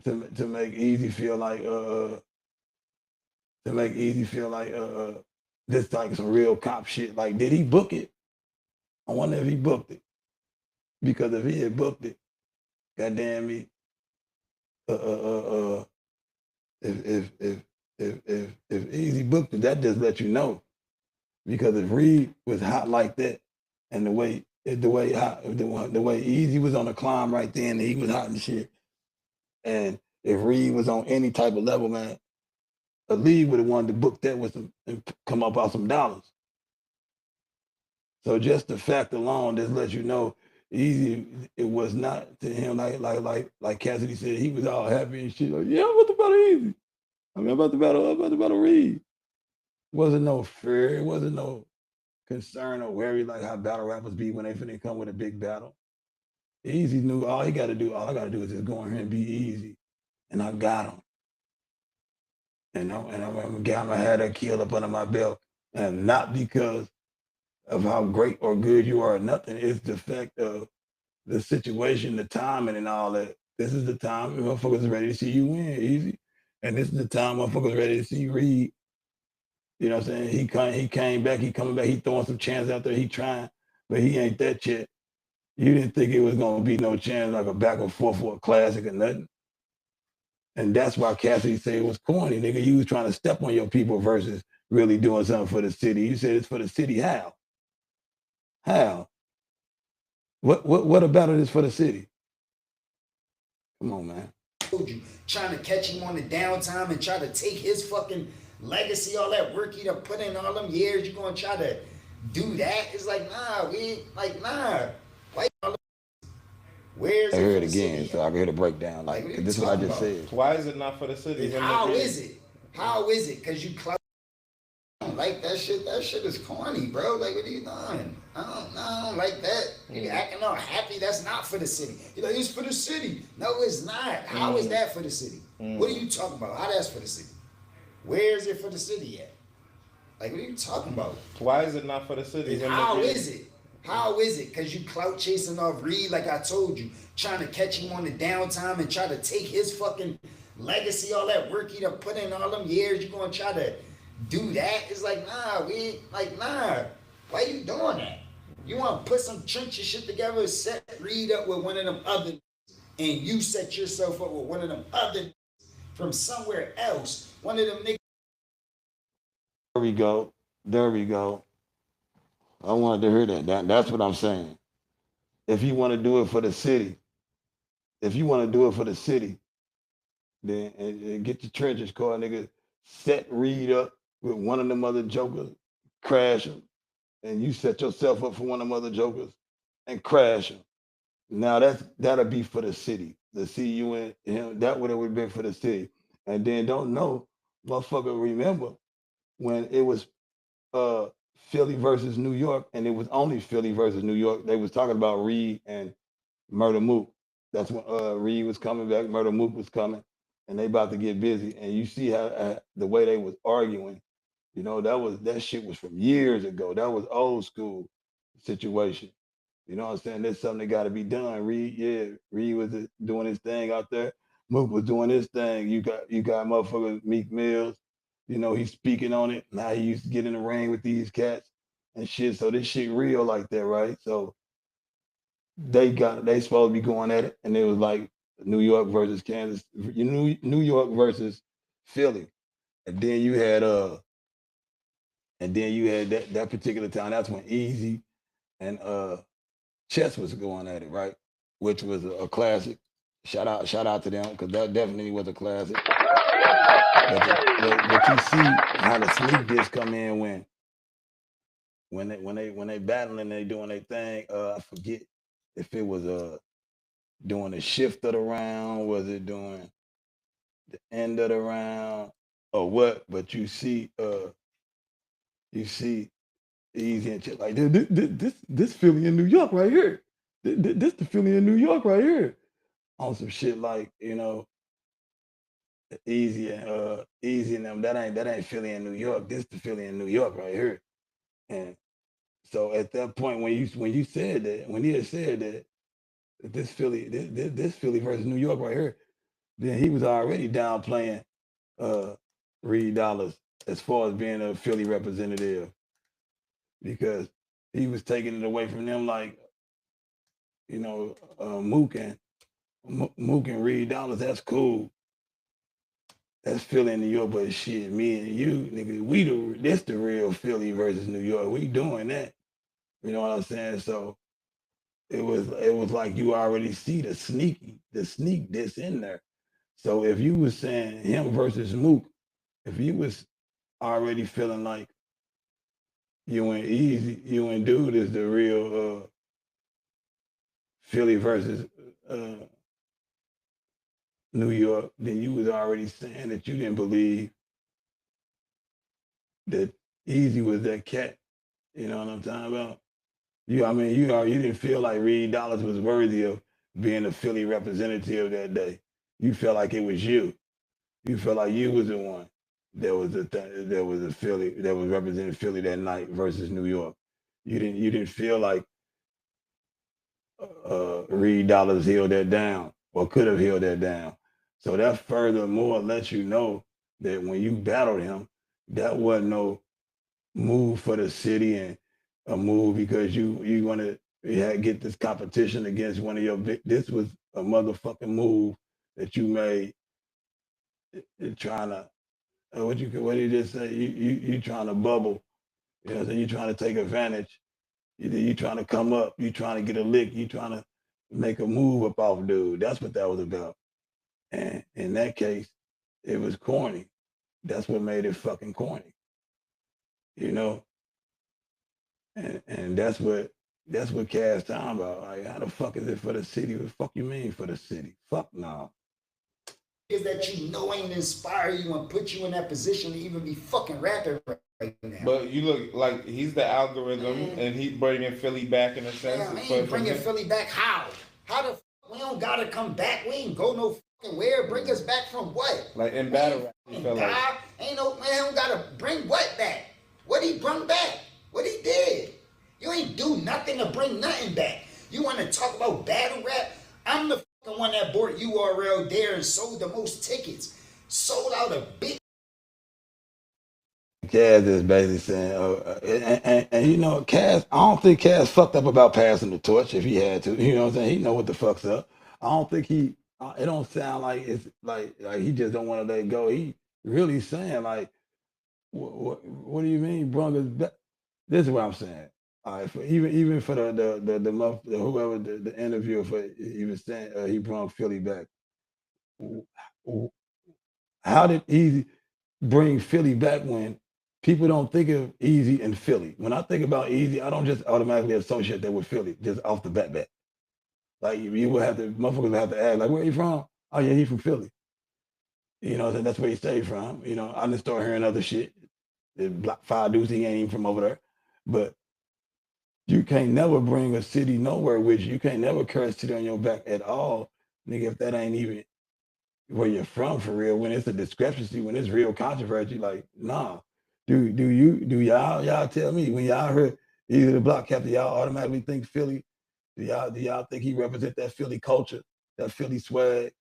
Easy feel like this like some real cop shit. Like, did he book it? I wonder if he booked it. Because if he had booked it, goddamn me, if Easy booked it, that just let you know. Because if Reed was hot like that, and the way Easy was on a climb right then, and he was hot and shit, and if Reed was on any type of level, man, a league would have wanted to book that with some and come up out some dollars. So just the fact alone just lets you know Easy, it was not to him like Cassidy said, he was all happy and shit. Like, yeah, I'm about to battle Easy. I mean, I'm about to battle Reed. Wasn't no fear, it wasn't no concern or worry like how battle rappers be when they finna come with a big battle. Easy knew all I gotta do is just go in here and be Easy. And I got him. And I'm gonna have that kill up under my belt. And not because of how great or good you are or nothing. It's the fact of the situation, the timing and all that. This is the time motherfuckers ready to see you win, Easy. And this is the time motherfuckers ready to see you Reed. You know what I'm saying? He came back, he coming back, he throwing some chances out there, he trying, but he ain't that yet. You didn't think it was gonna be no chance like a back and forth for a classic or nothing. And that's why Cassidy said it was corny, nigga. You was trying to step on your people versus really doing something for the city. You said it's for the city. How? How? What about it is for the city? Come on, man.
Trying to catch him on the downtime and try to take his fucking legacy, all that work he done put in all them years. You gonna try to do that? It's like, nah, nah. Why? Where's
I heard it again, so I can hear the breakdown. Like this is what I just said.
Why is it not for the city?
How is it? How is it? Because you like that shit. That shit is corny, bro. Like, what are you doing? I don't like that. You acting all happy. That's not for the city. You're like, it's for the city. No, it's not. How is that for the city? What are you talking about? How that's for the city? Where is it for the city at? Like, what are you talking about?
Why is it not for the city?
How is it? How is it? Because you clout chasing off Reed, like I told you, trying to catch him on the downtime and try to take his fucking legacy, all that work he done put in all them years. You gonna try to do that? It's like, nah, nah. Why you doing that? You want to put some trench shit together, set Reed up with one of them other, and you set yourself up with one of them other from somewhere else. One of them niggas.
There we go. I wanted to hear that. That's what I'm saying. If you want to do it for the city, then and get your trenches called, nigga. Set Reed up with one of them other jokers, crash him, and you set yourself up for one of them other jokers and crash him. Now that'll be for the city. The CU and him, that would have been for the city. And then don't know, motherfucker, remember when it was Philly versus New York, and it was only Philly versus New York. They was talking about Reed and Murder Mook. That's when Reed was coming back, Murder Mook was coming, and they about to get busy. And you see how the way they was arguing, you know, that shit was from years ago. That was old school situation. You know what I'm saying? There's something that got to be done. Reed was doing his thing out there. Mook was doing his thing. You got motherfuckers, Meek Mills. You know, he's speaking on it. Now he used to get in the ring with these cats and shit. So this shit real like that, right? So they supposed to be going at it. And it was like New York versus Kansas, New York versus Philly, and then you had that particular time. That's when Easy and Chess was going at it, right? Which was a classic. Shout out to them because that definitely was a classic. But you see how the sneak disc come in when they battling, they doing their thing. I forget if it was doing the shift of the round, was it doing the end of the round or what? But you see Easy and shit like this Philly in New York right here. This the Philly in New York right here. On some shit like, Easy and them. That ain't Philly in New York. This the Philly in New York right here. And so at that point when said that, when he had said that this Philly versus New York right here, then he was already downplaying Reed Dollars as far as being a Philly representative because he was taking it away from them like, Mook and Reed Dollars, that's cool. That's Philly in New York, but shit, me and you, nigga, this the real Philly versus New York. We doing that. You know what I'm saying? So it was like you already see the sneak this in there. So if you was saying him versus Mook, if you was already feeling like you and Dude is the real Philly versus New York, then you was already saying that you didn't believe that Easy was that cat. You know what I'm talking about? You didn't feel like Reed Dollars was worthy of being a Philly representative that day. You felt like it was you. You felt like you was the one that was a Philly that was representing Philly that night versus New York. You didn't feel like Reed Dollars held that down or could have held that down. So that furthermore lets you know that when you battled him, that wasn't no move for the city and a move because you want to get this competition against one of your this was a motherfucking move that you made trying to what did you just say, you trying to bubble, so you trying to take advantage, you trying to come up, you trying to get a lick, you trying to make a move up off dude. That's what that was about. And in that case it was corny. That's what made it fucking corny, you know. And that's what Cass talking about. Like, how the fuck is it for the city? What the fuck you mean for the city? Fuck no.
Is that ain't inspire you and put you in that position to even be fucking rapping right now.
But you look like he's the algorithm, and he bringing Philly back in a sense.
Damn, he ain't bringing Philly back. How? How the fuck? We don't gotta come back. We ain't go no fucking where. Bring us back from what?
Like in battle rap, you feel like
ain't no man. Don't gotta bring what back? What he brought back? What he did? You ain't do nothing to bring nothing back. You want to talk about battle rap? I'm the fucking one that bought URL there and sold the most tickets. Sold out a big.
Cass is basically saying, and you know, Cass, I don't think Cass fucked up about passing the torch if he had to. You know what I'm saying? He know what the fuck's up. I don't think it don't sound like it's like he just don't want to let it go. He really saying like, what do you mean, Broncos? This is what I'm saying. All right, even for the whoever the interviewer for he was saying he brought Philly back. How did Easy bring Philly back when people don't think of Easy and Philly? When I think about Easy, I don't just automatically associate that with Philly, just off the bat. Like you would have to, motherfuckers would have to ask, like, where are you from? Oh yeah, he's from Philly. You know, that's where he stayed from. You know, I didn't start hearing other shit. The Block 5 dudes, he ain't even from over there. But you can't never bring a city nowhere with you. You can't never carry a city on your back at all, nigga, if that ain't even where you're from for real. When it's a discrepancy, when it's real controversy, like, nah. Do y'all tell me when y'all heard either the Block Captain, y'all automatically think Philly? Do y'all think he represent that Philly culture, that Philly swag?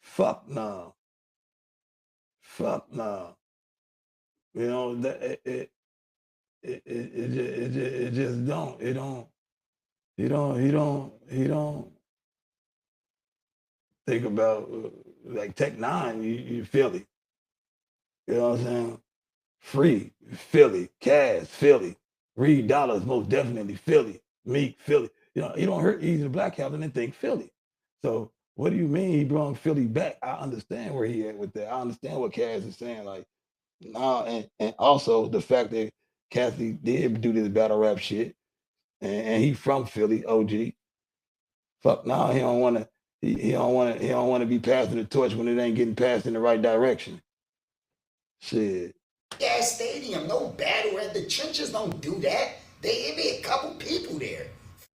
Fuck no. Fuck no. You know that it just don't. He don't think about like Tech Nine, you Philly. You know what I'm saying? Free, Philly. Cass, Philly. Reed Dollars, most definitely Philly. Meek, Philly. You know, you don't hurt Easy the Black Captain and think Philly. So what do you mean he brought Philly back? I understand where he at with that. I understand what Cass is saying. Like, nah, and also the fact that Kathy did do this battle rap shit, and he from Philly, OG. Fuck, nah, he don't want to. He don't want to. He don't want to be passing the torch when it ain't getting passed in the right direction. Shit.
Gas stadium, no battle rap. The trenches don't do that. It be a couple people there.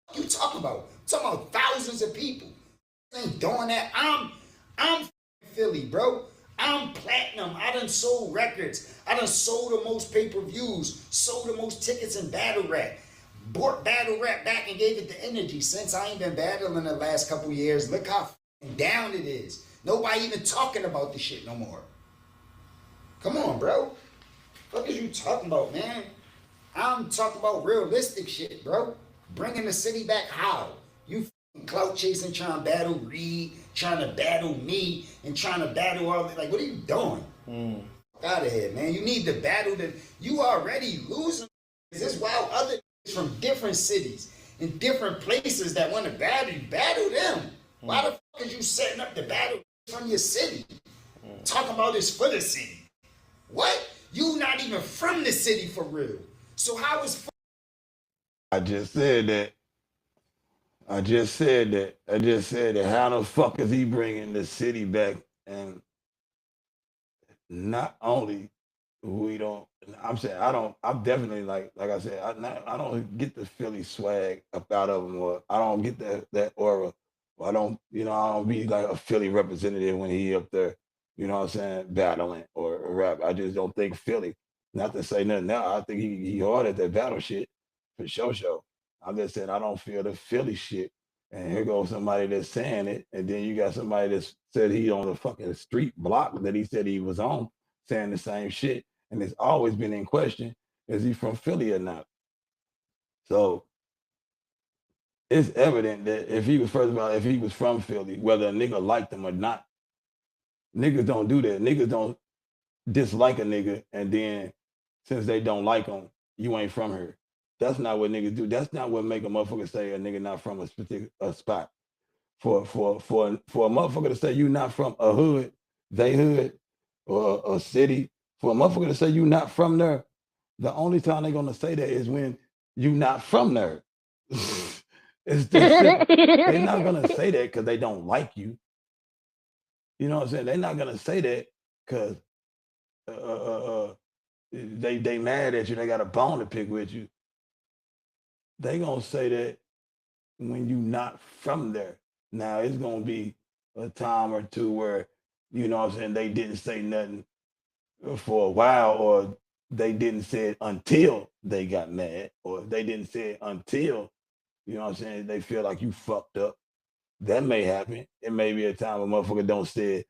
What you talking about? I'm talking about thousands of people. Ain't doing that. I'm Philly, bro. I'm platinum. I done sold records. I done sold the most pay-per-views, sold the most tickets in battle rap. Bought battle rap back and gave it the energy. Since I ain't been battling the last couple years, look how down it is. Nobody even talking about the shit no more. Come on, bro. What is you talking about, man? I'm talking about realistic shit, bro. Bringing the city back how? You clout chasing, trying to battle Reed, trying to battle me, and trying to battle all like, what are you doing? Out of here, man. You need to battle them. You already losing. This while other from different cities and different places that want to battle them. Why the fuck is you setting up the battle from your city? Talking about this for the city. What? You not even from the city for real. So how is
I just said that. I just said that. How the fuck is he bringing the city back? And not only we don't. I'm saying I'm definitely like I said. I don't get the Philly swag up out of him, or I don't get that aura. Or I don't be like a Philly representative when he up there. You know what I'm saying? Battling or rap. I just don't think Philly. Not to say nothing now. I think he hard at that battle shit for sure. I'm just saying I don't feel the Philly shit. And here goes somebody that's saying it, and then you got somebody that said he on the fucking street block that he said he was on saying the same shit, and it's always been in question: is he from Philly or not? So it's evident that if he was from Philly, whether a nigga liked him or not, niggas don't do that. Niggas don't dislike a nigga, and then since they don't like him, you ain't from here. That's not what niggas do. That's not what make a motherfucker say a nigga not from a specific spot. For a motherfucker to say you not from a hood, or a city, for a motherfucker to say you not from there, the only time they're gonna say that is when you not from there. It's this simple. They're not gonna say that because they don't like you. You know what I'm saying? They're not gonna say that because they mad at you. They got a bone to pick with you. They gonna say that when you not from there. Now it's gonna be a time or two where, you know what I'm saying, they didn't say nothing for a while, or they didn't say it until they got mad, or they didn't say it until, you know what I'm saying, they feel like you fucked up. That may happen. It may be a time a motherfucker don't say it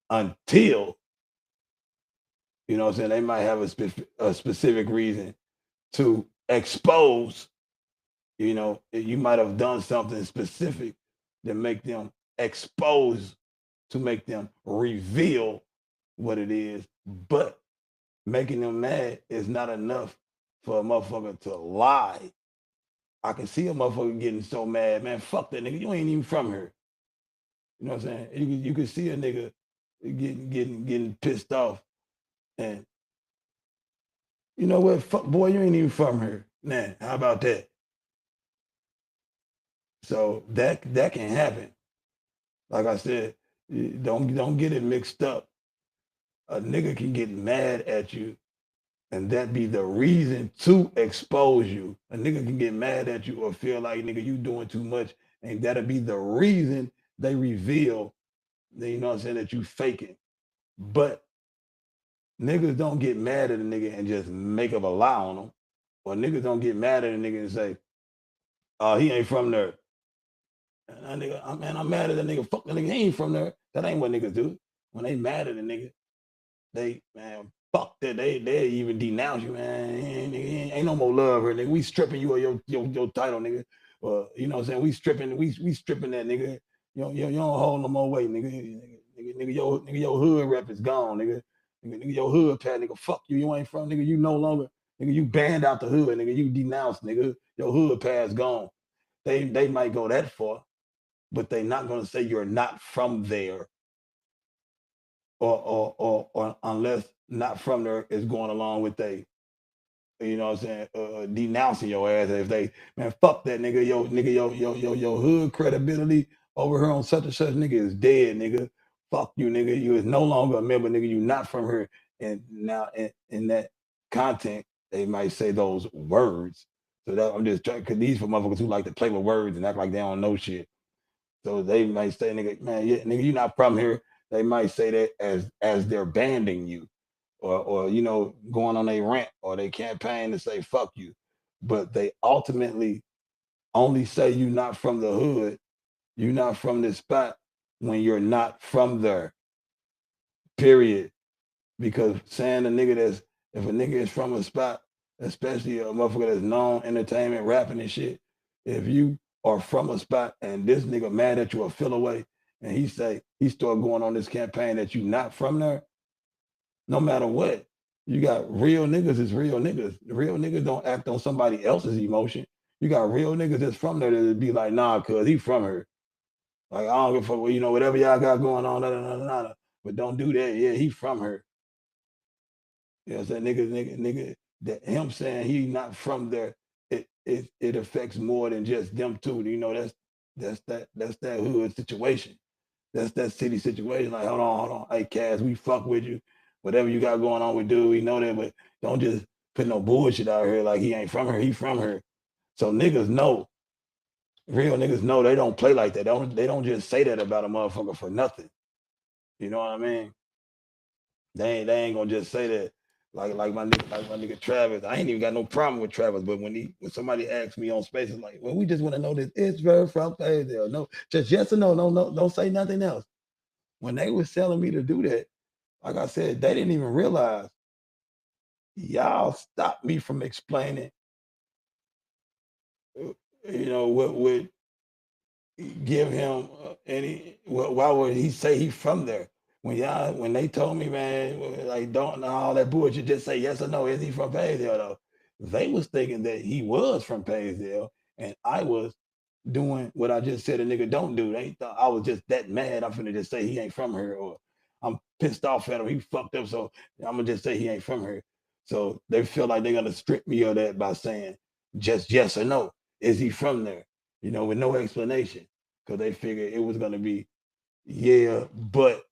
until, you know what I'm saying, they might have a specific reason to expose. You know, you might have done something specific that make them expose, to make them reveal what it is. But making them mad is not enough for a motherfucker to lie. I can see a motherfucker getting so mad, man, fuck that nigga. You ain't even from here. You know what I'm saying? You can see a nigga getting pissed off. And you know what? Fuck, boy, you ain't even from here. Man, how about that? So that can happen. Like I said, don't get it mixed up. A nigga can get mad at you, and that be the reason to expose you. A nigga can get mad at you or feel like, nigga, you doing too much, and that'll be the reason they reveal, you know what I'm saying, that you faking. But niggas don't get mad at a nigga and just make up a lie on them. Or niggas don't get mad at a nigga and say, oh, he ain't from there. And that nigga, man, I'm mad at that nigga. Fuck that nigga, he ain't from there. That ain't what niggas do. When they mad at a nigga, they, man, fuck that. They even denounce you, man. Ain't no more love here, nigga. We stripping you of your title, nigga. You know what I'm saying? We stripping that nigga. you don't hold no more weight, nigga, your hood rep is gone, nigga, your hood pad, nigga, fuck you, you ain't from, nigga, you no longer, nigga, you banned out the hood, nigga, you denounced, nigga, your hood pad's gone. They might go that far, but they not gonna say you're not from there, or unless not from there is going along with they, you know what I'm saying, denouncing your ass. If they, man, fuck that nigga, your hood credibility over here on such and such, nigga, is dead, nigga. Fuck you, nigga. You is no longer a member, nigga. You not from here. And now in that content, they might say those words. So that I'm just trying, cause these for motherfuckers who like to play with words and act like they don't know shit. So they might say, nigga, man, yeah, nigga, you not from here. They might say that as they're banding you, or you know, going on a rant or they campaign to say fuck you. But they ultimately only say you not from the hood, you not from this spot when you're not from there. Period. Because saying a nigga that's, if a nigga is from a spot, especially a motherfucker that's known entertainment, rapping and shit, if you are from a spot and this nigga mad at you a feel away and he start going on this campaign that you not from there, no matter what, you got real niggas is real niggas. Real niggas don't act on somebody else's emotion. You got real niggas that's from there that be like, nah, cuz he from her. Like, I don't give a fuck, well, you know, whatever y'all got going on, but don't do that. Yeah, he from her. You know what I'm saying? Nigga, that him saying he not from there, it affects more than just them two. You know, that's that hood situation. That's that city situation. Like, hold on. Hey, Cass, we fuck with you. Whatever you got going on with dude, we know that, but don't just put no bullshit out here like he ain't from her, he from her. So niggas know, real niggas know they don't play like that. They don't just say that about a motherfucker for nothing. You know what I mean? They ain't gonna just say that like my nigga Travis. I ain't even got no problem with Travis, but when somebody asks me on spaces like, well, we just want to know this it's very from Fayetteville. No, just yes or no, don't say nothing else. When they was telling me to do that, like I said, they didn't even realize y'all stopped me from explaining, you know, what would give him any, why would he say he's from there? When they told me, man, like don't know all that bullshit, just say yes or no, is he from Paysdale though? They was thinking that he was from Paysdale and I was doing what I just said a nigga don't do. They thought I was just that mad. I'm finna just say he ain't from here, or I'm pissed off at him. He fucked up, so I'm gonna just say he ain't from here. So they feel like they're gonna strip me of that by saying just yes or no. Is he from there? You know, with no explanation. Because they figured it was gonna be, yeah, but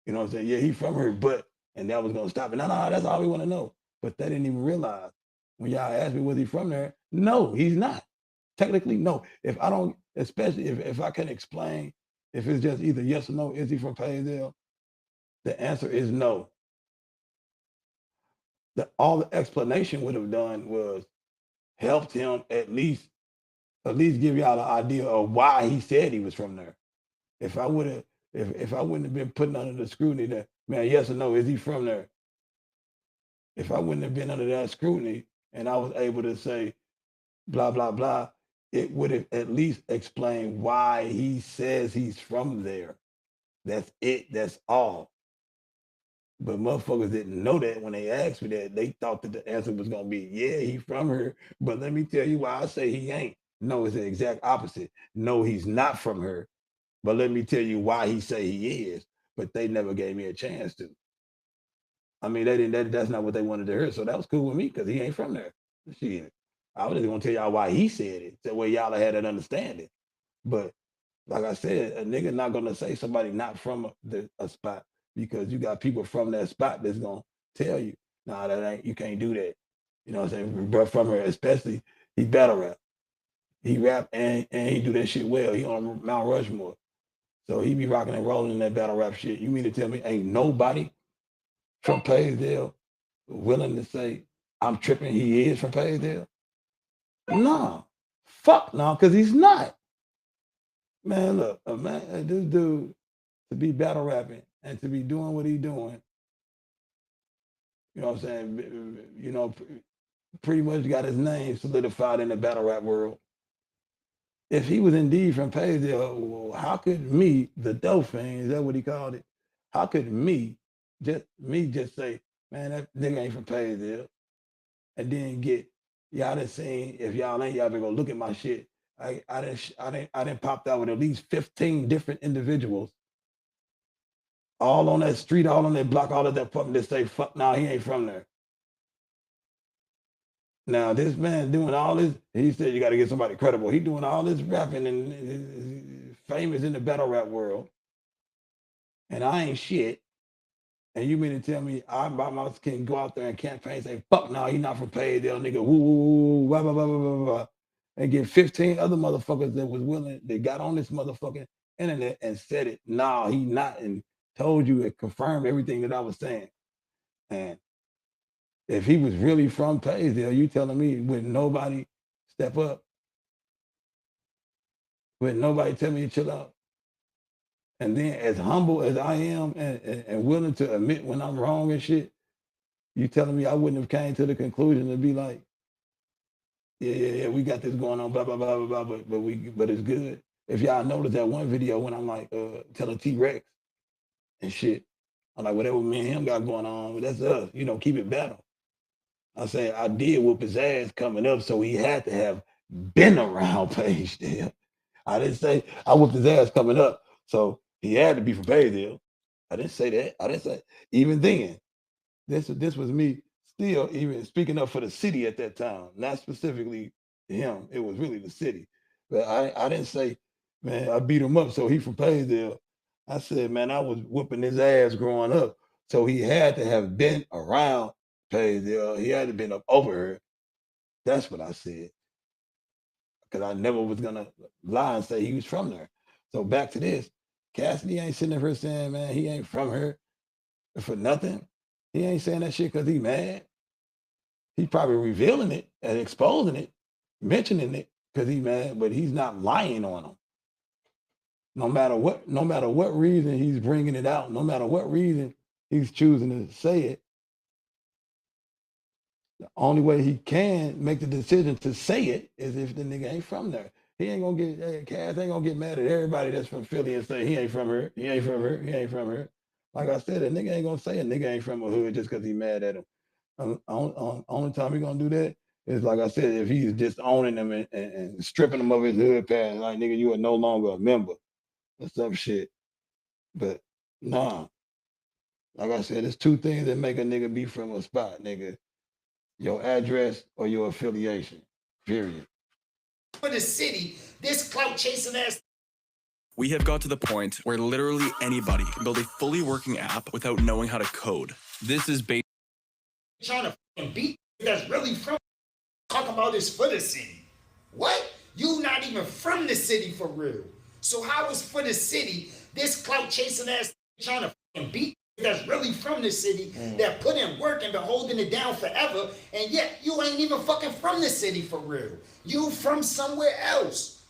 you know what I'm saying? Yeah, he from here, but and that was gonna stop it. No, that's all we want to know. But they didn't even realize when y'all asked me was he from there? No, he's not. Technically, no. If I don't, especially if I can explain, if it's just either yes or no, is he from Paysdale? The answer is no. All the explanation would have done was helped him at least give y'all an idea of why he said he was from there. If I would have, if I wouldn't have been putting under the scrutiny that, man, yes or no, is he from there? If I wouldn't have been under that scrutiny and I was able to say blah blah blah, it would have at least explained why he says he's from there. That's it. That's all. But motherfuckers didn't know that when they asked me that. They thought that the answer was gonna be, yeah, he from here. But let me tell you why I say he ain't. No, it's the exact opposite. No, he's not from here. But let me tell you why he say he is. But they never gave me a chance to. I mean, they didn't. That's not what they wanted to hear. So that was cool with me because he ain't from there. Shit, I was just gonna tell y'all why he said it. That way y'all had an understanding. But like I said, a nigga not gonna say somebody not from a spot because you got people from that spot that's gonna tell you, nah, that ain't. You can't do that. You know what I'm saying? But from her, especially, he battle rap. He rap and he do that shit well. He on Mount Rushmore. So he be rocking and rolling in that battle rap shit. You mean to tell me ain't nobody from Paysdale willing to say, I'm tripping, he is from Paysdale? No. Fuck no, because he's not. Man, look, man, this dude to be battle rapping and to be doing what he doing, you know what I'm saying? You know, pretty much got his name solidified in the battle rap world. if he was indeed from Paysdale, how could me, the Dauphin, is that what he called it? How could me just say, man, that nigga ain't from Paysdale, and then get y'all done seen, if y'all ain't, y'all better go look at my shit. I done popped out with at least 15 different individuals, all on that street, all on that block, all of that fucking that say fuck nah, he ain't from there. Now this man doing all this, he said you got to get somebody credible. He doing all this rapping and famous in the battle rap world, and I ain't shit. And you mean to tell me I by my can go out there and campaign say fuck no, he not from Paydale, nigga, woo woo woo, blah blah blah blah blah blah, and get 15 other motherfuckers that was willing, that got on this motherfucking internet and said it. Nah, he not, and told you and confirmed everything that I was saying. And if he was really from Paysdale, you telling me would nobody step up? Would nobody tell me to chill out? And then as humble as I am and willing to admit when I'm wrong and shit, you telling me I wouldn't have came to the conclusion to be like, yeah, we got this going on, blah, blah, blah, blah, blah, but it's good. If y'all notice that one video when I'm like telling T-Rex and shit, I'm like, whatever me and him got going on, that's us, keep it better. I say I did whoop his ass coming up, so he had to have been around Paysdale. I didn't say I whooped his ass coming up, so he had to be from Paysdale. I didn't say that. I didn't say even then. This was me still even speaking up for the city at that time, not specifically him. It was really the city. But I didn't say, man, I beat him up, so he from Paysdale. I said, man, I was whooping his ass growing up, so he had to have been around Paysdale. He had to have been up over her. That's what I said. Because I never was gonna lie and say he was from there. So back to this, Cassidy ain't sitting there saying, man, he ain't from her for nothing. He ain't saying that shit because he mad. He probably revealing it and exposing it, mentioning it because he mad, but he's not lying on him. No matter what reason he's bringing it out, no matter what reason he's choosing to say it, the only way he can make the decision to say it is if the nigga ain't from there. He ain't gonna get, Cass ain't gonna get mad at everybody that's from Philly and say he ain't from her, he ain't from her, he ain't from her. Like I said, a nigga ain't gonna say a nigga ain't from a hood just because he mad at him. Only time he gonna do that is, like I said, if he's just owning them and stripping him of his hood pass, like nigga, you are no longer a member or some shit. But nah, like I said, there's two things that make a nigga be from a spot, nigga. Your address or your affiliation, period.
For the city, this clout chasing ass.
We have got to the point where literally anybody can build a fully working app without knowing how to code. This is based
trying to beat that's really from talk about this for the city. What? You not even from the city for real. So how is for the city this clout chasing ass trying to beat that's really from the city that put in work and been holding it down forever, and yet you ain't even fucking from the city for real. You from somewhere else.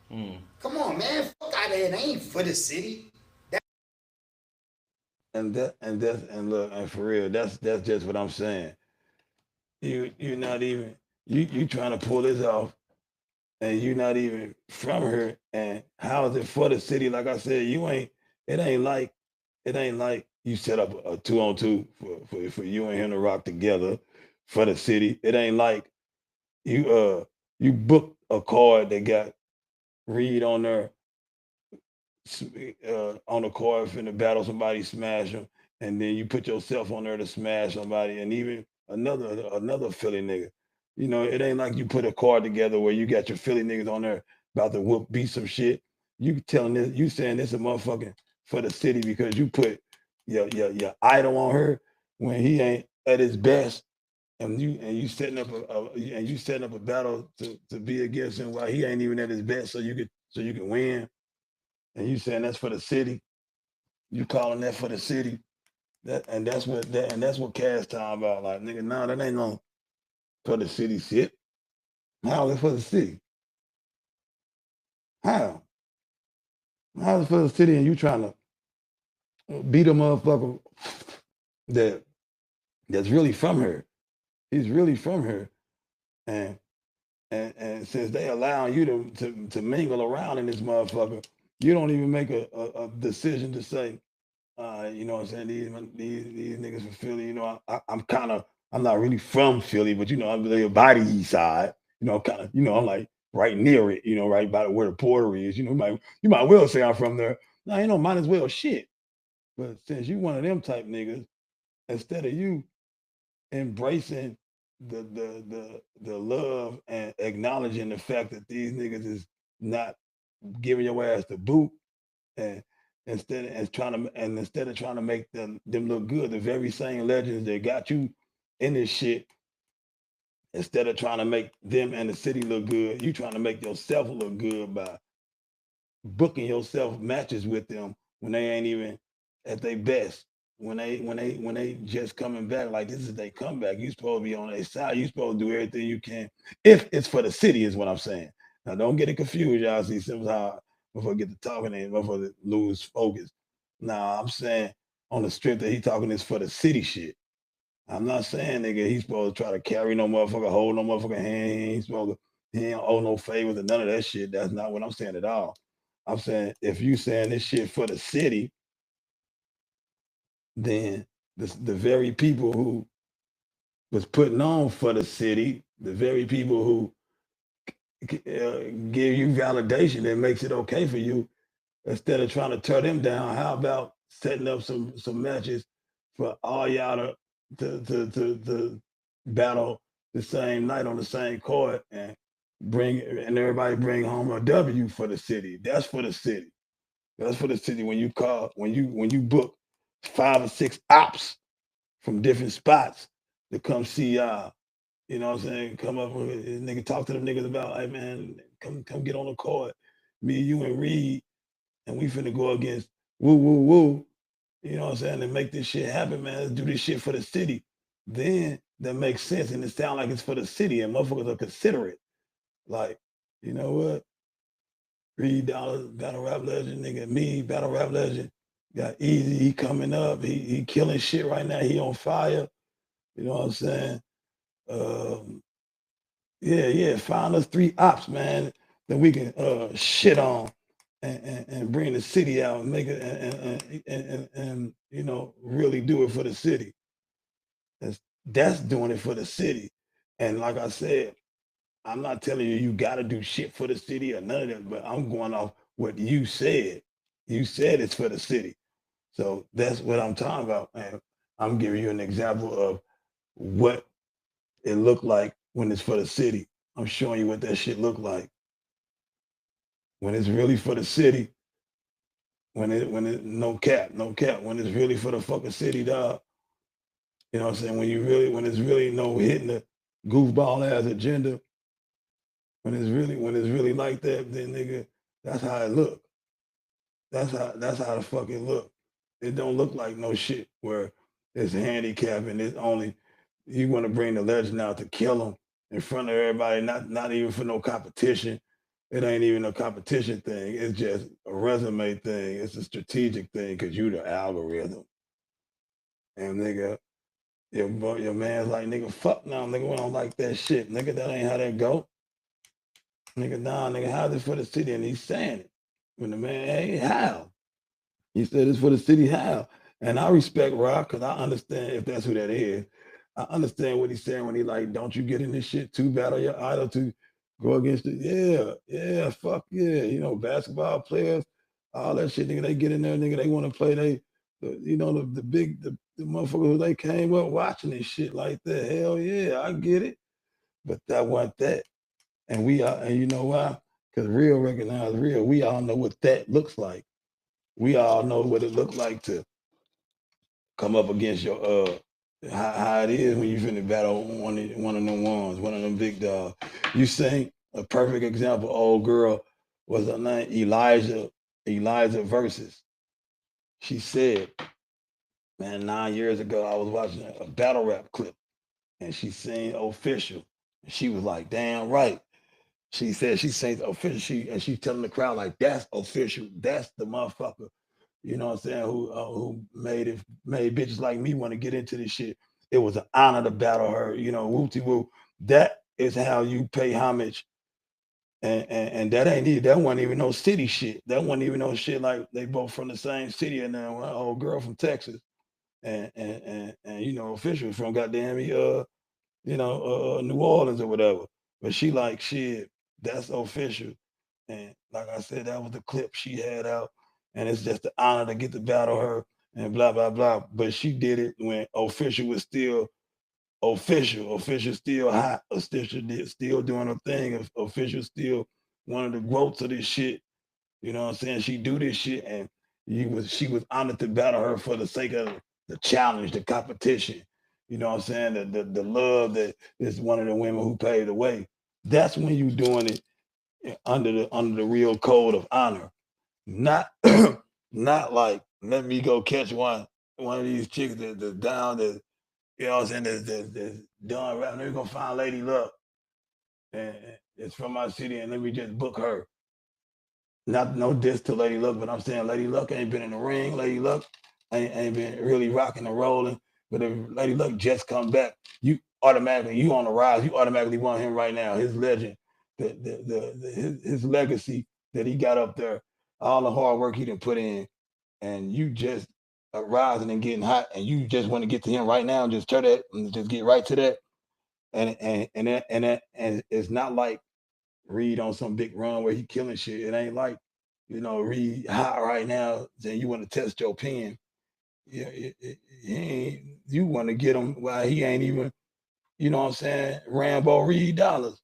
Come on, man. Fuck out of here. They ain't for the city.
And look, and for real, that's just what I'm saying. You're not even you trying to pull this off, and you're not even from her. And how is it for the city? Like I said, it ain't like you set up a 2-on-2 for you and him to rock together for the city. It ain't like you booked a card that got Reed on there on the card finna battle somebody, smash them, and then you put yourself on there to smash somebody, and even another Philly nigga. It ain't like you put a card together where you got your Philly niggas on there about to beat some shit. You saying this a motherfucking for the city because you put your idol on her when he ain't at his best, and you setting up a battle to be against him while he ain't even at his best, so you can win. And you saying that's for the city. You calling that for the city. That's what Cass talking about. Like, nigga, nah, that ain't no for the city shit. How is it for the city? How? How is it for the city and you trying to beat a motherfucker that's really from her? He's really from her. And And since they allowing you to mingle around in this motherfucker, you don't even make a decision to say, you know what I'm saying, these niggas from Philly, you know, I'm not really from Philly, but you know, I'm really by the east side, you know, kind of, you know, I'm like right near it, you know, right by where the border is, you know, you might well say I'm from there. Now, you know, might as well shit. But since you one of them type niggas, instead of you embracing the love and acknowledging the fact that these niggas is not giving your ass the boot, and instead of trying to make them look good, the very same legends that got you in this shit, instead of trying to make them and the city look good, you trying to make yourself look good by booking yourself matches with them when they ain't even at their best. When they just coming back, like this is their comeback. You supposed to be on their side. You supposed to do everything you can. If it's for the city, is what I'm saying. Now don't get it confused, y'all. See, somehow before I get to talking and before they lose focus. Nah, I'm saying on the strip that he talking is for the city shit. I'm not saying nigga he's supposed to try to carry no motherfucker, hold no motherfucker hand. He ain't supposed to, he ain't owe no favors and none of that shit. That's not what I'm saying at all. I'm saying if you saying this shit for the city, then the very people who was putting on for the city, the very people who give you validation that makes it okay for you, instead of trying to tear them down, how about setting up some matches for all y'all to battle the same night on the same court and everybody bring home a W for the city. That's for the city. That's for the city. When you book 5 or 6 ops from different spots to come see y'all. You know what I'm saying? Come up with nigga, talk to them niggas about, hey man, come get on the court. Me, you, and Reed, and we finna go against woo woo woo. You know what I'm saying? To make this shit happen, man. Let's do this shit for the city. Then that makes sense, and it sounds like it's for the city, and motherfuckers will consider it. Like, you know what? Reed Dollars, battle rap legend, nigga. Me, battle rap legend. Got Easy, he coming up. He killing shit right now. He on fire. You know what I'm saying? Um, yeah. Find us 3 ops, man, that we can shit on and bring the city out and make it and you know really do it for the city. That's doing it for the city. And like I said, I'm not telling you got to do shit for the city or none of that, but I'm going off what you said. You said it's for the city. So that's what I'm talking about. And I'm giving you an example of what it looked like when it's for the city. I'm showing you what that shit looked like. When it's really for the city, when it no cap, when it's really for the fucking city, dog. You know what I'm saying? When it's really no hitting the goofball ass agenda, when it's really like that, then nigga, that's how it look. That's how the fuck it look. It don't look like no shit where it's handicap and it's only you want to bring the legend out to kill him in front of everybody, not even for no competition. It ain't even a competition thing. It's just a resume thing. It's a strategic thing because you the algorithm. And nigga, your man's like, nigga, fuck now, nigga, we don't like that shit. Nigga, that ain't how that go. Nigga, nah, nigga, how's it for the city? And he's saying it. When the man, hey, how? He said it's for the city, how? And I respect Rock because I understand if that's who that is. I understand what he's saying when he like, don't you get in this shit to battle your idol to go against it? Yeah, fuck yeah. You know, basketball players, all that shit, nigga, they get in there, nigga, they want to play the motherfuckers who they came up watching this shit like that. Hell yeah, I get it. But that wasn't that. And you know why? Because real recognize real. We all know what that looks like. We all know what it looked like to come up against your how it is when you finna battle one of them ones, one of them big dogs. You sing a perfect example. Old girl was her name Elijah versus. She said, man, 9 years ago I was watching a battle rap clip and she sang Official. She was like, damn right. She said she sings Official. And she's telling the crowd like, that's Official. That's the motherfucker. You know what I'm saying? Who made bitches like me want to get into this shit. It was an honor to battle her. You know, whoopty whoop. That It's how you pay homage. And that ain't even, that wasn't even no city shit. That wasn't even no shit like they both from the same city, and then one old girl from Texas, and you know, official from goddamn New Orleans or whatever. But she like shit, that's official. And like I said, that was the clip she had out. And it's just an honor to get to battle her and blah blah blah. But she did it when official was still official still hot, still doing her thing, official still one of the growths of this shit. You know what I'm saying? She do this shit, and she was honored to battle her for the sake of the challenge, the competition. You know what I'm saying? The love that is one of the women who paved the way. That's when you doing it under the real code of honor. Not not like let me go catch one of these chicks that's down that you know what I'm saying that's done rap. Let me go find Lady Luck and it's from my city and let me just book her. Not no diss to Lady Luck, but I'm saying Lady Luck ain't been in the ring. Lady Luck ain't been really rocking and rolling. But if Lady Luck just come back, you automatically you on the rise. You automatically want him right now. His legend, his legacy that he got up there, all the hard work he done put in, and you just rising and getting hot, and you just want to get to him right now and just turn that and just get right to that. And it's not like Reed on some big run where he killing shit. It ain't like, you know, Reed hot right now, then you want to test your pen. Yeah, you want to get him while he ain't even, you know what I'm saying, Rambo Reed dollars.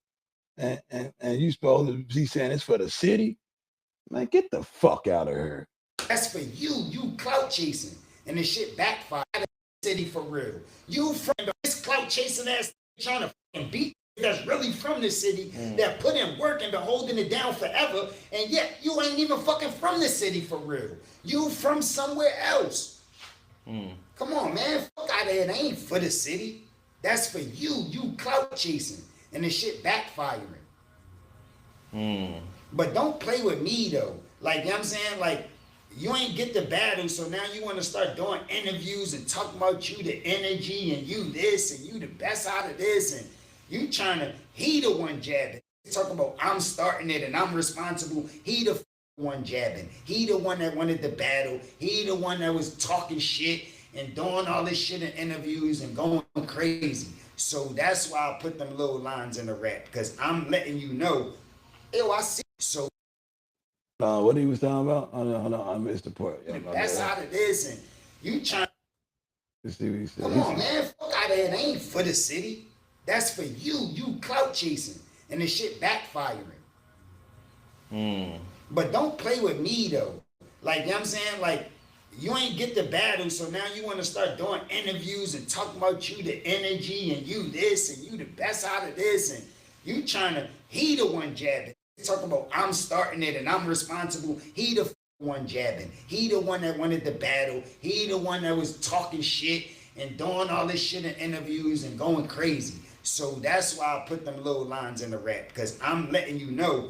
And you supposed to be saying it's for the city? Man, get the fuck out of here.
That's for you clout chasing. And the shit backfired in the city for real. You from this clout chasing ass trying to fucking beat that's really from the city that put in work and been holding it down forever, and yet you ain't even fucking from the city for real. You from somewhere else. Come on, man. Fuck out of here. They ain't for the city. That's for you clout chasing. And the shit backfiring. But don't play with me though. Like, you know what I'm saying? Like, you ain't get the battle, so now you want to start doing interviews and talking about you the energy and you this and you the best out of this and you trying to, he the one jabbing. Talking about I'm starting it and I'm responsible. He the one jabbing. He the one that wanted the battle. He the one that was talking shit and doing all this shit in interviews and going crazy. So that's why I put them little lines in the rap, because I'm letting you know, yo, I see. So
what he was talking about? Hold on, I missed the part.
Yeah, that's out of this, and you trying.
Let's see what he said.
Come on, man, fuck out of here. They ain't for the city. That's for you clout chasing, and the shit backfiring. But don't play with me though. Like, you know what I'm saying? Like, you ain't get the battle, so now you want to start doing interviews and talking about you the energy and you this and you the best out of this, and you trying to, he the one jabbing. Talking about I'm starting it and I'm responsible. He the one jabbing. He the one that wanted the battle. He the one that was talking shit and doing all this shit in interviews and going crazy. So that's why I put them little lines in the rap, because I'm letting you know,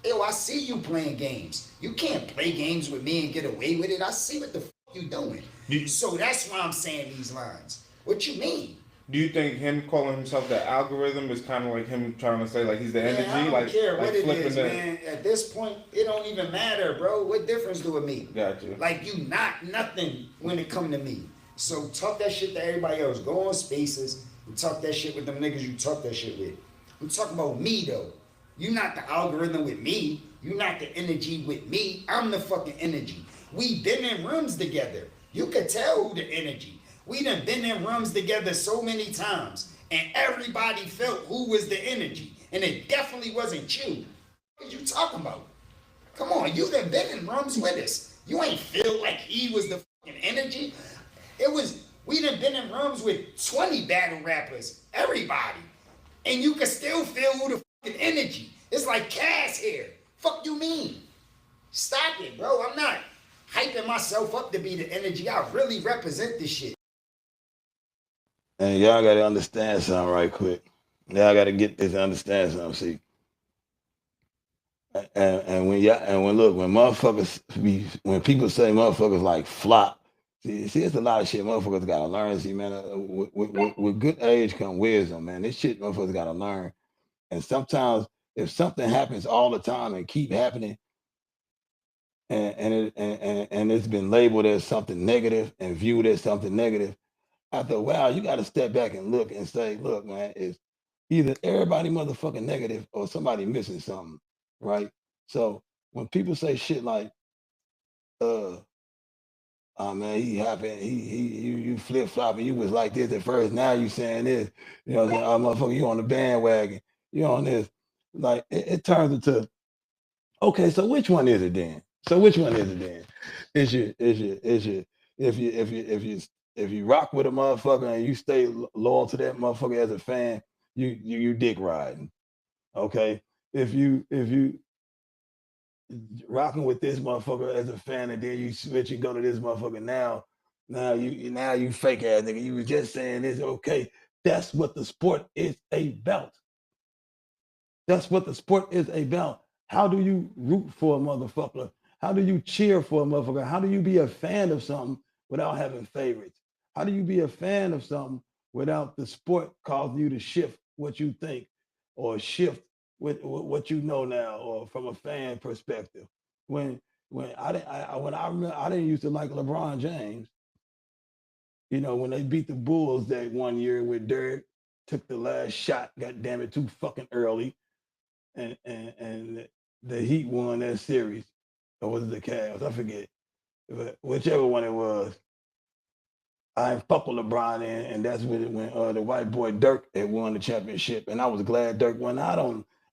yo, I see you playing games. You can't play games with me and get away with it. I see what the fuck you doing. So that's why I'm saying these lines. What you mean?
Do you think him calling himself the algorithm is kind of like him trying to say like he's the energy?
I don't
like,
care
like
what it is, man. At this point, it don't even matter, bro. What difference do it make?
Got you.
Like, you not nothing when it come to me. So talk that shit to everybody else. Go on Spaces and talk that shit with them niggas you talk that shit with. I'm talking about me though. You not the algorithm with me. You not the energy with me. I'm the fucking energy. We been in rooms together. You could tell who the energy. We done been in rooms together so many times, and everybody felt who was the energy, and it definitely wasn't you. What are you talking about? Come on, you done been in rooms with us. You ain't feel like he was the fucking energy. We done been in rooms with 20 battle rappers, everybody, and you can still feel who the fucking energy. It's like Cass here. Fuck you mean? Stop it, bro. I'm not hyping myself up to be the energy. I really represent this shit.
And y'all gotta understand something right quick. Y'all gotta get this and understand something. See, and when motherfuckers when people say motherfuckers like flop, see, it's a lot of shit motherfuckers gotta learn. See, man, with good age come wisdom, man. This shit motherfuckers gotta learn. And sometimes if something happens all the time and keep happening, and it's been labeled as something negative and viewed as something negative, after a while, you got to step back and look and say, look, man, it's either everybody motherfucking negative or somebody missing something, right? So when people say shit like, oh man, he happened, you flip flopping, you was like this at first, now you saying this, you know what I'm saying? Oh, motherfucker, you on the bandwagon, you on this. Like it turns into, okay, so which one is it then? So which one is it then? If you rock with a motherfucker and you stay loyal to that motherfucker as a fan, you dick riding. Okay. If you rocking with this motherfucker as a fan and then you switch and go to this motherfucker now you fake ass nigga. You was just saying this, okay. That's what the sport is about. That's what the sport is about. How do you root for a motherfucker? How do you cheer for a motherfucker? How do you be a fan of something without having favorites? How do you be a fan of something without the sport causing you to shift what you think or shift with what you know now or from a fan perspective? When I remember I didn't used to like LeBron James. You know, when they beat the Bulls that one year with Dirk, took the last shot, god damn it, too fucking early and the Heat won that series, or was it the Cavs? I forget, but whichever one it was, I fuck with LeBron and that's when the white boy Dirk had won the championship, and I was glad Dirk won. I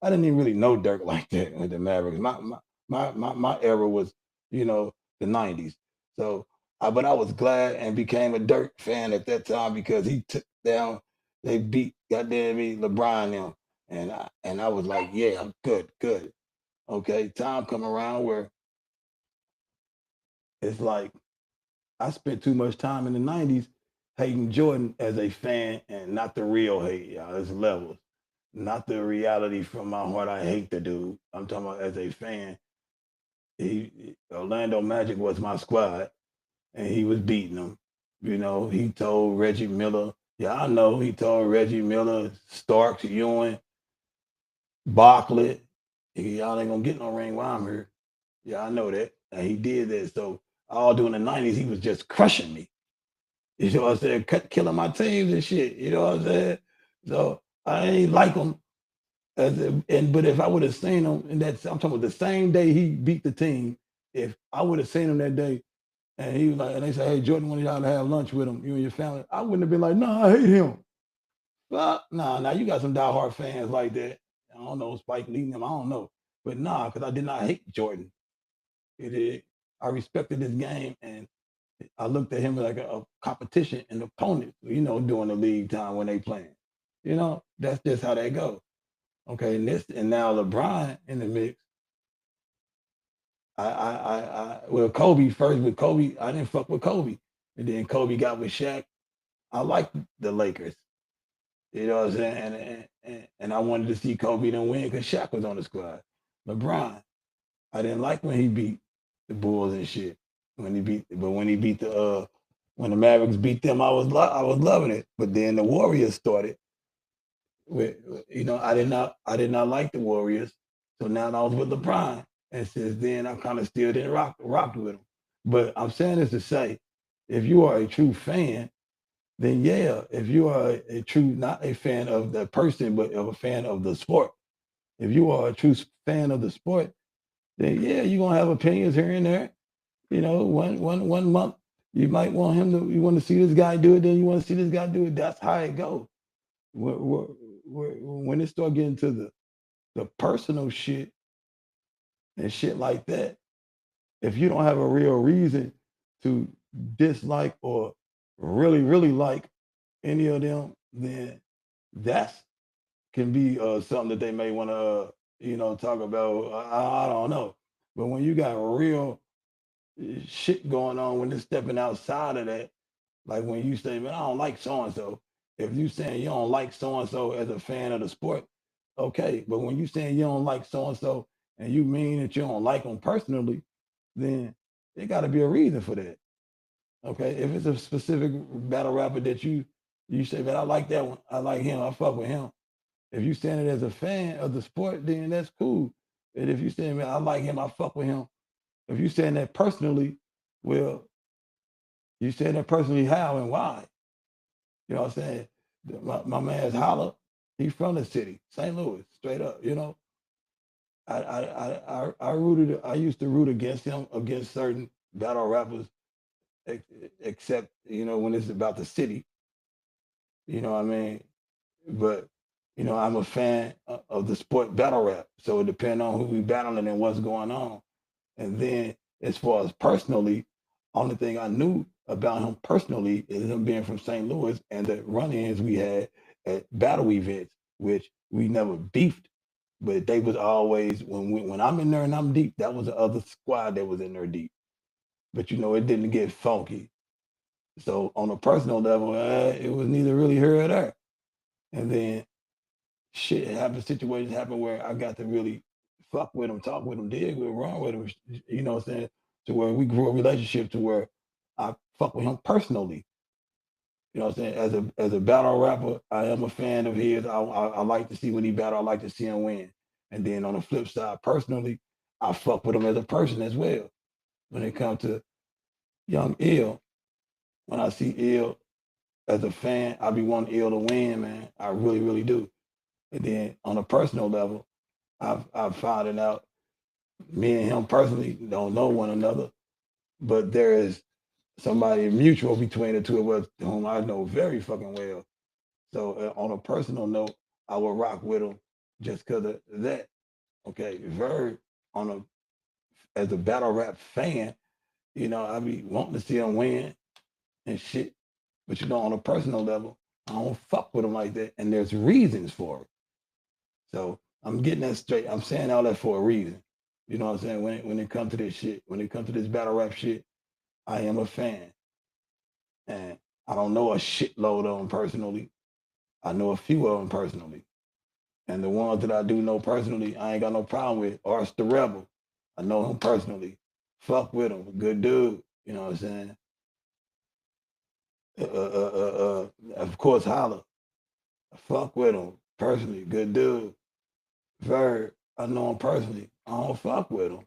didn't even really know Dirk like that with the Mavericks. My era was, the '90s, so but I was glad and became a Dirk fan at that time because he took down, they beat goddamn me LeBron now. And I was like, yeah, I'm good. Okay, time come around where it's like I spent too much time in the '90s hating Jordan as a fan, and not the real hate, y'all. It's levels, not the reality from my heart. I hate the dude. I'm talking about as a fan. Orlando Magic was my squad, and he was beating them. He told Reggie Miller. Yeah, I know. He told Reggie Miller, Starks, Ewing, Barkley, y'all ain't gonna get no ring while I'm here. Yeah, I know that. And he did that. So all during the '90s, he was just crushing me. You know what I'm saying? Killing my teams and shit. You know what I'm saying? So I ain't like him. But if I would have seen him, I'm talking about the same day he beat the team. If I would have seen him that day, and he was like, and they said, "Hey, Jordan wanted y'all to have lunch with him, you and your family," I wouldn't have been like, "No, I hate him." Well, nah, you got some diehard fans like that. I don't know, Spike Lee them, I don't know. But nah, because I did not hate Jordan. I respected his game and I looked at him like a competition, an opponent, during the league time when they playing. That's just how they go. Okay, and now LeBron in the mix. Well, Kobe first with Kobe, I didn't fuck with Kobe. And then Kobe got with Shaq. I liked the Lakers. You know what I'm saying? And I wanted to see Kobe then win because Shaq was on the squad. LeBron, I didn't like when he beat the Bulls and shit. When he beat when the Mavericks beat them, I was loving it. But then the Warriors started with, I did not like the Warriors. So now I was with LeBron. And since then I kind of still didn't rock with him. But I'm saying this to say, if you are a true fan, then yeah, if you are a true, not a fan of the person, but of a fan of the sport, if you are a true fan of the sport, then yeah, you're gonna have opinions here and there. One month you might want you want to see this guy do it, then you want to see this guy do it. That's how it goes. When it start getting to the personal shit and shit like that, if you don't have a real reason to dislike or really, really like any of them, then that's can be something that they may want to, talk about. I don't know. But when you got real shit going on, when they're stepping outside of that, like when you say, man, I don't like so and so. If you saying you don't like so and so as a fan of the sport, okay. But when you saying you don't like so and so, and you mean that you don't like them personally, then there got to be a reason for that. Okay, if it's a specific battle rapper that you say, man, I like that one, I like him, I fuck with him. If you saying it as a fan of the sport, then that's cool. And if you saying, man, I like him, I fuck with him. If you saying that personally, well, you saying that personally how and why? You know what I'm saying? My man's Holla, he's from the city, St. Louis, straight up. You know, I used to root against him, against certain battle rappers, except when it's about the city. You know what I mean? But I'm a fan of the sport battle rap. So it depends on who we battling and what's going on. And then as far as personally, only thing I knew about him personally is him being from St. Louis and the run-ins we had at battle events, which we never beefed, but they was always when I'm in there and I'm deep, that was the other squad that was in there deep. But it didn't get funky. So on a personal level, it was neither really here or there. And then shit happened, situations happen where I got to really fuck with him, talk with him, dig with him, run with him, you know what I'm saying? To where we grew a relationship to where I fuck with him personally. You know what I'm saying? As a battle rapper, I am a fan of his. I like to see when he battle, I like to see him win. And then on the flip side, personally, I fuck with him as a person as well. When it comes to young Ill, when I see Ill as a fan, I be wanting Ill to win, man. I really, really do. And then on a personal level, I've found out me and him personally don't know one another, but there is somebody mutual between the two of us whom I know very fucking well. So on a personal note, I will rock with him just because of that. Okay, Verb on a as a battle rap fan, I be wanting to see him win and shit. But on a personal level, I don't fuck with him like that, and there's reasons for it. So I'm getting that straight. I'm saying all that for a reason. You know what I'm saying? When it comes to this shit, when it comes to this battle rap shit, I am a fan. And I don't know a shitload of them personally. I know a few of them personally. And the ones that I do know personally, I ain't got no problem with. Ars the Rebel. I know him personally. Fuck with him. Good dude. You know what I'm saying? Of course, Holla. Fuck with him personally. Good dude. Verb. I know him personally. I don't fuck with him.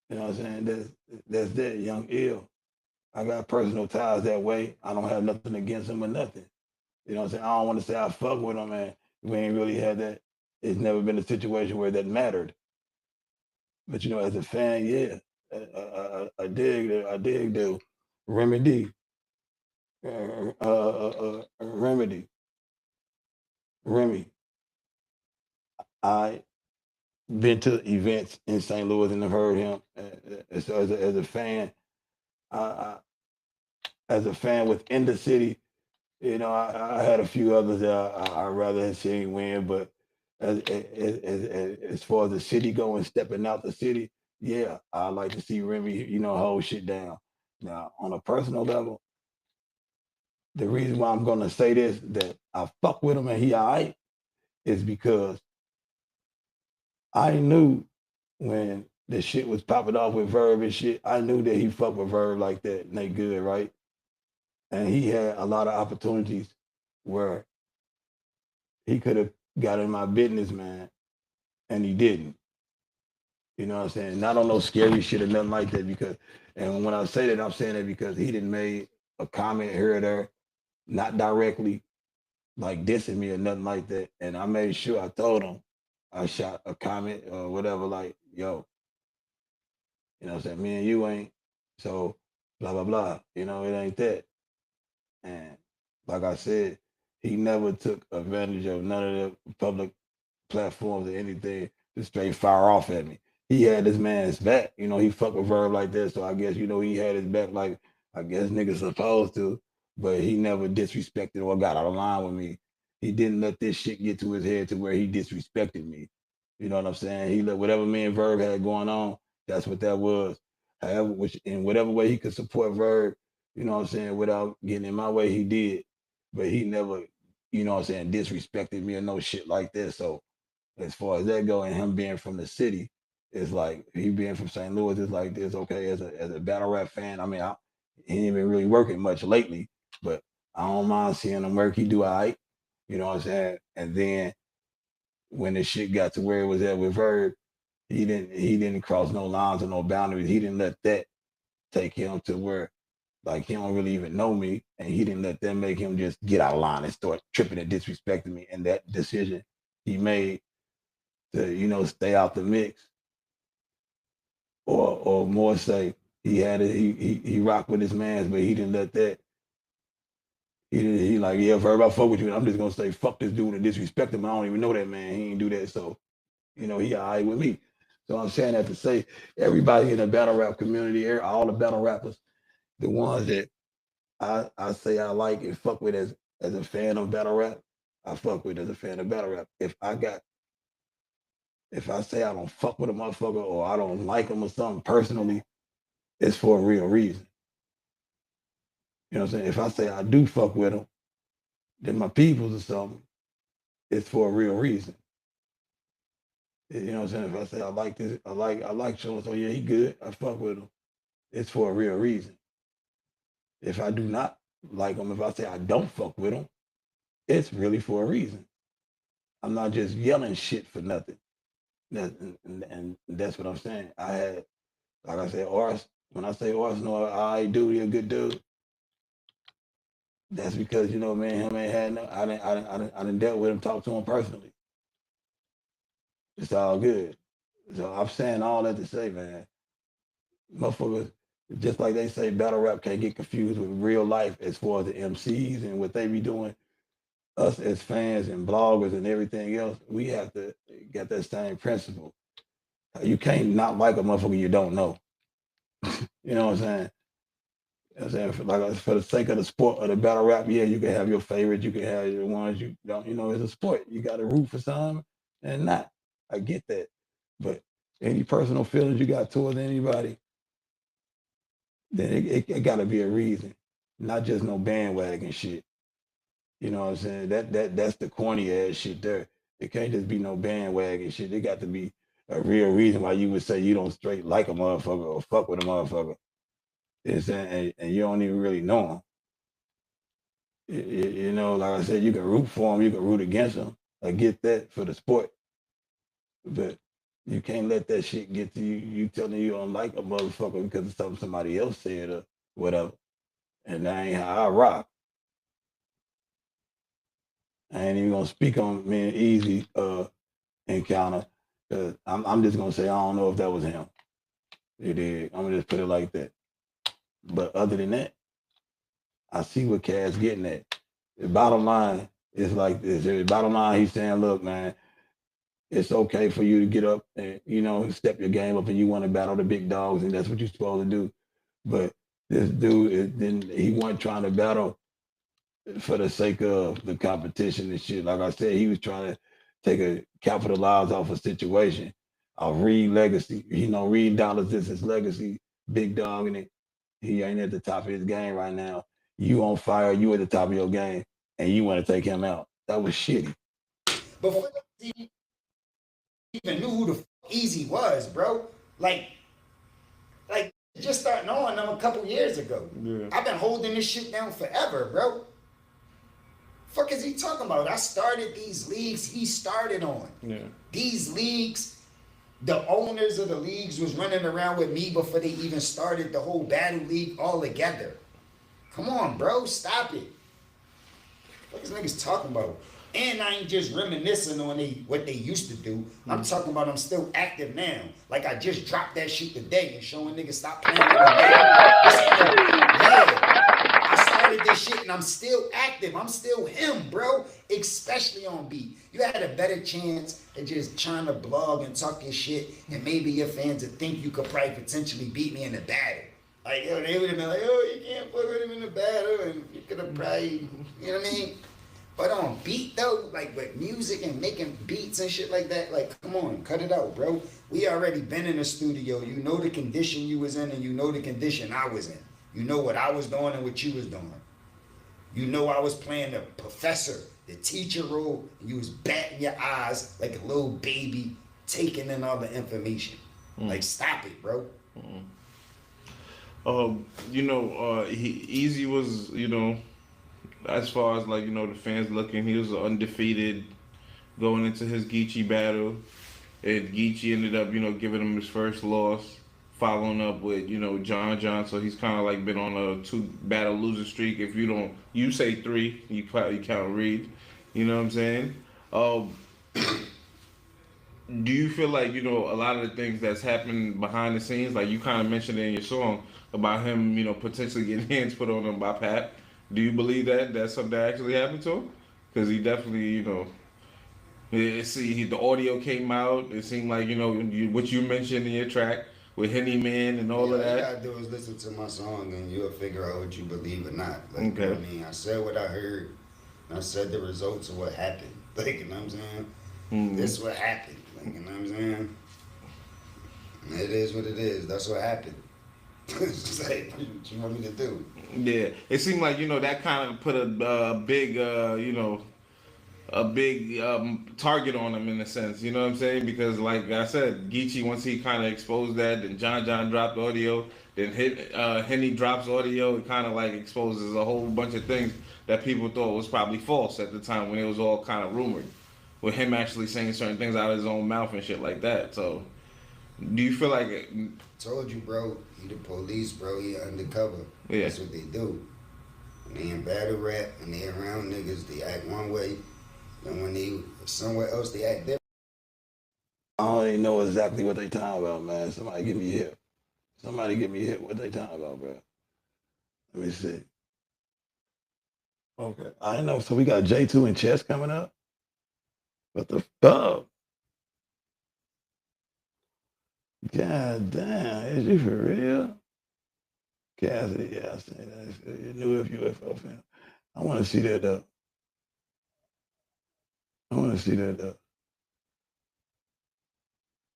You know what I'm saying? That's that young ill. I got personal ties that way. I don't have nothing against him or nothing. You know what I'm saying? I don't want to say I fuck with him, man. We ain't really had that. It's never been a situation where that mattered. But as a fan, yeah, I dig the remedy, remedy, Remy. I been to events in St. Louis and have heard him. So as a fan, I, as a fan within the city, I had a few others that I rather have seen win, but as far as the city going, stepping out the city, yeah, I like to see Remy, hold shit down. Now, on a personal level, the reason why I'm gonna say this that I fuck with him and he alright is because I knew when the shit was popping off with Verb and shit, I knew that he fucked with Verb like that and they good, right? And he had a lot of opportunities where he could have got in my business, man, and he didn't. You know what I'm saying? Not on no scary shit or nothing like that. And when I say that, I'm saying that because he didn't made a comment here or there, not directly like dissing me or nothing like that. And I made sure I told him, I shot a comment or whatever, like, yo, you know what I'm saying? Me and you ain't, so blah, blah, blah. It ain't that. And like I said, he never took advantage of none of the public platforms or anything to straight fire off at me. He had this man's back. He fucked with Verb like that. So I guess, he had his back like I guess niggas supposed to, but he never disrespected or got out of line with me. He didn't let this shit get to his head to where he disrespected me. You know what I'm saying? He let whatever me and Verb had going on, that's what that was. However, which in whatever way he could support Verb, you know what I'm saying, without getting in my way, he did. But he never, what I'm saying, disrespected me or no shit like this. So as far as that go, and him being from the city, it's like he being from St. Louis is like this. Okay, as a battle rap fan, I mean, he ain't been really working much lately, but I don't mind seeing him work. He do all right. You know what I'm saying? And then when the shit got to where it was at with Verb, he didn't cross no lines or no boundaries. He didn't let that take him to where like he don't really even know me, and he didn't let them make him just get out of line and start tripping and disrespecting me. And that decision he made to, you know, stay out the mix, or more say he had it, he rocked with his mans, but he didn't let that. He like, yeah, Verb, I fuck with you, and I'm just gonna say fuck this dude and disrespect him. I don't even know that man. He ain't do that, so you know he all right with me. So I'm saying that to say everybody in the battle rap community, all the battle rappers, the ones that I say I like and fuck with as a fan of battle rap, I fuck with as a fan of battle rap. If I say I don't fuck with a motherfucker or I don't like him or something personally, it's for a real reason. You know what I'm saying? If I say I do fuck with him, then my peoples or something, it's for a real reason. You know what I'm saying? If I say I like this, I like so and so, yeah, he good. I fuck with him. It's for a real reason. If I do not like him, if I say I don't fuck with him, it's really for a reason. I'm not just yelling shit for nothing. And that's what I'm saying. I had, like I said, Ars. When I say Ars, no, I do. He a good dude. That's because you know, man, him ain't had no. I didn't dealt with him, talk to him personally. It's all good. So I'm saying all that to say, man, motherfuckers, just like they say, battle rap can't get confused with real life as far as the MCs and what they be doing. Us as fans and bloggers and everything else, we have to get that same principle. You can't not like a motherfucker you don't know. You know what I'm saying? You know what I'm saying? Like for the sake of the sport of the battle rap, yeah, you can have your favorites, you can have your ones you don't. You know, it's a sport. You got to root for some and not. I get that, but any personal feelings you got towards anybody, then it got to be a reason, not just no bandwagon shit. You know what I'm saying? That's the corny ass shit there. It can't just be no bandwagon shit. It got to be a real reason why you would say you don't straight like a motherfucker or fuck with a motherfucker. And you don't even really know them. You know, like I said, you can root for them, you can root against them. I get that for the sport, but you can't let that shit get to you. You telling you don't like a motherfucker because of something somebody else said or whatever. And that ain't how I rock. I ain't even gonna speak on me and Easy encounter. Cause I'm just gonna say I don't know if that was him. You did. I'm gonna just put it like that. But other than that, I see what Cass getting at. The bottom line is like this. The bottom line, he's saying, look, man, it's okay for you to get up and, you know, step your game up and you want to battle the big dogs, and that's what you're supposed to do. But this dude, he wasn't trying to battle for the sake of the competition and shit. Like I said, he was trying to capitalize off a situation. Reed legacy. You know, Reed Dollars is his legacy, big dog, and he ain't at the top of his game right now. You on fire, you at the top of your game, and you want to take him out. That was shitty.
Before he even knew who the fuck Easy was, bro. Like just starting on them a couple years ago. Yeah. I've been holding this shit down forever, bro. Fuck is he talking about? I started these leagues he started on. Yeah. These leagues, the owners of the leagues was running around with me before they even started the whole battle league all together. Come on, bro, stop it. What is niggas talking about? And I ain't just reminiscing on what they used to do. I'm talking about I'm still active now. Like I just dropped that shit today and showing niggas stop playing with me. I started this shit and I'm still active. I'm still him, bro. Especially on beat. You had a better chance at just trying to blog and talk your shit, and maybe your fans would think you could probably potentially beat me in the battle. Like, yo, they would have been like, oh, you can't play with him in the battle, and you could have probably, you know what I mean? But on beat though, like with music and making beats and shit like that, like, come on, cut it out, bro. We already been in the studio. You know the condition you was in, and you know the condition I was in. You know what I was doing and what you was doing. You know I was playing the professor, the teacher role, and you was batting your eyes like a little baby, taking in all the information. Like, stop it, bro.
You know, Easy was, you know, as far as like the fans looking, he was undefeated going into his Geechee battle, and Geechee ended up giving him his first loss, following up with John. So he's kind of like been on a 2 battle losing streak. If you say 3, you probably count Reed. You know what I'm saying? Do you feel like a lot of the things that's happened behind the scenes, like you kind of mentioned in your song about him, potentially getting hands put on him by Pat? Do you believe that that's something that actually happened to him? Because he definitely, the audio came out. It seemed like what you mentioned in your track with Henny Man and all of that.
All you gotta do is listen to my song and you'll figure out what you believe or not. Like,
okay.
You know what I mean? I said what I heard. And I said the results of what happened. Like, you know what I'm saying? Mm-hmm. This is what happened. Like, you know what I'm saying? It is what it is. That's what happened. It's just like, what you want me to do?
Yeah, it seemed like that kind of put a big target on him in a sense. You know what I'm saying? Because like I said, Geechee, once he kind of exposed that, then John dropped audio, then Henny drops audio. It kind of like exposes a whole bunch of things that people thought was probably false at the time when it was all kind of rumored, with him actually saying certain things out of his own mouth and shit like that. So, do you feel like
Told you, bro. He the police, bro. He undercover.
Yeah.
That's what they do. When they in battle rap and they around niggas, they act one way. And when they somewhere else, they act different.
I don't even know exactly what they talking about, man. Somebody give me hip. Somebody give me hip. What they talking about, bro? Let me see. Okay. I know. So we got J2 and Chess coming up. What the fuck? God damn. Is you for real? Cassidy, yeah, I say that. You knew if UFO fan. I want to see that, though.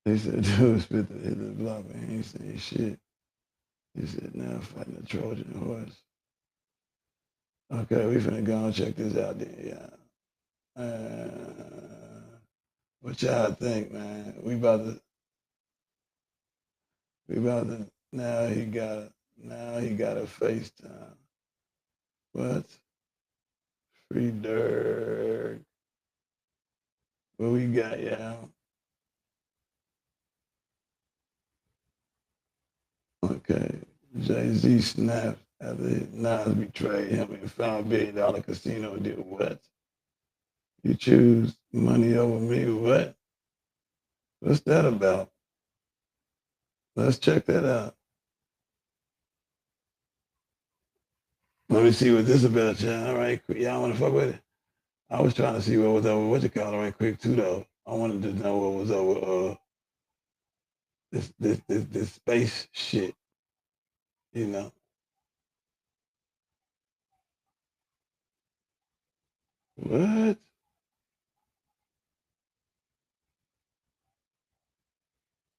He said, dude spit hit the block, but he ain't saying shit. He said, now fighting the Trojan horse. Okay, we finna go and check this out then, yeah. What y'all think, man? We about to, now he got a FaceTime. What? Free Dirk. What we got, y'all? Okay. Jay-Z snapped after Nas betrayed him and found $1 billion casino and did what? You choose money over me, what? What's that about? Let's check that out. Let me see what this about, y'all. All right, y'all want to fuck with it? I was trying to see what was over, what you call it right quick too, though. I wanted to know what was over this space shit, you know. What?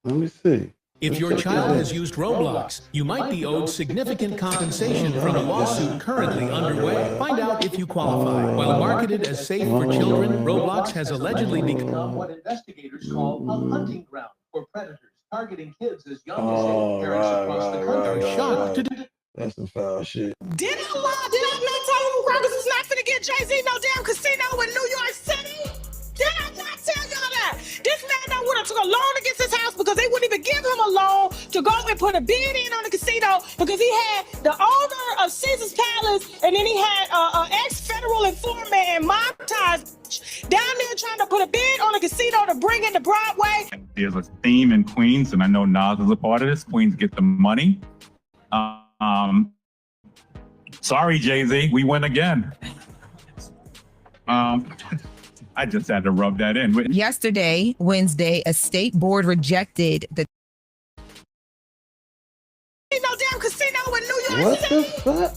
Let me see.
If your child has used Roblox, you might be owed significant compensation from a lawsuit currently underway. Find out if you qualify. While marketed as safe for children, Roblox has allegedly become what investigators call a hunting ground for predators, targeting kids as young as 8. Parents across the country are shocked to do.
That's some foul shit.
Did I lie? Did I not tell you Rogers is not finna get Jay-Z no damn casino in New York City? Did I not tell y'all that? This man would have took a loan against his house because they wouldn't even give him a loan to go and put a bid in on the casino because he had the owner of Caesar's Palace and then he had an ex-federal informant and Montage down there trying to put a bid on a casino to bring it to Broadway.
There's a theme in Queens, and I know Nas is a part of this. Queens get the money. Sorry, Jay-Z, we win again. I just had to rub that in.
Yesterday, Wednesday, a state board rejected the
no damn casino in New York City.
What the fuck?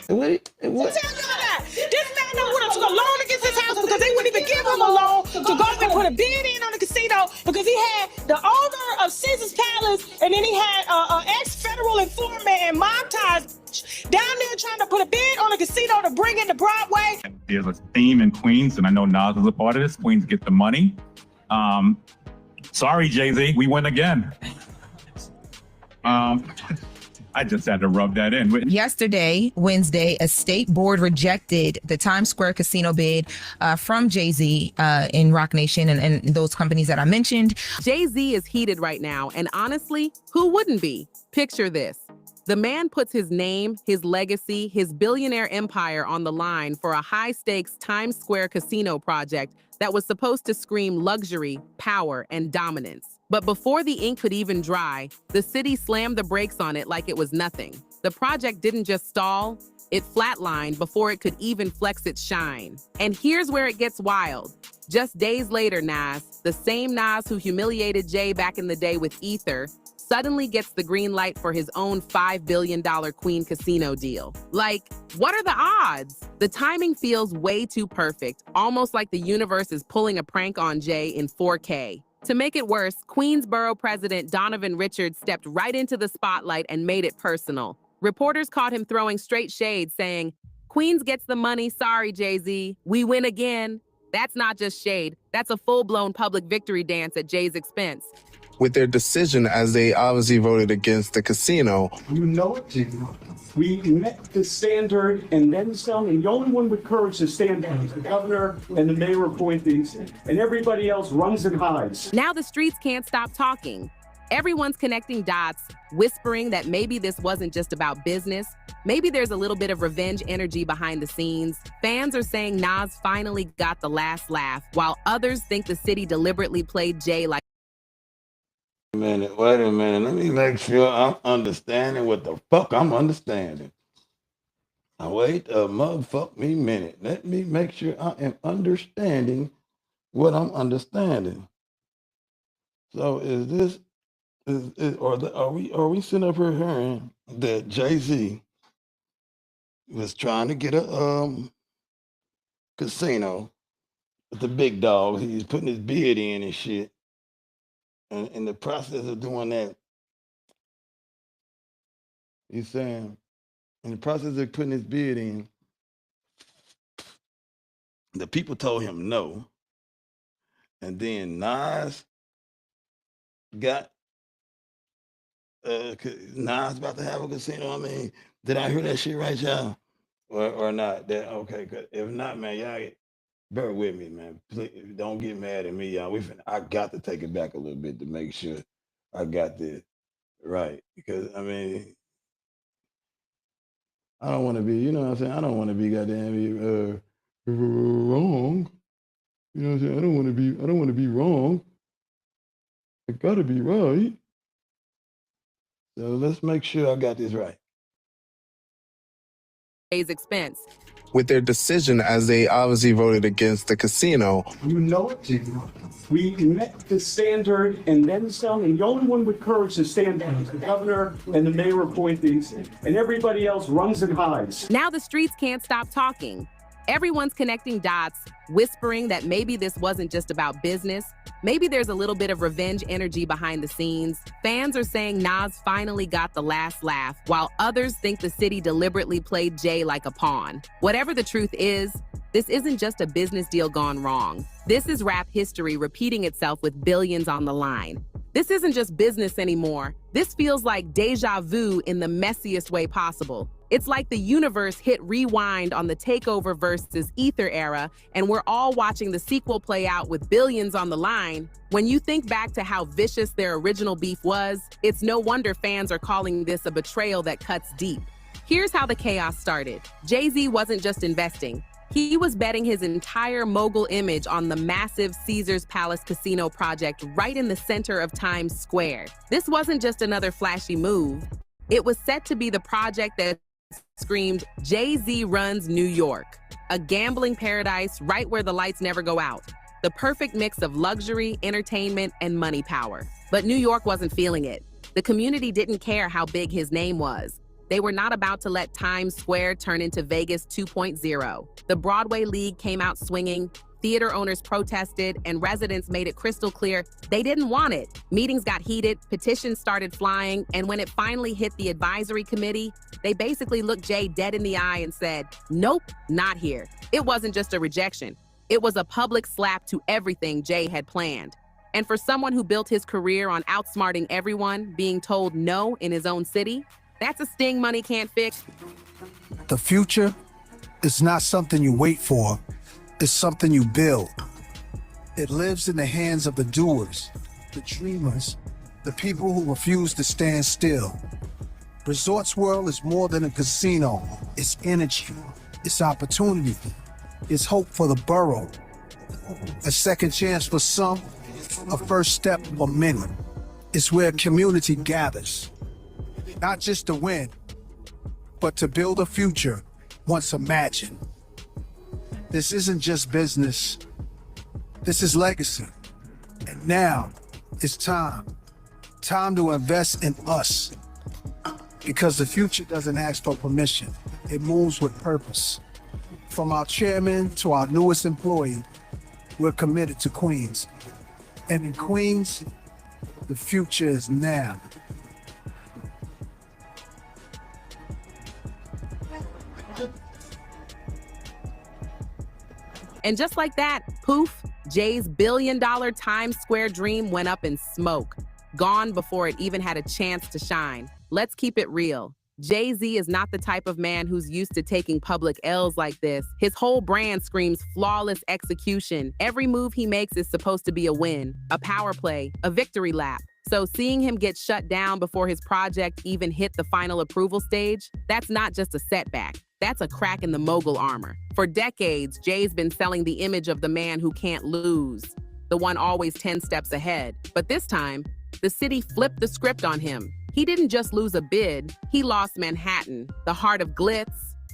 Wait, what?
Tell y'all that. This man would have took a loan against his house because they wouldn't even give him a loan to go and put a bid in on the casino because he had the owner of Caesar's Palace and then he had an ex-federal informant and Montage down there trying to put a bid on a casino to bring it to Broadway.
There's a theme in Queens, and I know Nas is a part of this. Queens get the money. Sorry, Jay-Z, we win again. I just had to rub that in.
Yesterday, Wednesday, a state board rejected the Times Square casino bid from Jay-Z in Roc Nation and those companies that I mentioned.
Jay-Z is heated right now, and honestly, who wouldn't be? Picture this. The man puts his name, his legacy, his billionaire empire on the line for a high-stakes Times Square casino project that was supposed to scream luxury, power, and dominance. But before the ink could even dry, the city slammed the brakes on it like it was nothing. The project didn't just stall, it flatlined before it could even flex its shine. And here's where it gets wild. Just days later, Nas, the same Nas who humiliated Jay back in the day with Ether, suddenly gets the green light for his own $5 billion Queen Casino deal. Like, what are the odds? The timing feels way too perfect, almost like the universe is pulling a prank on Jay in 4K. To make it worse, Queensboro President Donovan Richards stepped right into the spotlight and made it personal. Reporters caught him throwing straight shade, saying, "Queens gets the money, sorry, Jay-Z. We win again." That's not just shade, that's a full-blown public victory dance at Jay's expense.
With their decision, as they obviously voted against the casino.
You know it, Jimmy. We met the standard and then some, and the only one with courage to stand up is the governor and the mayor appointees, and everybody else runs and hides.
Now the streets can't stop talking. Everyone's connecting dots, whispering that maybe this wasn't just about business. Maybe there's a little bit of revenge energy behind the scenes. Fans are saying Nas finally got the last laugh, while others think the city deliberately played Jay like
Wait a minute. Let me make sure I'm understanding what the fuck I'm understanding. Now wait a motherfuck me minute. Let me make sure I am understanding what I'm understanding. So is this are we sitting up here hearing that Jay-Z was trying to get a casino with the big dogs? He's putting his bid in and shit. And in the process of doing that, he's saying, in the process of putting his bid in, the people told him no. And then Nas got, Nas about to have a casino. I mean, did I hear that shit right, y'all? Or not? That okay, good. If not, man, y'all bear with me, man. Please don't get mad at me, y'all. I got to take it back a little bit to make sure I got this right. Because I mean, I don't want to be, you know what I'm saying? I don't want to be goddamn wrong. You know what I'm saying? I don't want to be wrong. I gotta be right. So let's make sure I got this right.
Jay's expense.
With their decision, as they obviously voted against the casino.
You know it, Jimmy. We met the standard and then some, and the only one with courage to stand up is the governor and the mayor appointees, and everybody else runs and hides.
Now the streets can't stop talking. Everyone's connecting dots, whispering that maybe this wasn't just about business. Maybe there's a little bit of revenge energy behind the scenes. Fans are saying Nas finally got the last laugh, while others think the city deliberately played Jay like a pawn. Whatever the truth is, this isn't just a business deal gone wrong. This is rap history repeating itself with billions on the line. This isn't just business anymore. This feels like deja vu in the messiest way possible. It's like the universe hit rewind on the takeover versus Ether era, and we're all watching the sequel play out with billions on the line. When you think back to how vicious their original beef was, it's no wonder fans are calling this a betrayal that cuts deep. Here's how the chaos started. Jay-Z wasn't just investing. He was betting his entire mogul image on the massive Caesars Palace Casino project right in the center of Times Square. This wasn't just another flashy move. It was set to be the project that screamed, "Jay-Z runs New York," a gambling paradise right where the lights never go out. The perfect mix of luxury, entertainment, and money power. But New York wasn't feeling it. The community didn't care how big his name was. They were not about to let Times Square turn into Vegas 2.0. The Broadway League came out swinging, theater owners protested, and residents made it crystal clear they didn't want it. Meetings got heated, petitions started flying, and when it finally hit the advisory committee, they basically looked Jay dead in the eye and said, "Nope, not here." It wasn't just a rejection. It was a public slap to everything Jay had planned. And for someone who built his career on outsmarting everyone, being told no in his own city, That's a sting money can't fix.
The future is not something you wait for, it's something you build. It lives in the hands of the doers, the dreamers, the people who refuse to stand still. Resorts World is more than a casino. It's energy, it's opportunity, it's hope for the borough. A second chance for some, a first step for many. It's where community gathers, not just to win, but to build a future once imagined. This isn't just business, this is legacy. And now it's time to invest in us. Because the future doesn't ask for permission, it moves with purpose. From our chairman to our newest employee, we're committed to Queens. And in Queens, the future is now.
And just like that, poof, Jay's billion-dollar Times Square dream went up in smoke, gone before it even had a chance to shine. Let's keep it real. Jay-Z is not the type of man who's used to taking public L's like this. His whole brand screams flawless execution. Every move he makes is supposed to be a win, a power play, a victory lap. So seeing him get shut down before his project even hit the final approval stage, that's not just a setback. That's a crack in the mogul armor. For decades, Jay's been selling the image of the man who can't lose, the one always 10 steps ahead. But this time, the city flipped the script on him. He didn't just lose a bid, he lost Manhattan, the heart of glitz,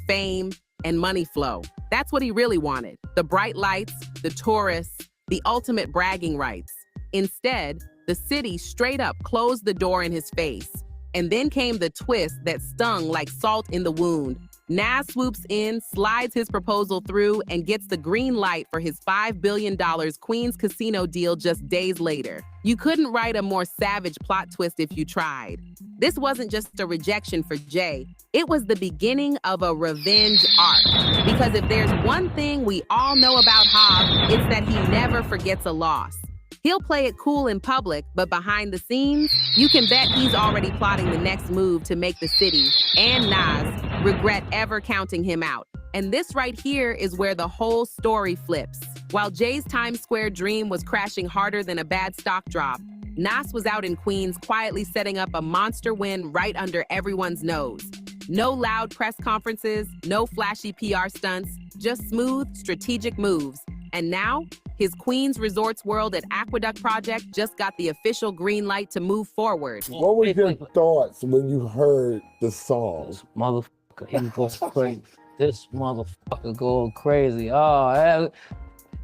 fame, and money flow. That's what he really wanted. The bright lights, the tourists, the ultimate bragging rights. Instead, the city straight up closed the door in his face. And then came the twist that stung like salt in the wound. Nas swoops in, slides his proposal through, and gets the green light for his $5 billion Queens casino deal just days later. You couldn't write a more savage plot twist if you tried. This wasn't just a rejection for Jay. It was the beginning of a revenge arc. Because if there's one thing we all know about Hobb, it's that he never forgets a loss. He'll play it cool in public, but behind the scenes, you can bet he's already plotting the next move to make the city and Nas regret ever counting him out. And this right here is where the whole story flips. While Jay's Times Square dream was crashing harder than a bad stock drop, Nas was out in Queens quietly setting up a monster win right under everyone's nose. No loud press conferences, no flashy PR stunts, just smooth, strategic moves. And now, his Queens Resorts World at Aqueduct project just got the official green light to move forward.
What were your thoughts when you heard the song?
Motherfucker, he goes crazy. This motherfucker going crazy. Oh,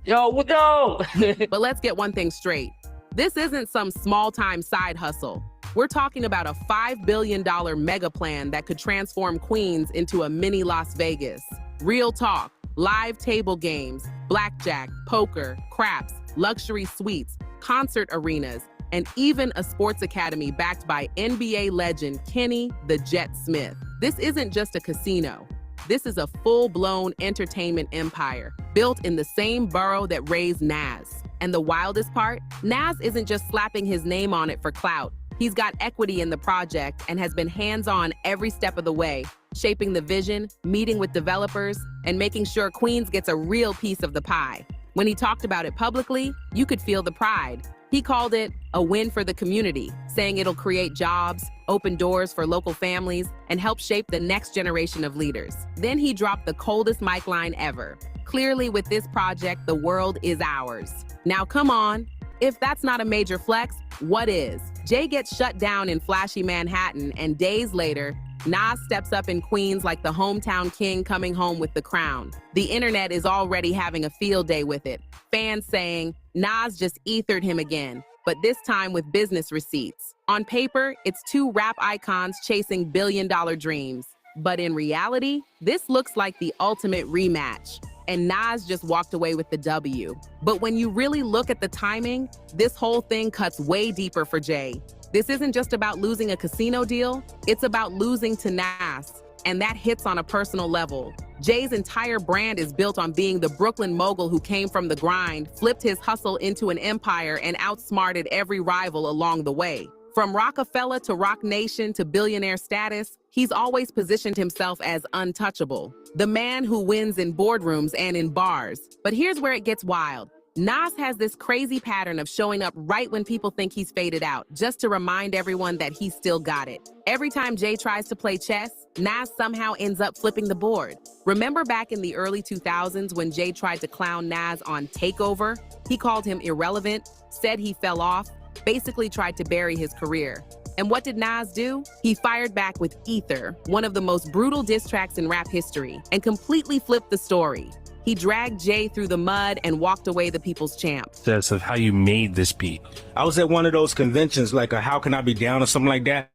yo, what go?
But let's get one thing straight. This isn't some small-time side hustle. We're talking about a $5 billion mega plan that could transform Queens into a mini Las Vegas. Real talk. Live table games, blackjack, poker, craps, luxury suites, concert arenas, and even a sports academy backed by NBA legend Kenny the Jet Smith. This isn't just a casino. This is a full-blown entertainment empire built in the same borough that raised Nas. And the wildest part, Nas isn't just slapping his name on it for clout. He's got equity in the project and has been hands-on every step of the way, shaping the vision, meeting with developers, and making sure Queens gets a real piece of the pie. When he talked about it publicly, you could feel the pride. He called it a win for the community, saying it'll create jobs, open doors for local families, and help shape the next generation of leaders. Then he dropped the coldest mic line ever. Clearly, with this project, the world is ours. Now, come on. If that's not a major flex, what is? Jay gets shut down in flashy Manhattan, and days later, Nas steps up in Queens like the hometown king coming home with the crown. The internet is already having a field day with it. Fans saying, Nas just ethered him again, but this time with business receipts. On paper, it's two rap icons chasing billion-dollar dreams. But in reality, this looks like the ultimate rematch. And Nas just walked away with the W. But when you really look at the timing, this whole thing cuts way deeper for Jay. This isn't just about losing a casino deal, it's about losing to Nas. And that hits on a personal level. Jay's entire brand is built on being the Brooklyn mogul who came from the grind, flipped his hustle into an empire, and outsmarted every rival along the way. From Rockefeller to Rock Nation to billionaire status, he's always positioned himself as untouchable. The man who wins in boardrooms and in bars. But here's where it gets wild. Nas has this crazy pattern of showing up right when people think he's faded out, just to remind everyone that he's still got it. Every time Jay tries to play chess, Nas somehow ends up flipping the board. Remember back in the early 2000s when Jay tried to clown Nas on Takeover? He called him irrelevant, said he fell off, basically tried to bury his career. And what did Nas do? He fired back with Ether, one of the most brutal diss tracks in rap history, and completely flipped the story. He dragged Jay through the mud and walked away the people's champ.
Of how you made this beat.
I was at one of those conventions, like a How Can I Be Down or something like that.